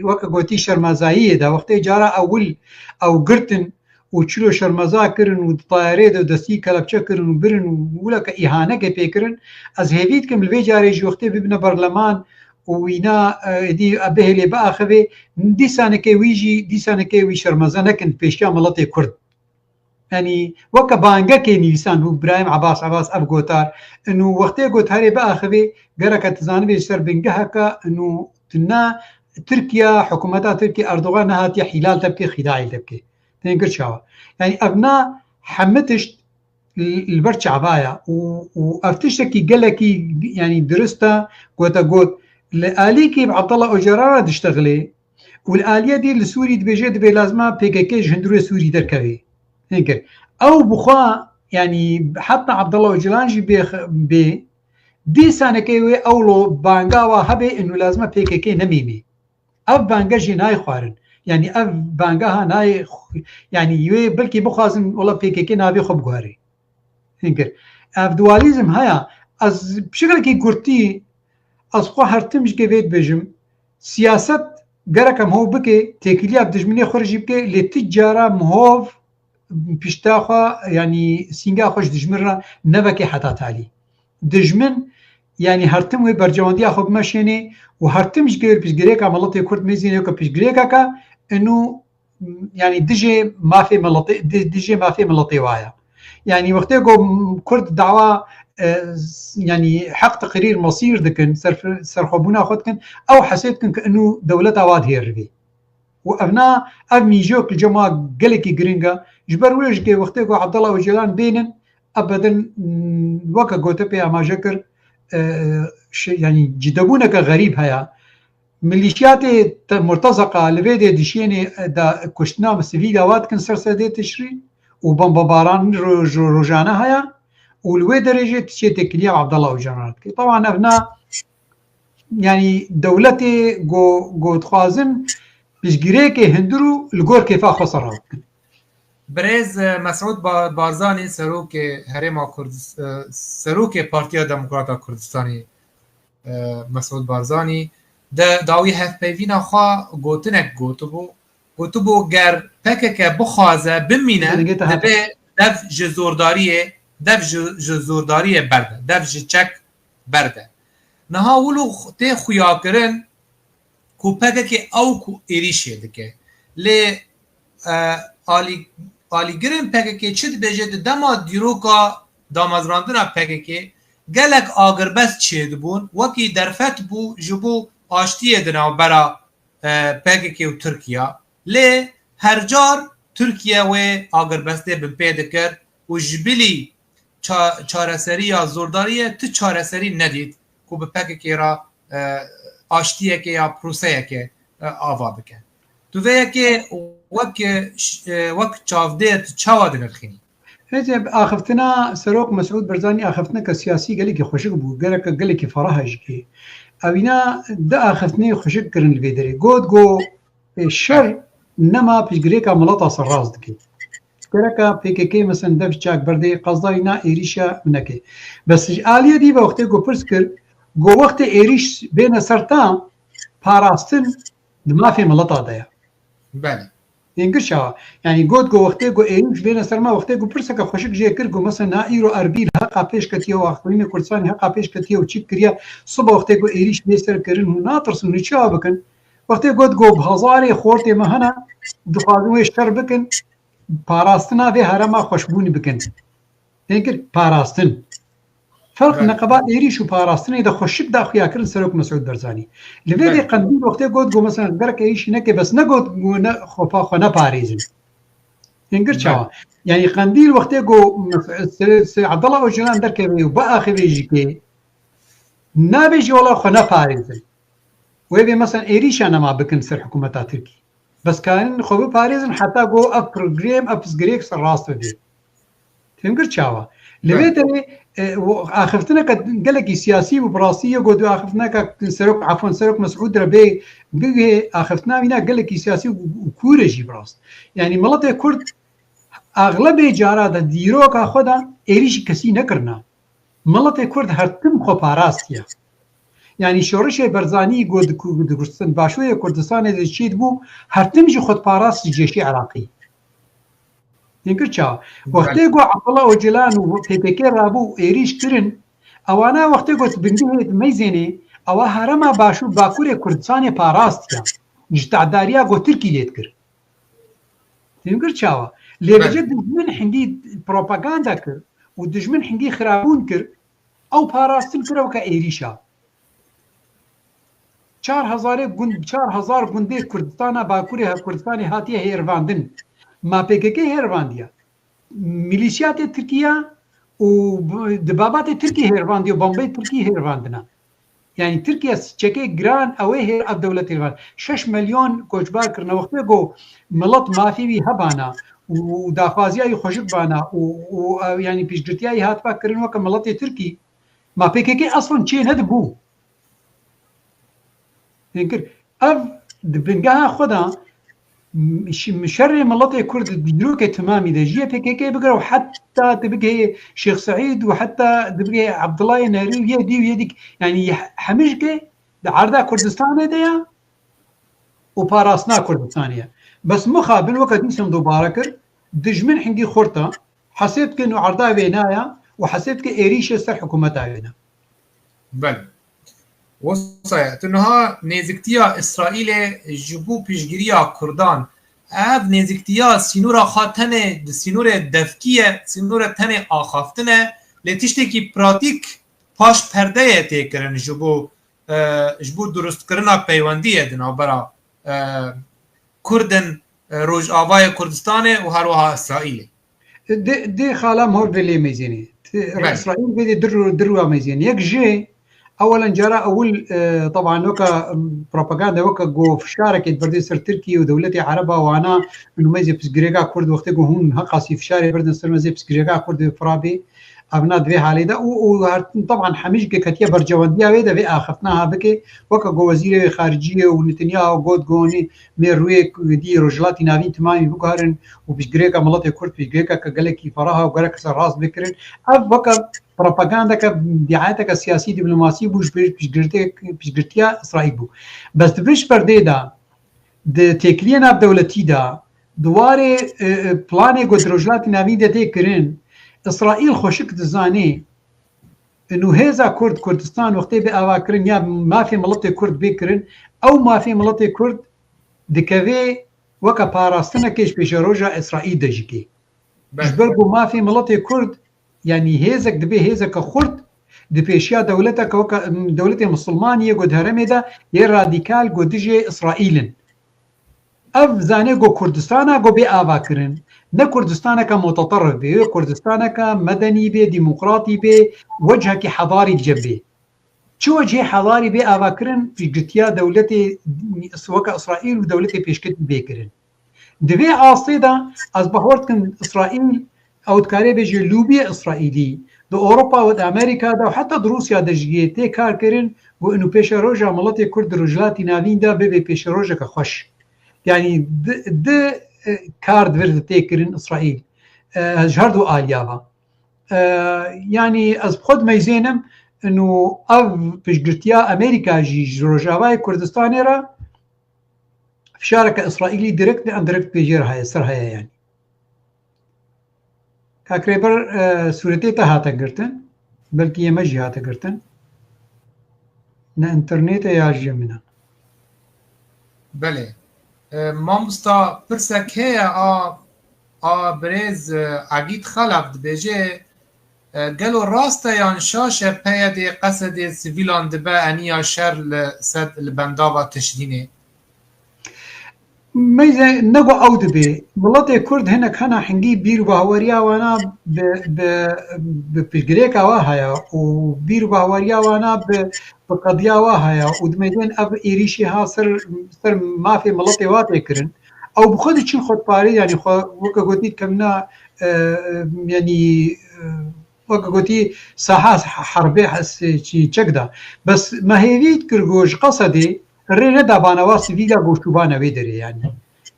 وكا قوتي شرمازاية دا وقتي جارا أول أو قرتن وشلو شرمازا كرن وطائرة ودستي كلبشا كرن وبرن ولك إهانة كبيكرن از هيفيد كم الفي جاري جو وقتي ببنا برلمان وينا دي أبه اللي بأخذه دي سانكي ويجي دي سانكي وي شرمازا نكن بيشيا ملطي كرد يعني وكا بانجا كي نيسان هو برايم عباس أبقوتار إنه وقتي قوت هاري بأخذه قرأ كتزاني بيشتر بنجهكا إنه تنا تركيا حكومتها تركيا أردوغان هاتي حلال تبكي خداعي تبكي تنكر شاوا يعني أبناء حمتش البرش عبايا وأفتشتكي قلكي يعني درستا قوت الآليكي بعبد الله أوجرارا تشتغلي والآلية دي لسوري دبيجي دبي لازمها بيكيكي جندروي سوري دركبي تنكر أو بخوا يعني حتى عبد الله أوجلانجي بي دي سانكي أولو بانغاوا هبي إنه لازمها بيكيكي نميمي اف بانگا جی نای خوارن يعني اف بانگا ها نای يعني يوي بلكي بخازن والله بيكيكي نابي خب غاري هنگر اف دواليزم هيا از بشكل كي قرتي از خو هرتمش جويد بجم سياست غركم هو بكي تكليا بدجمني خرجي بكي للتجاره مهوف بيشتاخا يعني سينغا خوش دجمرنا نبكي حتى تالي دجمن يعني هرتم وي برجواندي اخو ماشيني وهرتمش غير بيجريكا ملطي كرد ميزينيو كبيجريكا انه يعني دجي ما في ملطي دجي ما في ملطي وايا يعني وقتها كرد دعوه يعني حق تقرير مصير دكن سرخبونا خدكن او حسيتكن كانه دولتها واد هي الربي وابناء اميجوك الجماعه قلكي جرينجا جبر ويش وقتها عبد الله وجيلان بينن ابدا وكا قوتبي ما جكر يعني جدبونك غريب هيا ميليشيات مرتزقه لبيدي دشيني دا كشتنا سيفيلا واد كن سرسدي تشري وبمباران روجانا هيا والوي درجه تشي تكليا عبد الله وجنرات طبعا ابناء يعني دولتي جو تخازن بيشغريكي هندرو الغور كيفا خسرات برز مسعود بارزانی سروک هرما کردستان سروک پارتیا دموکراتا کردستانی مسعود بارزانی داوی هف پیوینا خوا گوتنک گوتبو گر پکک بخوازه بمینه دبه دف جزورداریه برده دف جچک برده نها ولو تی خویا کرن کو پکک او کو ایریشه دکه لی آلی آلیگرین پککی چی دبیجه دما دیروکا دامازراندنا پککی گلک آگربست چید بون وکی درفت بو جبو آشتیه دنا برا پککی و ترکیه لی هر جار ترکیه و آگربسته بن پیدا کر و جبلی چارەسەری یا زۆرداریە تو چارەسەری ندید کو بە پەکێکی را ئاشتیەکە یا پرۆسەیەکێ ئاوا بکەن دوێیەکێ وەک چاودێت چاوا دنرخینی هێزێ ئاخفتنا سەرۆک مەسعود بەرزانی ئاخفتنە کە سیاسی گەلێکی خوشک بوو گەرەکە گەلێکی فەڕەهەژکێ ئەوینا دە ئاخفتنەی خوشک کردن لێ دەرێ گۆت گۆ شەر نەما پشگرێکە مڵەتە سەرڕاست دکەیت گەرەکە پێکەکەی مەسەن دەف چاک بەردەی قەزای نا ئێریشە منەکەی بەس ئالیە دی بە وەختێ گۆ پرس کرد گۆ وەختێ ئێریش بێنە سەرتا پاراستن دمافێ مڵەتا دەیە ئینگرشەوە ینی گۆت گۆ وەختێ گۆ ئێریش بێنە سەرما وەختێ گو پرسەکە خوشک ژێ کرد گۆ مەسەن نا ئیرۆ ئەربیل هەقا پێشکەتیەوە ئاخوینە کوردستانی هەقا پێشکەتیە و چیت کردە سبە وەختێ گۆ ئێریش بێسەرکردن و ناترسن و چاوا بکەن وەختێ گۆت گۆ هەزارێ خۆرتێمە هەنا دخوازن وێ شەر بکەن پاراستنا بێ هەرەما خۆشببوونی بکەن پێکرد پاراستن فەرق نەقەبات ئێریش و پاراستنی دە خۆشک داخویاکردن سەرۆک مەسعود بەرزانی لەوێ دێ قەندیل وەختێ گۆت گۆ مەسەن گەرەکە ئێریشی نەکەی بەس نەگۆت خۆپا خۆ نەپارێزن ئینگر چاوە یعنی قەندیل وەختێ گۆ عەبدەڵا ئۆژەلان دەرکەوێ و بە ئاخێوێژیکێ نابێژی وەڵا خۆ نەپارێزن وێ بێ مەسەن ئێریشە نەما بکەن سەر حکوومەتا تورکی بەس کارن خۆ بپارێزن حتا گۆ ئەف پرۆگرێم ئەپسگرێک سەرڕاست بێت تێمگر چاوە لەوێ دەوێ ئاخفتنەکە گەلێکی سیاسی و بڕاستیە گۆ دو ئاخفتنەکە سەرۆک عەفوەن سەرۆک مەسعود دەبێ بگێ ئاخفتناوینا گەلێکی سیاسی و کوورەژی بڕاست یعنی مڵەتێ کورد ئاغلبێ جارا دە دیرۆکە خۆدا ئێریشی کەسی نەکردنا مڵەتێ کورد هەرتم خۆ پاراستیە یعنی شۆڕشێ بەرزانی گۆ کوردستان باشوویە کوردستانێ دەچیت بوو هەرتمژی خۆت پاراستی جێشی عراقی اینکر چاوە وەختێ گۆ عەبدەڵا ئۆجەلان و پێپێکێ ڕابوو ئێریش کردن ئەوانە وەختێ گۆت بنگی هێت مەیزێنێ ئەوە هەرەما باشوور باکوورێ کوردستانێ پاراستیە جتعداریە گۆ تورکی لێت کرد اینکر چاوە لێبەجێ دژمن هەنگی پرۆپاگاندا کرد و دژمن هەنگی خرابوون کرد ئەو پاراستن کردەوە کە ئێریشە 4,000 گوندێ کوردستانە باکووری کوردستانی هاتیە هێرواندن ماپێکەکەی هێرواندیە میلیشیاتێ تورکیا و دباباتێ تورکی هێرواندی و بۆمبەی تورکی هێرواندنە یعنی تورکیا چەکەی گران ئەوەی هێر ئەف دەوڵەت هێرواند 6 ملیۆن کۆچبار کردنە وەختێ گۆ مڵەت مافیوی هەبانە و داخوازیایی خۆشک بانە و ینی پیشگرتیایی هاتپاکردن وەکە مڵەتی تورکی ماپێکەکەی ئەسڵن چێ نەدەبوو ئەف بنگەها خۆدا شەڕێ مڵەتێ کورد دیرۆکێ تمامی دەژیە پێکەکەی بگرە و حتا دەبگێ شێخ سەعید و حتا دەبگێ عەبدڵای نەری و یە دی و یەدیک ینی هەمیشکێ عەردا کوردستانێ دەیە و پاراستنا کوردستانیە بەس مخابن وەکە دیسم دووبارە کرد دژمن هەنگی خۆرتە حەسێب بکەن و عەردا وێنایە و حەسێب بکە ئێریشە سەر حکوومەتا وێنە وصايا تنها نزكتيا إسرائيل جبو بيشجريا كردان أب نزكتيا سينورا خاتنة سينورة دفكية سينورة تنة آخافتنة لتشتكي براتيك باش پردهية تكرن جبو درست کرنا پیوندیه دنا برا کردن روج آوای کردستانه و هروها إسرائيل دي خالا مهور بلي ميزيني إسرائيل بدي دروا ميزيني يك جي اولا جرى اول طبعا وكا بروباغندا وكا جو فشارك بردي سر تركيا ودولتي عربه وانا انه ميزي بسجريغا كرد وقت هون هقاسي فشاري بردن سر ميزي بسجريغا كرد فرابي ابناء ذي حاليدا وطبعا حميش كتيا برجوانديا ويدا في اخفتناها بك وكا جو وزير خارجيه ونتنياهو جود جوني ميروي دي رجلاتي نافين تمامي بكهرن وبسجريغا ملطي كرد بسجريغا كجلكي فراها وجرك راس بكرن اب وكا بروباغندا دعايتك سياسي دبلوماسي بوش بيشجرتيا اسرائيل بو بس تبش برديدا د تكلينا بدولتي دا دواري بلاني قدرجلات نافين دا تكرن اسرائيل خوشك دزاني انه هذا كرد كردستان وقتي باواكرن يا ما في ملطي كرد بكرن او ما في ملطي كرد دكافي وكا باراستنا كيش بيش روجا اسرائيل دجيكي جبرگو ما في ملتي كرد يعني هيزك دبي هيزك خرد دبيشيا دولتك دولتي مسلمانية قد هرمي دا راديكال قد جي إسرائيل اف زانه گو کردستان گو بی آوا کرن نه کردستان کا متطرف بی کردستان کا مدنی بی ديمقراطي بی وجهه کی حضاري جنبي شو وجه حضاري بی آوا کرن في جتيا دولتي سواك اسرائيل ودولتي پیشکت بی کرن دبي عاصيدا از بهورتن اسرائيل او تكاري بيجي لوبيا اسرائيلي دو اوروبا و امريكا دا وحتى روسيا دجيتي كار كرن وانه پیش روجا ملتي كرد رجلاتي ناوين دا بي پیش روجا كخوش يعني د كارد ورد تيكرين اسرائيل جهردو اليابا يعني از خود ميزينم انه اف بجرتيا امريكا جي روجاواي كردستان را في شارك اسرائيلي ديركت اند ديركت بيجير هاي سر هاي يعني كاكريبر سورتي تهاتا قرتن بلكي يمجي هاتا قرتن نا انترنت يا جمنا بله مامستا پرسک هیا برز عقید خلف بجه گلو راسته یان شاشه پید قصد سیویلان دبه انیا شر لسد البندا و تشدینه ميزه نقو عود به ملتي كرد هناك هنا حنجي بيرو بهوريا وانا بجريكا واهيا وبيرو بهوريا وانا بقضيا واهيا ودميدين اب ايريشي ها سر ما في ملتي واتي كرن او بخد تشين خد باري يعني وكا قلتي كمنا يعني وكا قلتي ساحات حربيه حس شي تشكدا بس ما هي كرغوش قصدي الرينا دابانا واسيفيلا غوشوبانا ويدري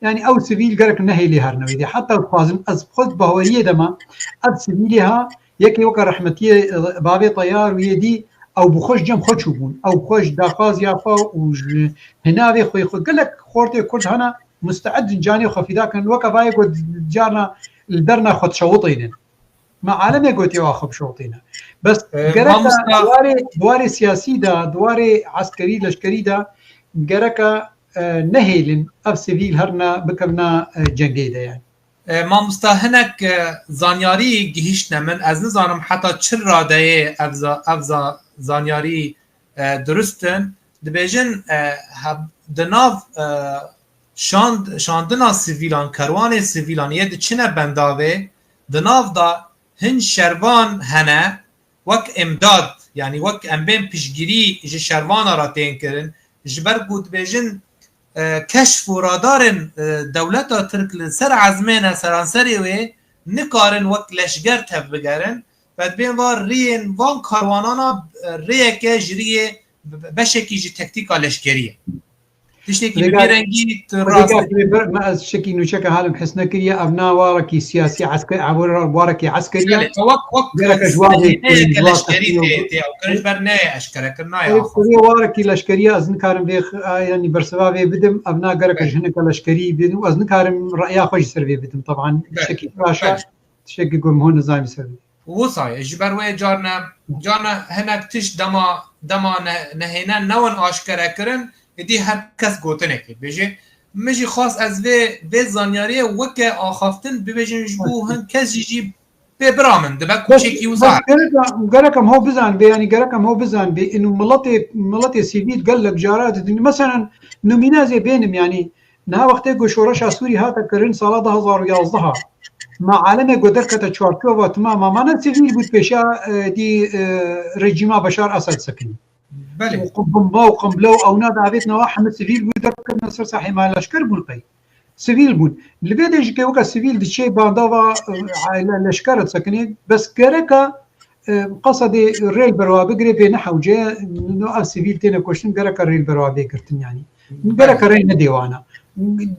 يعني او سيفيل قالك نهي لي هرنويدي حتى الخازن از خد بهوريه دما اب سيفيلها يكي وكا رحمتيه بابي طيار ويدي او بخوش جم خدشوبون او بخوش داخاز يافا وهناوي خوي خد قالك خورتي كل هنا مستعد جاني وخفي ذاك الوقت باي قد جارنا الدرنا خد شوطين ما عالمي قلت واخب شوطينا بس قالك دواري سياسي دا دواري عسكري لشكري دا قالك نهيلن اف سيفيل هرنا بكرنا جنگي ده يعني ما مستهنك زانياري جهشنا من از نظام حتى چر راده افزا زانياري درستن دبيجن دناف شاندنا سيفيلان كروان سيفيلان يد چنه بنداوه دناف دا هن شروان هنه وك امداد يعني وك امبين پشگیری جه شروان را تین کرن جبر بود بیجن کشف و رادار دولتا ترک لسر عزمین سرانسری و نکارن وقت لشگر تف بگرن بعد بین وار رین وان کاروانانا ریه که جریه بشکی جی تکتیکا لشگریه تشتكي بيرنجي راس ما از شكي انه شكا حالم حسنا كريا ابناء واركي سياسي عسكري عبر واركي عسكريه وك جوابي لشكريه او كرج برناي اشكرك كرناي واركي لشكريه ازن كارم بيخ يعني برسبابي بدم ابناء قرك جهنك لشكري بدم ازن كارم رايا خوش سربي بدم طبعا شكي فراشا شكي قوم هون نظام سربي وصاي جبروي جارنا هناك تش دما نهينا نون اشكركرن دي هر کس گوتنه که بجه مجی خاص از و زانیاری وکه آخافتن ببجن جبو هم کس جی ببرامن دبا کوچکی وزار قالكم هو بزان بي يعني قالكم هو بزان بي انه ملتي سيفيد قال لك جارات مثلا نومينازي بينهم يعني نها وقت شورش سوري هاتا كرن سال 2011 مع عالمه قدركه تشاركوا تماما ما سيفيل بود بيشا دي رجيم بشار اسد سكن بله وقنبلو او نادى عبيتنا واحد سيفيل بود كنا صار صحي ما لشكر بنقي سيفيل بود اللي بيدج كيوكا سيفيل دي شيء باندوا لشكر سكني بس كركا قصدي الريل بروا بقري بين حوجه انه سيفيل تينا كوشن كركا الريل بروا بكرتن يعني كركا رينا ديوانا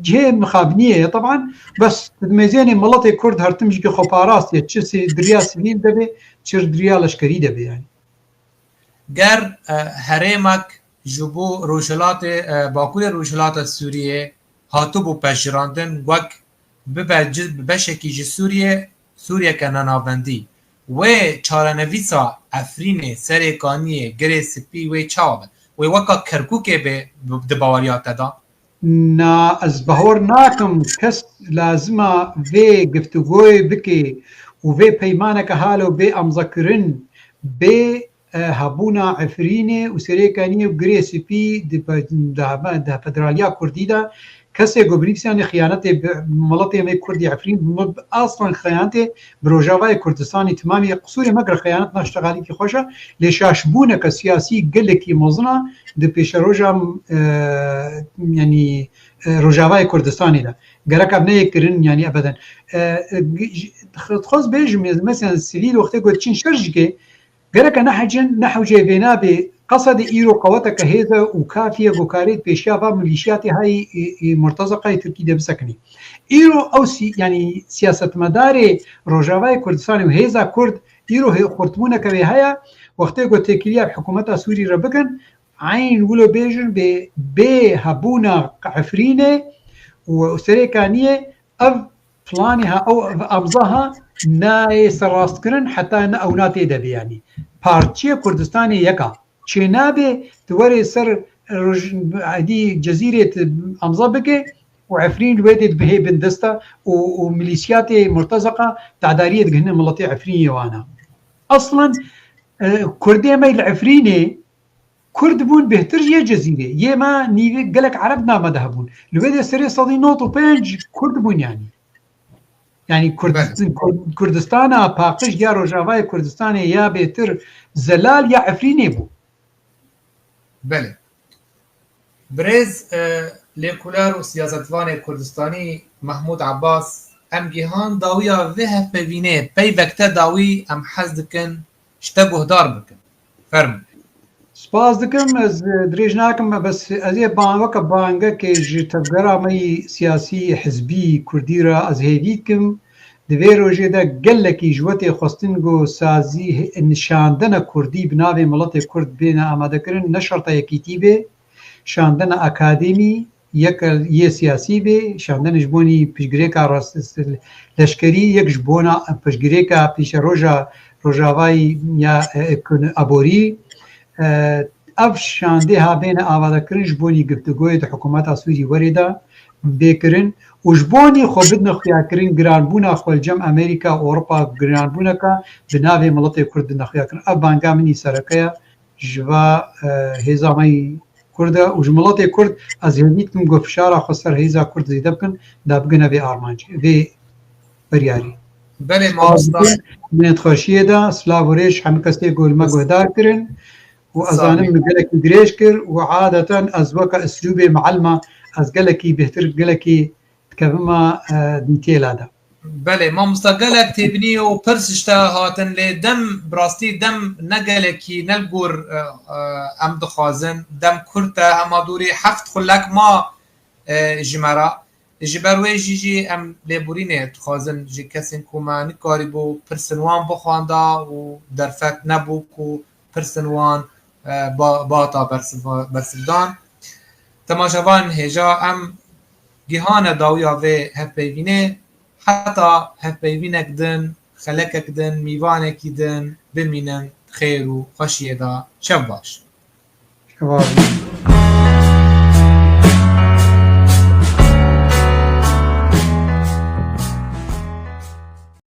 جهه مخابنيه طبعا بس ميزاني ملطي كرد هرتمج خباراس يتشسي دريا سيفيل دبي تشر دريا لشكري دبي يعني گر هرمک جبو روشلات باکول روشلات سوریه هاتو بو پشراندن وک بشکی جی سوریه که نناوندی و چارنویسا افرین سرکانی گره سپی و چاوه و وکا کرکوکه به دباوریات دا نا از بهور ناکم کس لازمه وی گفتگوی بکی و وی پیمانه که حالو بی امزکرن بی هبونا عفرینه و سریکانی و گریسی پی ده فدرالیا کردی دا کسی گوبریکسیان خیانت ملتی می کردی عفرین اصلا خیانت بروجاوای کردستانی تمامی قصور مگر خیانت نشتغالی کی خوشه لشاشبونه که سیاسی گلکی مزنا ده پیش روجام یعنی روجاوای کردستانی دا گرک اب نیکرین یعنی ابدا خود بیجم مثلا سیویل وقتی گفت چین شرج که گرک نحو جیبینا به قصد ایرو قوتك هذا وكافية وكاريت بيشافا ميليشياتي هاي مرتزقة تركي ده بسكني ایرو او يعني سياسة مداري روجاواي كردستاني وهيزا كرد ایرو هي خرطمونة كوي هيا وقتی گو تكليا بحكومتا سوري ربكن عين ولو بيجن بي هبونا عفرينة وسريكانية اف فلانها او امزاها ناي سراستكرن حتى او ناتي دبي يعني پارچه کردستانی یکا چه نابه توری سر عدی جزیره امضا بکه و عفرین الوادد بهي بندستا وميليشيات مرتزقه تعداريه تقهن ملطي عفرين وانا اصلا كردي ما العفريني كرد بون بهتر يا جزيره يا ما نيفي قالك عربنا ما ذهبون الوادد سري صدي نوت وبينج كرد بون يعني كردستان باقش يا روجاواي كردستان يا بهتر زلال يا عفريني بو بله برز لیکولار و سیاستوان کردستانی محمود عباس ام گیهان داویا وه ببینه پی وقت داوی ام حز دکن شته گهدار بکن فرم سپاس دکم از دریج ناکم بس از یه وقت بانگه که جتبگرا می سیاسی حزبی کردی را از هیدید کم دوی روژه دا گلکی جوت خواستنگو سازی نشاندن کردی بناوی ملت کرد بین آماده کرن نشرطه یکیتی به شاندن اکادمی یه سیاسی به شاندن جبونی پیشگریکا راست لشکری یک جبونا پیشگریکا پیش روژاوای یا ابوری اف شانده ها بین آماده کرن جبونی گفتگوی دا حکومت سوری وریده بکرن و جبونی خو بدنا خیا کرین گرانبونا خو الجم امریکا اوروبا گرانبونا کا بناوی ملت کرد نخیا کرن اب بانگا منی سرکیا جوا هزامای کرد و ملت کرد از همیتم گو فشار خو سر هزا کرد زیده بکن دا بگنا به ارمانج به بریاری بله ماستان من خوشیه دا سلاوریش هم کسته گول ما گهدار کرن و ازانم گلک دریش کر و عادتا از وقت اسلوب معلمه از گلکی بهتر گلکی كما ديتيل هذا بله ما مستقلك تبني وبرسشتا هاتن لدم براستي دم نقلكي نلقور ام دخازن دم كرتا اما دوري حفت خلك ما جمرا جبروي جيجي ام لبورينه تخازن جي كسن كوما نكاري بو پرسنوان بخواندا و درفت نبوك و پرسنوان باتا برسفدان تماشاوان هجا ام گیهان داویا و هفپیوینه حتی هفپیوینک دن خلکک دن میوانکی دن بمینن خیر و خوشیه دا شب باش